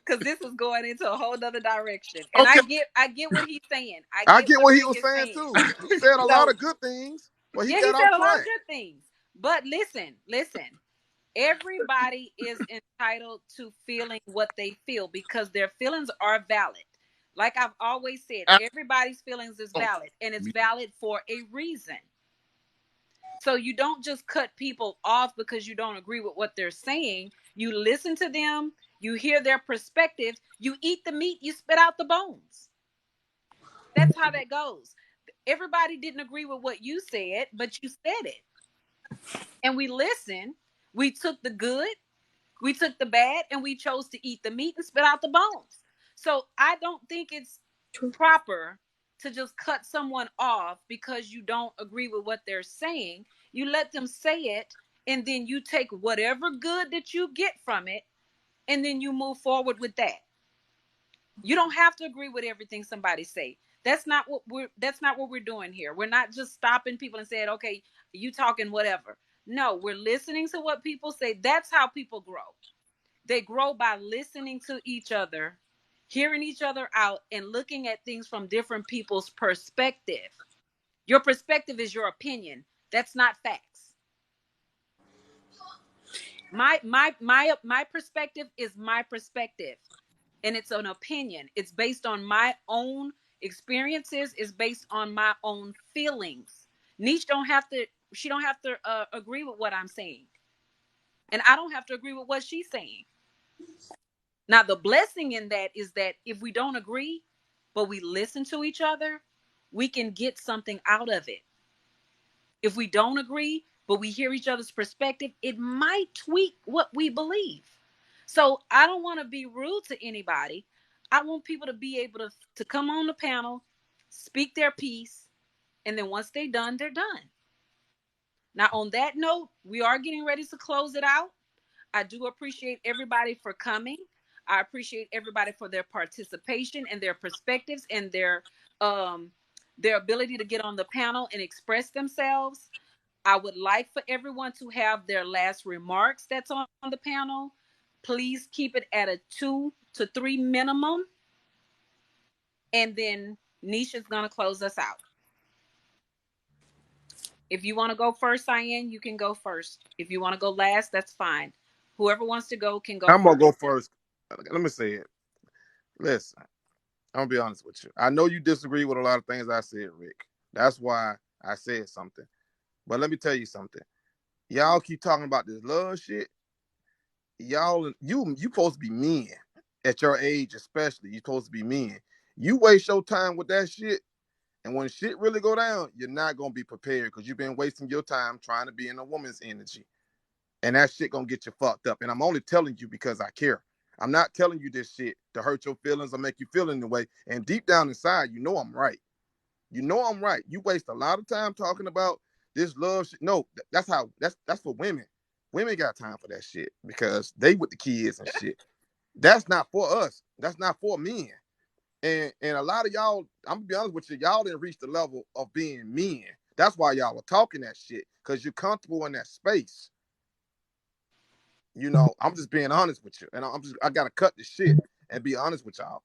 because this is going into a whole other direction, and Okay. I get what he's saying. I I get get what what he Rick was is saying saying. too. He said a lot So of good things, but he yeah, he got off said a lot of track. good things. But listen. Everybody is entitled to feeling what they feel because their feelings are valid. Like I've always said, everybody's feelings is valid and it's valid for a reason. So you don't just cut people off because you don't agree with what they're saying. You listen to them, you hear their perspectives, you eat the meat, you spit out the bones. That's how that goes. Everybody didn't agree with what you said, but you said it. And we listened. We took the good, we took the bad, and we chose to eat the meat and spit out the bones. So I don't think it's proper to just cut someone off because you don't agree with what they're saying. You let them say it, and then you take whatever good that you get from it, and then you move forward with that. You don't have to agree with everything somebody say. That's not what we're doing here. We're not just stopping people and saying, okay, you talking whatever. No, we're listening to what people say. That's how people grow. They grow by listening to each other, hearing each other out, and looking at things from different people's perspective. Your perspective is your opinion. That's not facts. My perspective is my perspective, and it's an opinion. It's based on my own experiences. It's based on my own feelings. Niche don't have to. She don't have to agree with what I'm saying, and I don't have to agree with what she's saying. Now, the blessing in that is that if we don't agree, but we listen to each other, we can get something out of it. If we don't agree, but we hear each other's perspective, it might tweak what we believe. So I don't want to be rude to anybody. I want people to be able to come on the panel, speak their piece, and then once they're done, they're done. Now, on that note, we are getting ready to close it out. I do appreciate everybody for coming. I appreciate everybody for their participation and their perspectives and their ability to get on the panel and express themselves. I would like for everyone to have their last remarks that's on the panel. Please keep it at a 2 to 3 minimum. And then Nisha's going to close us out. If you want to go first, Cyan, you can go first. If you want to go last, that's fine. Whoever wants to go can go I'm gonna first. go first. Let me say it. Listen, I'm gonna be honest with you. I know you disagree with a lot of things I said, Rick. That's why I said something. But let me tell you something. Y'all keep talking about this love shit. Y'all, you supposed to be men at your age, especially. You supposed to be men. You waste your time with that shit, and when shit really go down, you're not gonna be prepared because you've been wasting your time trying to be in a woman's energy, and that shit gonna get you fucked up. And I'm only telling you because I care. I'm not telling you this shit to hurt your feelings or make you feel in the way. And deep down inside, you know I'm right. You know I'm right. You waste a lot of time talking about this love shit. No, that's for women. Women got time for that shit because they with the kids and shit. That's not for us. That's not for men. And a lot of y'all, I'm gonna be honest with you, y'all didn't reach the level of being men. That's why y'all are talking that shit because you're comfortable in that space. I'm just being honest with you, and I gotta cut the shit and be honest with y'all.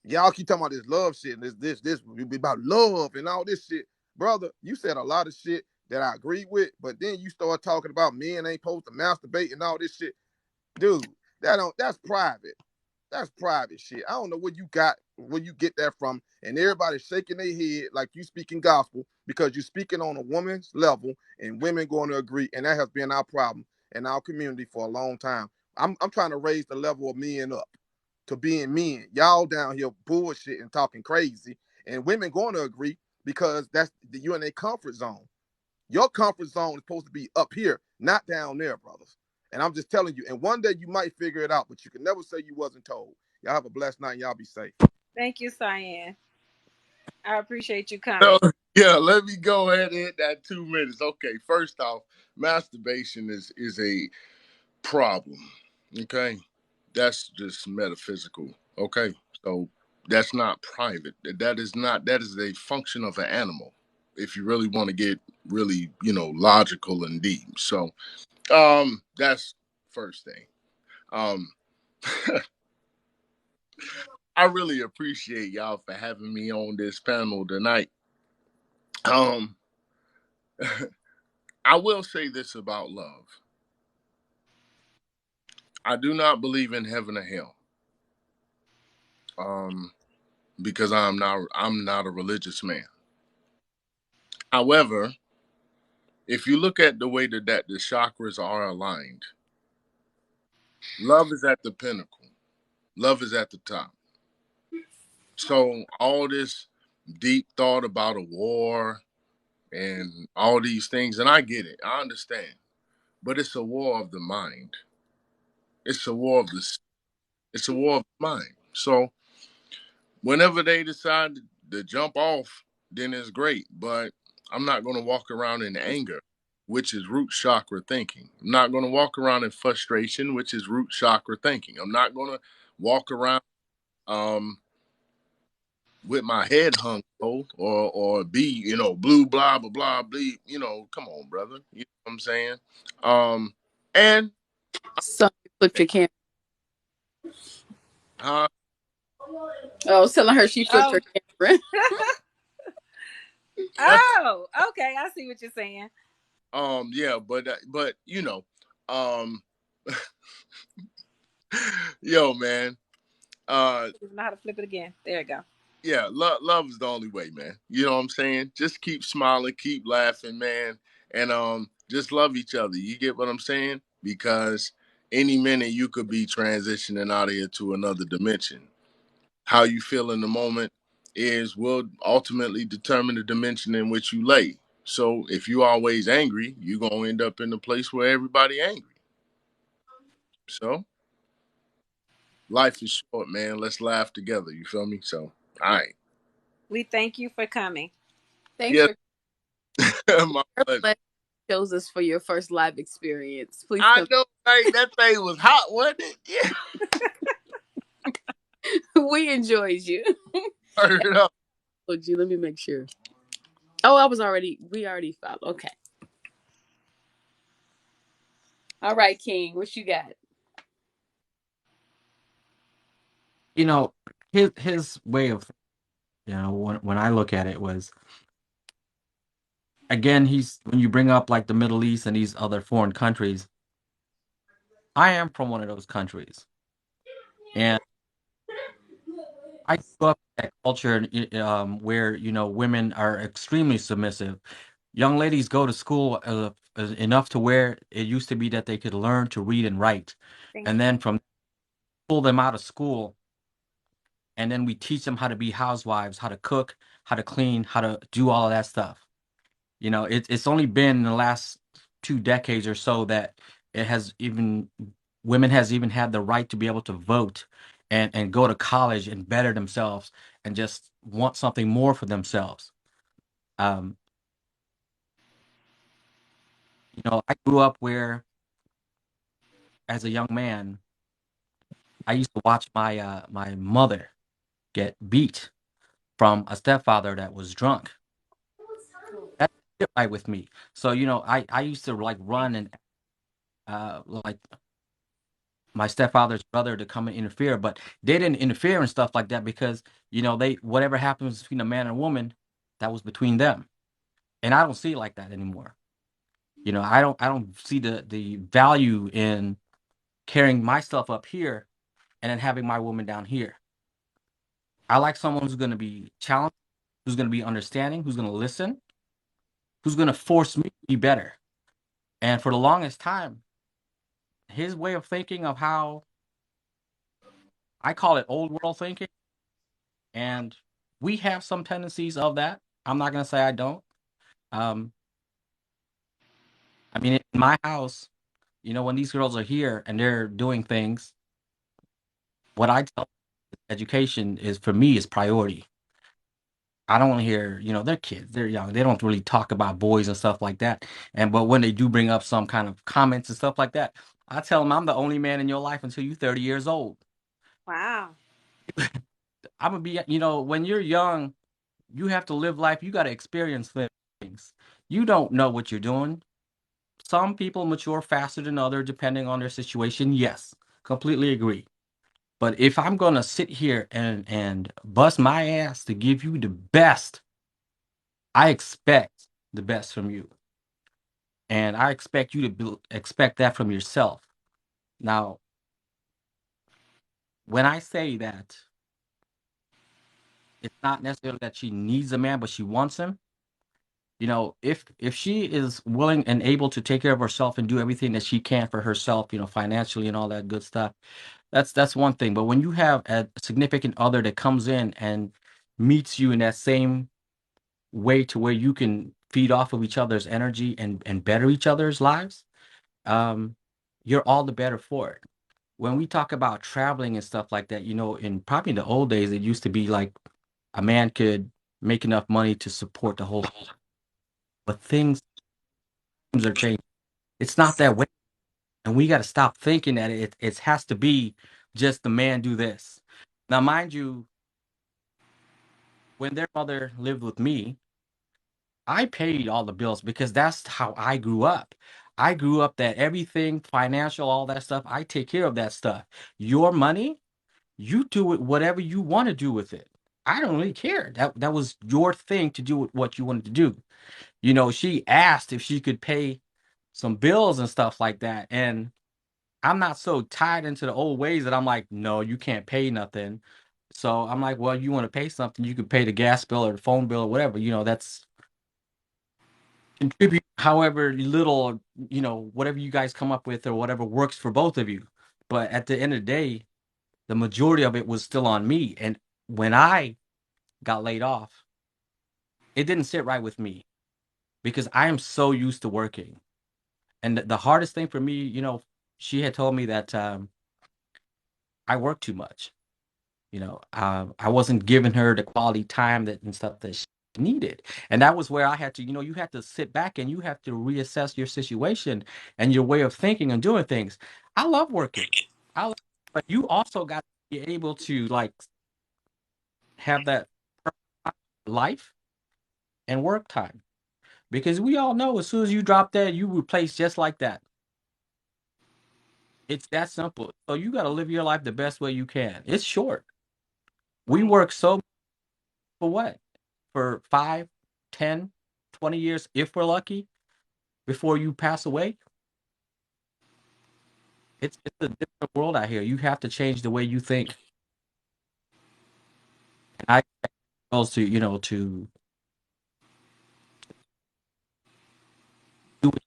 Y'all keep talking about this love shit and this about love and all this shit, brother. You said a lot of shit that I agree with, but then you start talking about men ain't supposed to masturbate and all this shit, dude. That's private. That's private shit. I don't know where you get that from, and everybody's shaking their head like you speaking gospel because you're speaking on a woman's level, and women going to agree, and that has been our problem in our community for a long time. I'm trying to raise the level of men up to being men. Y'all down here bullshit and talking crazy, and women going to agree because you're in a comfort zone. Your comfort zone is supposed to be up here, not down there, brothers. And I'm just telling you. And one day you might figure it out, but you can never say you wasn't told. Y'all have a blessed night. And y'all be safe. Thank you, Cyan. I appreciate you So, coming. yeah, let me go ahead and hit that 2 minutes. Okay, first off, masturbation is a problem. Okay, that's just metaphysical. Okay, so that's not private. That is a function of an animal. If you really want to get really, logical and deep. So, that's first thing. Um, I really appreciate y'all for having me on this panel tonight. Um, I will say this about love. I do not believe in heaven or hell. Um, because I'm not a religious man. However, if you look at the way that the chakras are aligned, love is at the pinnacle. Love is at the top. So all this deep thought about a war and all these things, and I get it, I understand, but it's a war of the mind. It's a war of it's a war of the mind. So whenever they decide to jump off, then it's great. But I'm not going to walk around in anger, which is root chakra thinking. I'm not going to walk around in frustration, which is root chakra thinking. I'm not going to walk around um, with my head hung low or be, blue, blah, blah, blah, bleed. Come on, brother. You know what I'm saying? And So you flipped your camera. uh, Oh, I was telling her she flipped her Oh, camera. oh, okay. I see what you're saying. yeah, but um Yo, man. Uh, Know how to flip it again. There you go. yeah, love is the only way, man. You know what I'm saying? Just keep smiling, keep laughing, man, and just love each other. You get what I'm saying? Because any minute you could be transitioning out of here to another dimension. How you feel in the moment is will ultimately determine the dimension in which you lay. So if you always angry, you're gonna end up in a place where everybody angry. So life is short, man. Let's laugh together. You feel me? So all right. We thank you for coming. Thanks Yeah, for my pleasure. glad you chose us for your first live experience. Please I come. know, like that thing was hot, wasn't it? Yeah, We enjoyed you. turn it up. Oh, gee, let me make sure. Oh, we already followed. Okay. All right, King, what you got? You know, his way of, when I look at it was, again, he's when you bring up like the Middle East and these other foreign countries, I am from one of those countries, and I grew up in that culture, where women are extremely submissive. Young ladies go to school enough to where it used to be that they could learn to read and write, Thank and you. then from pull them out of school, and then we teach them how to be housewives, how to cook, how to clean, how to do all of that stuff. It's only been in the last 2 decades or so that it has even women has even had the right to be able to vote and go to college and better themselves and just want something more for themselves. Um, I grew up where, as a young man, I used to watch my mother get beat from a stepfather that was drunk. That didn't sit right with me. So I used to like run and like my stepfather's brother to come and interfere, but they didn't interfere and stuff like that because they whatever happens between a man and a woman, that was between them. And I don't see it like that anymore. I don't see the value in carrying myself up here and then having my woman down here. I like someone who's going to be challenged, who's going to be understanding, who's going to listen, who's going to force me to be better. And for the longest time, his way of thinking of how I call it old world thinking, and we have some tendencies of that. I'm not going to say I don't. Um, I mean, in my house, when these girls are here and they're doing things, what I tell education is for me is priority. I don't want to hear, they're kids, they're young, they don't really talk about boys and stuff like that. But when they do bring up some kind of comments and stuff like that, I tell them I'm the only man in your life until you're 30 years old. Wow. I'm gonna be, when you're young, you have to live life. You got to experience things. You don't know what you're doing. Some people mature faster than others, depending on their situation. Yes, completely agree. But if I'm gonna sit here and bust my ass to give you the best, I expect the best from you, and I expect you to expect that from yourself. Now, when I say that, it's not necessarily that she needs a man, but she wants him. If she is willing and able to take care of herself and do everything that she can for herself, financially and all that good stuff, that's one thing. But when you have a significant other that comes in and meets you in that same way to where you can feed off of each other's energy and better each other's lives, um, you're all the better for it. When we talk about traveling and stuff like that, in probably in the old days, it used to be like a man could make enough money to support the whole, but things are changing. It's not that way. And we got to stop thinking that it has to be just the man do this. Now, mind you, when their mother lived with me, I paid all the bills because that's how I grew up. I grew up that everything financial, all that stuff, I take care of that stuff. Your money, you do it whatever you want to do with it. I don't really care. That was your thing to do with what you wanted to do. She asked if she could pay some bills and stuff like that. And I'm not so tied into the old ways that I'm like, no, you can't pay nothing. So I'm like, well, you want to pay something, you could pay the gas bill or the phone bill or whatever. That's contribute however little, whatever you guys come up with or whatever works for both of you. But at the end of the day, the majority of it was still on me. And when I got laid off, it didn't sit right with me because I am so used to working. And the hardest thing for me, she had told me that I work too much. I wasn't giving her the quality time that and stuff that she needed. And that was where I had to, you have to sit back and you have to reassess your situation and your way of thinking and doing things. I love working. But you also got to be able to like have that life and work time. Because we all know as soon as you drop that, you replace just like that. It's that simple. So you got to live your life the best way you can. It's short. We Right. work so for what? For 5, 10, 20 years, if we're lucky, before you pass away. It's a different world out here. You have to change the way you think. And I goes to, to do it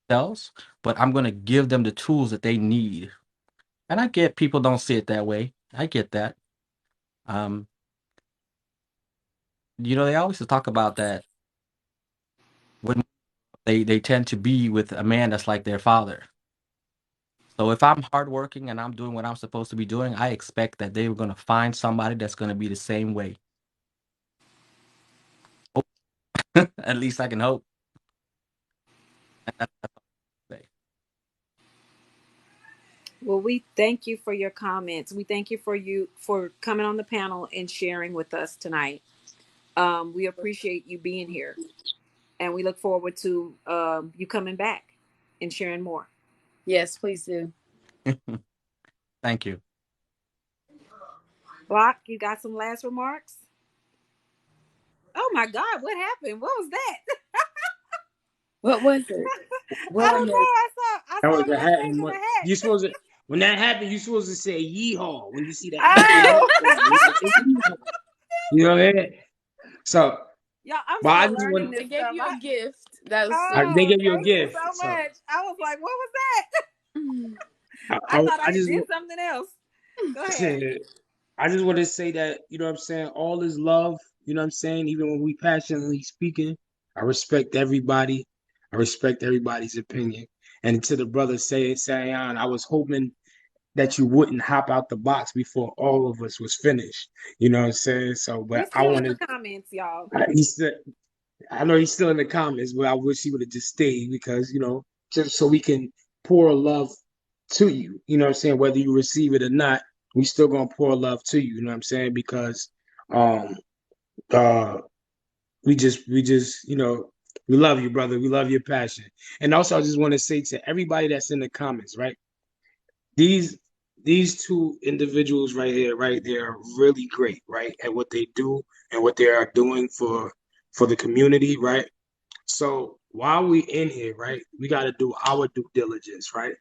themselves, but I'm gonna give them the tools that they need. And I get people don't see it that way. I get that. Um, they always talk about that when they tend to be with a man that's like their father. So if I'm hardworking and I'm doing what I'm supposed to be doing, I expect that they were going to find somebody that's going to be the same way. At least I can hope. Well, we thank you for your comments. We thank you for coming on the panel and sharing with us tonight. We appreciate you being here, and we look forward to you coming back and sharing more. Yes, please do. Thank you. Block, you got some last remarks? Oh my God, what happened? What was that? What was it? I What I don't know. missed? That I was saw the Miss hat, and raising what her you hat. supposed to when that happened, you supposed to say yeehaw when you see that hat. Oh, You know what I mean? So, y'all, I'm but I still just learning want They this gave stuff. you a gift. That was sweet. they Oh, give you a thank you gift. so So much. I was like, what was that? I, I I, thought I I just did something else. Go ahead. I just want to say that, you know what I'm saying, all is love, you know what I'm saying, even when we passionately speaking, I respect everybody. I respect everybody's opinion. And to the brother Sayan, I was hoping that you wouldn't hop out the box before all of us was finished. You know what I'm saying? So, but He's I still in wanted, the comments, y'all. he said, I know he's still in the comments, but I wish he would have just stayed because, just so we can pour love to you. You know what I'm saying? Whether you receive it or not, we still gonna pour love to you. You know what I'm saying? Because um uh we just we love you, brother. We love your passion. And also I just want to say to everybody that's in the comments, right? These these two individuals right here, right? They're really great, right? At what they do and what they are doing for the community, right? So while we in here, right, we got to do our due diligence, right?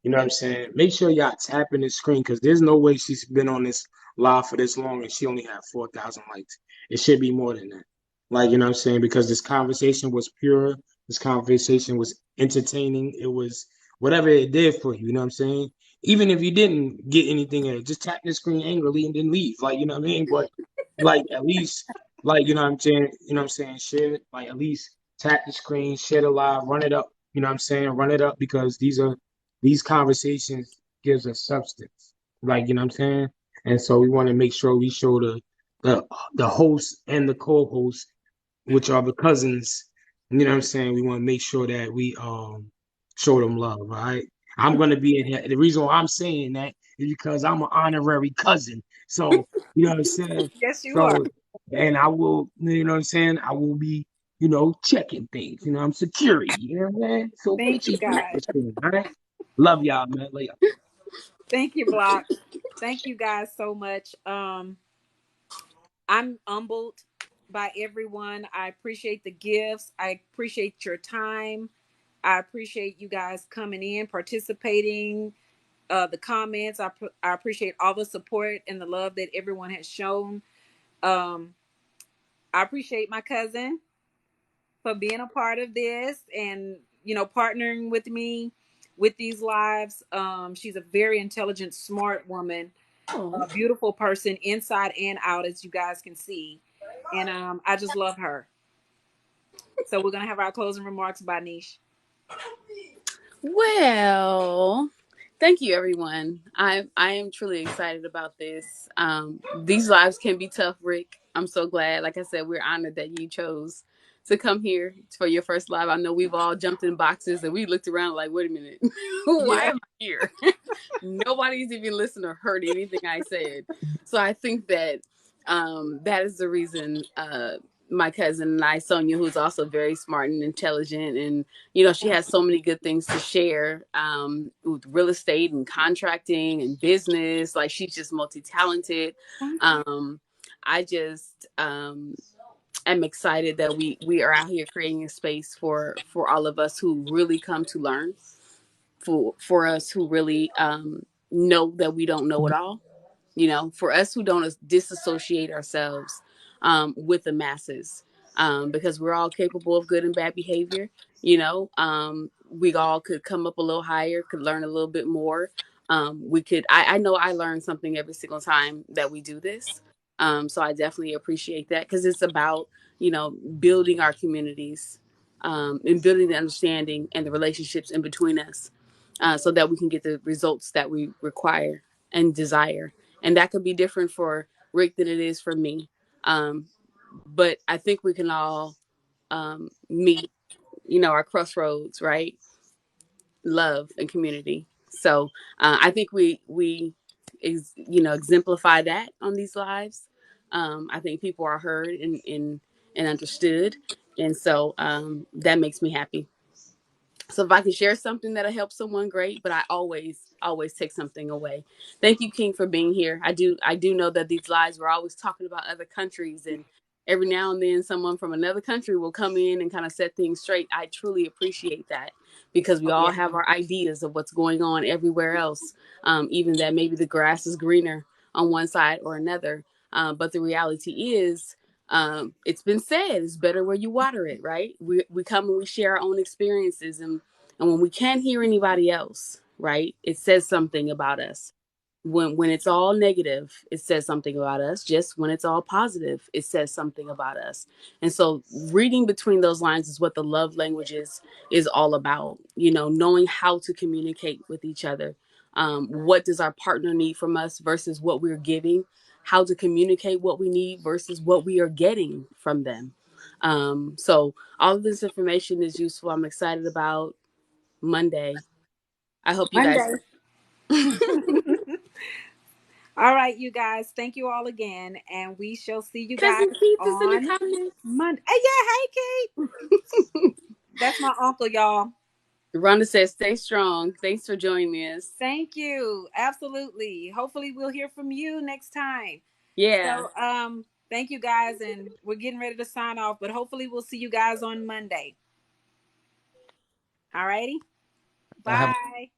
You know what I'm saying? Make sure y'all tapping the screen because there's no way she's been on this live for this long and she only had 4,000 likes. It should be more than that. Like, you know what I'm saying? Because this conversation was pure. This conversation was entertaining. It was whatever it did for you. You know what I'm saying? Even if you didn't get anything in it, just tap the screen angrily and then leave. Like, you know what I mean? But like at least like, you know what I'm saying? You know what I'm saying? Share it. Like at least tap the screen, share the live, run it up. You know what I'm saying? Run it up because these conversations gives us substance. Like, you know what I'm saying? And so we want to make sure we show the the host and the co-host, which are the cousins, you know what I'm saying? We want to make sure that we show them love, all right? I'm gonna be in here. The reason why I'm saying that is because I'm an honorary cousin. So, you know what I'm saying? Yes, you are. So and I will, you know what I'm saying? I will be, checking things. I'm security, you know what I'm saying? So make Thank sure you, you tap guys. the screen, all right? Love y'all, man. Later. Thank you, Block. Thank you guys so much. I'm humbled by everyone. I appreciate the gifts. I appreciate your time. I appreciate you guys coming in, participating, the comments. I appreciate all the support and the love that everyone has shown. Um, I appreciate my cousin for being a part of this and, partnering with me with these lives. She's a very intelligent, smart woman, Oh, a beautiful person inside and out, as you guys can see. And I just love her. So we're gonna have our closing remarks by Niche. well, thank you, everyone. I am truly excited about this. These lives can be tough, Rick. I'm so glad. Like I said, we're honored that you chose to come here for your first live. I know we've all jumped in boxes and we looked around like, wait a minute, why Yeah. am I here? Nobody's even listened or heard anything I said. So I think that that is the reason my cousin and I, Sonia, who's also very smart and intelligent, and she has so many good things to share with real estate and contracting and business. Like she's just multi-talented. Thank you. Um, I just am excited that we are out here creating a space for all of us who really come to learn, for us who really know that we don't know it all, for us who don't disassociate ourselves with the masses, because we're all capable of good and bad behavior. We all could come up a little higher, could learn a little bit more. We could, I know I learn something every single time that we do this. So I definitely appreciate that, because it's about, building our communities, and building the understanding and the relationships in between us, so that we can get the results that we require and desire. And that could be different for Rick than it is for me. Um, but I think we can all meet, our crossroads, right? Love and community. So I think exemplify that on these lives. I think people are heard and understood, and so that makes me happy. So if I can share something that'll help someone, great. But I always take something away. Thank you, King, for being here. I do know that these lives we're always talking about other countries, and every now and then someone from another country will come in and kind of set things straight. I truly appreciate that, because we Oh all yeah. have our ideas of what's going on everywhere else. Even that maybe the grass is greener on one side or another. But the reality is, it's been said, it's better where you water it, right? We come and we share our own experiences, and when we can't hear anybody else, right, it says something about us. When it's all negative, it says something about us. Just when it's all positive, it says something about us. And so reading between those lines is what the love languages is all about. Knowing how to communicate with each other. What does our partner need from us versus what we're giving? How to communicate what we need versus what we are getting from them. So all of this information is useful. I'm excited about Monday. I hope you guys. Monday. All right, you guys. Thank you all again, and we shall see you guys Cousin Keith is in the on comments. Monday. Hey, yeah, hey, Kate. That's my uncle, y'all. Rhonda says, "Stay strong." Thanks for joining us. Thank you. Absolutely. Hopefully, we'll hear from you next time. Yeah. So, thank you guys, and we're getting ready to sign off, but hopefully, we'll see you guys on Monday. All righty. Have Bye.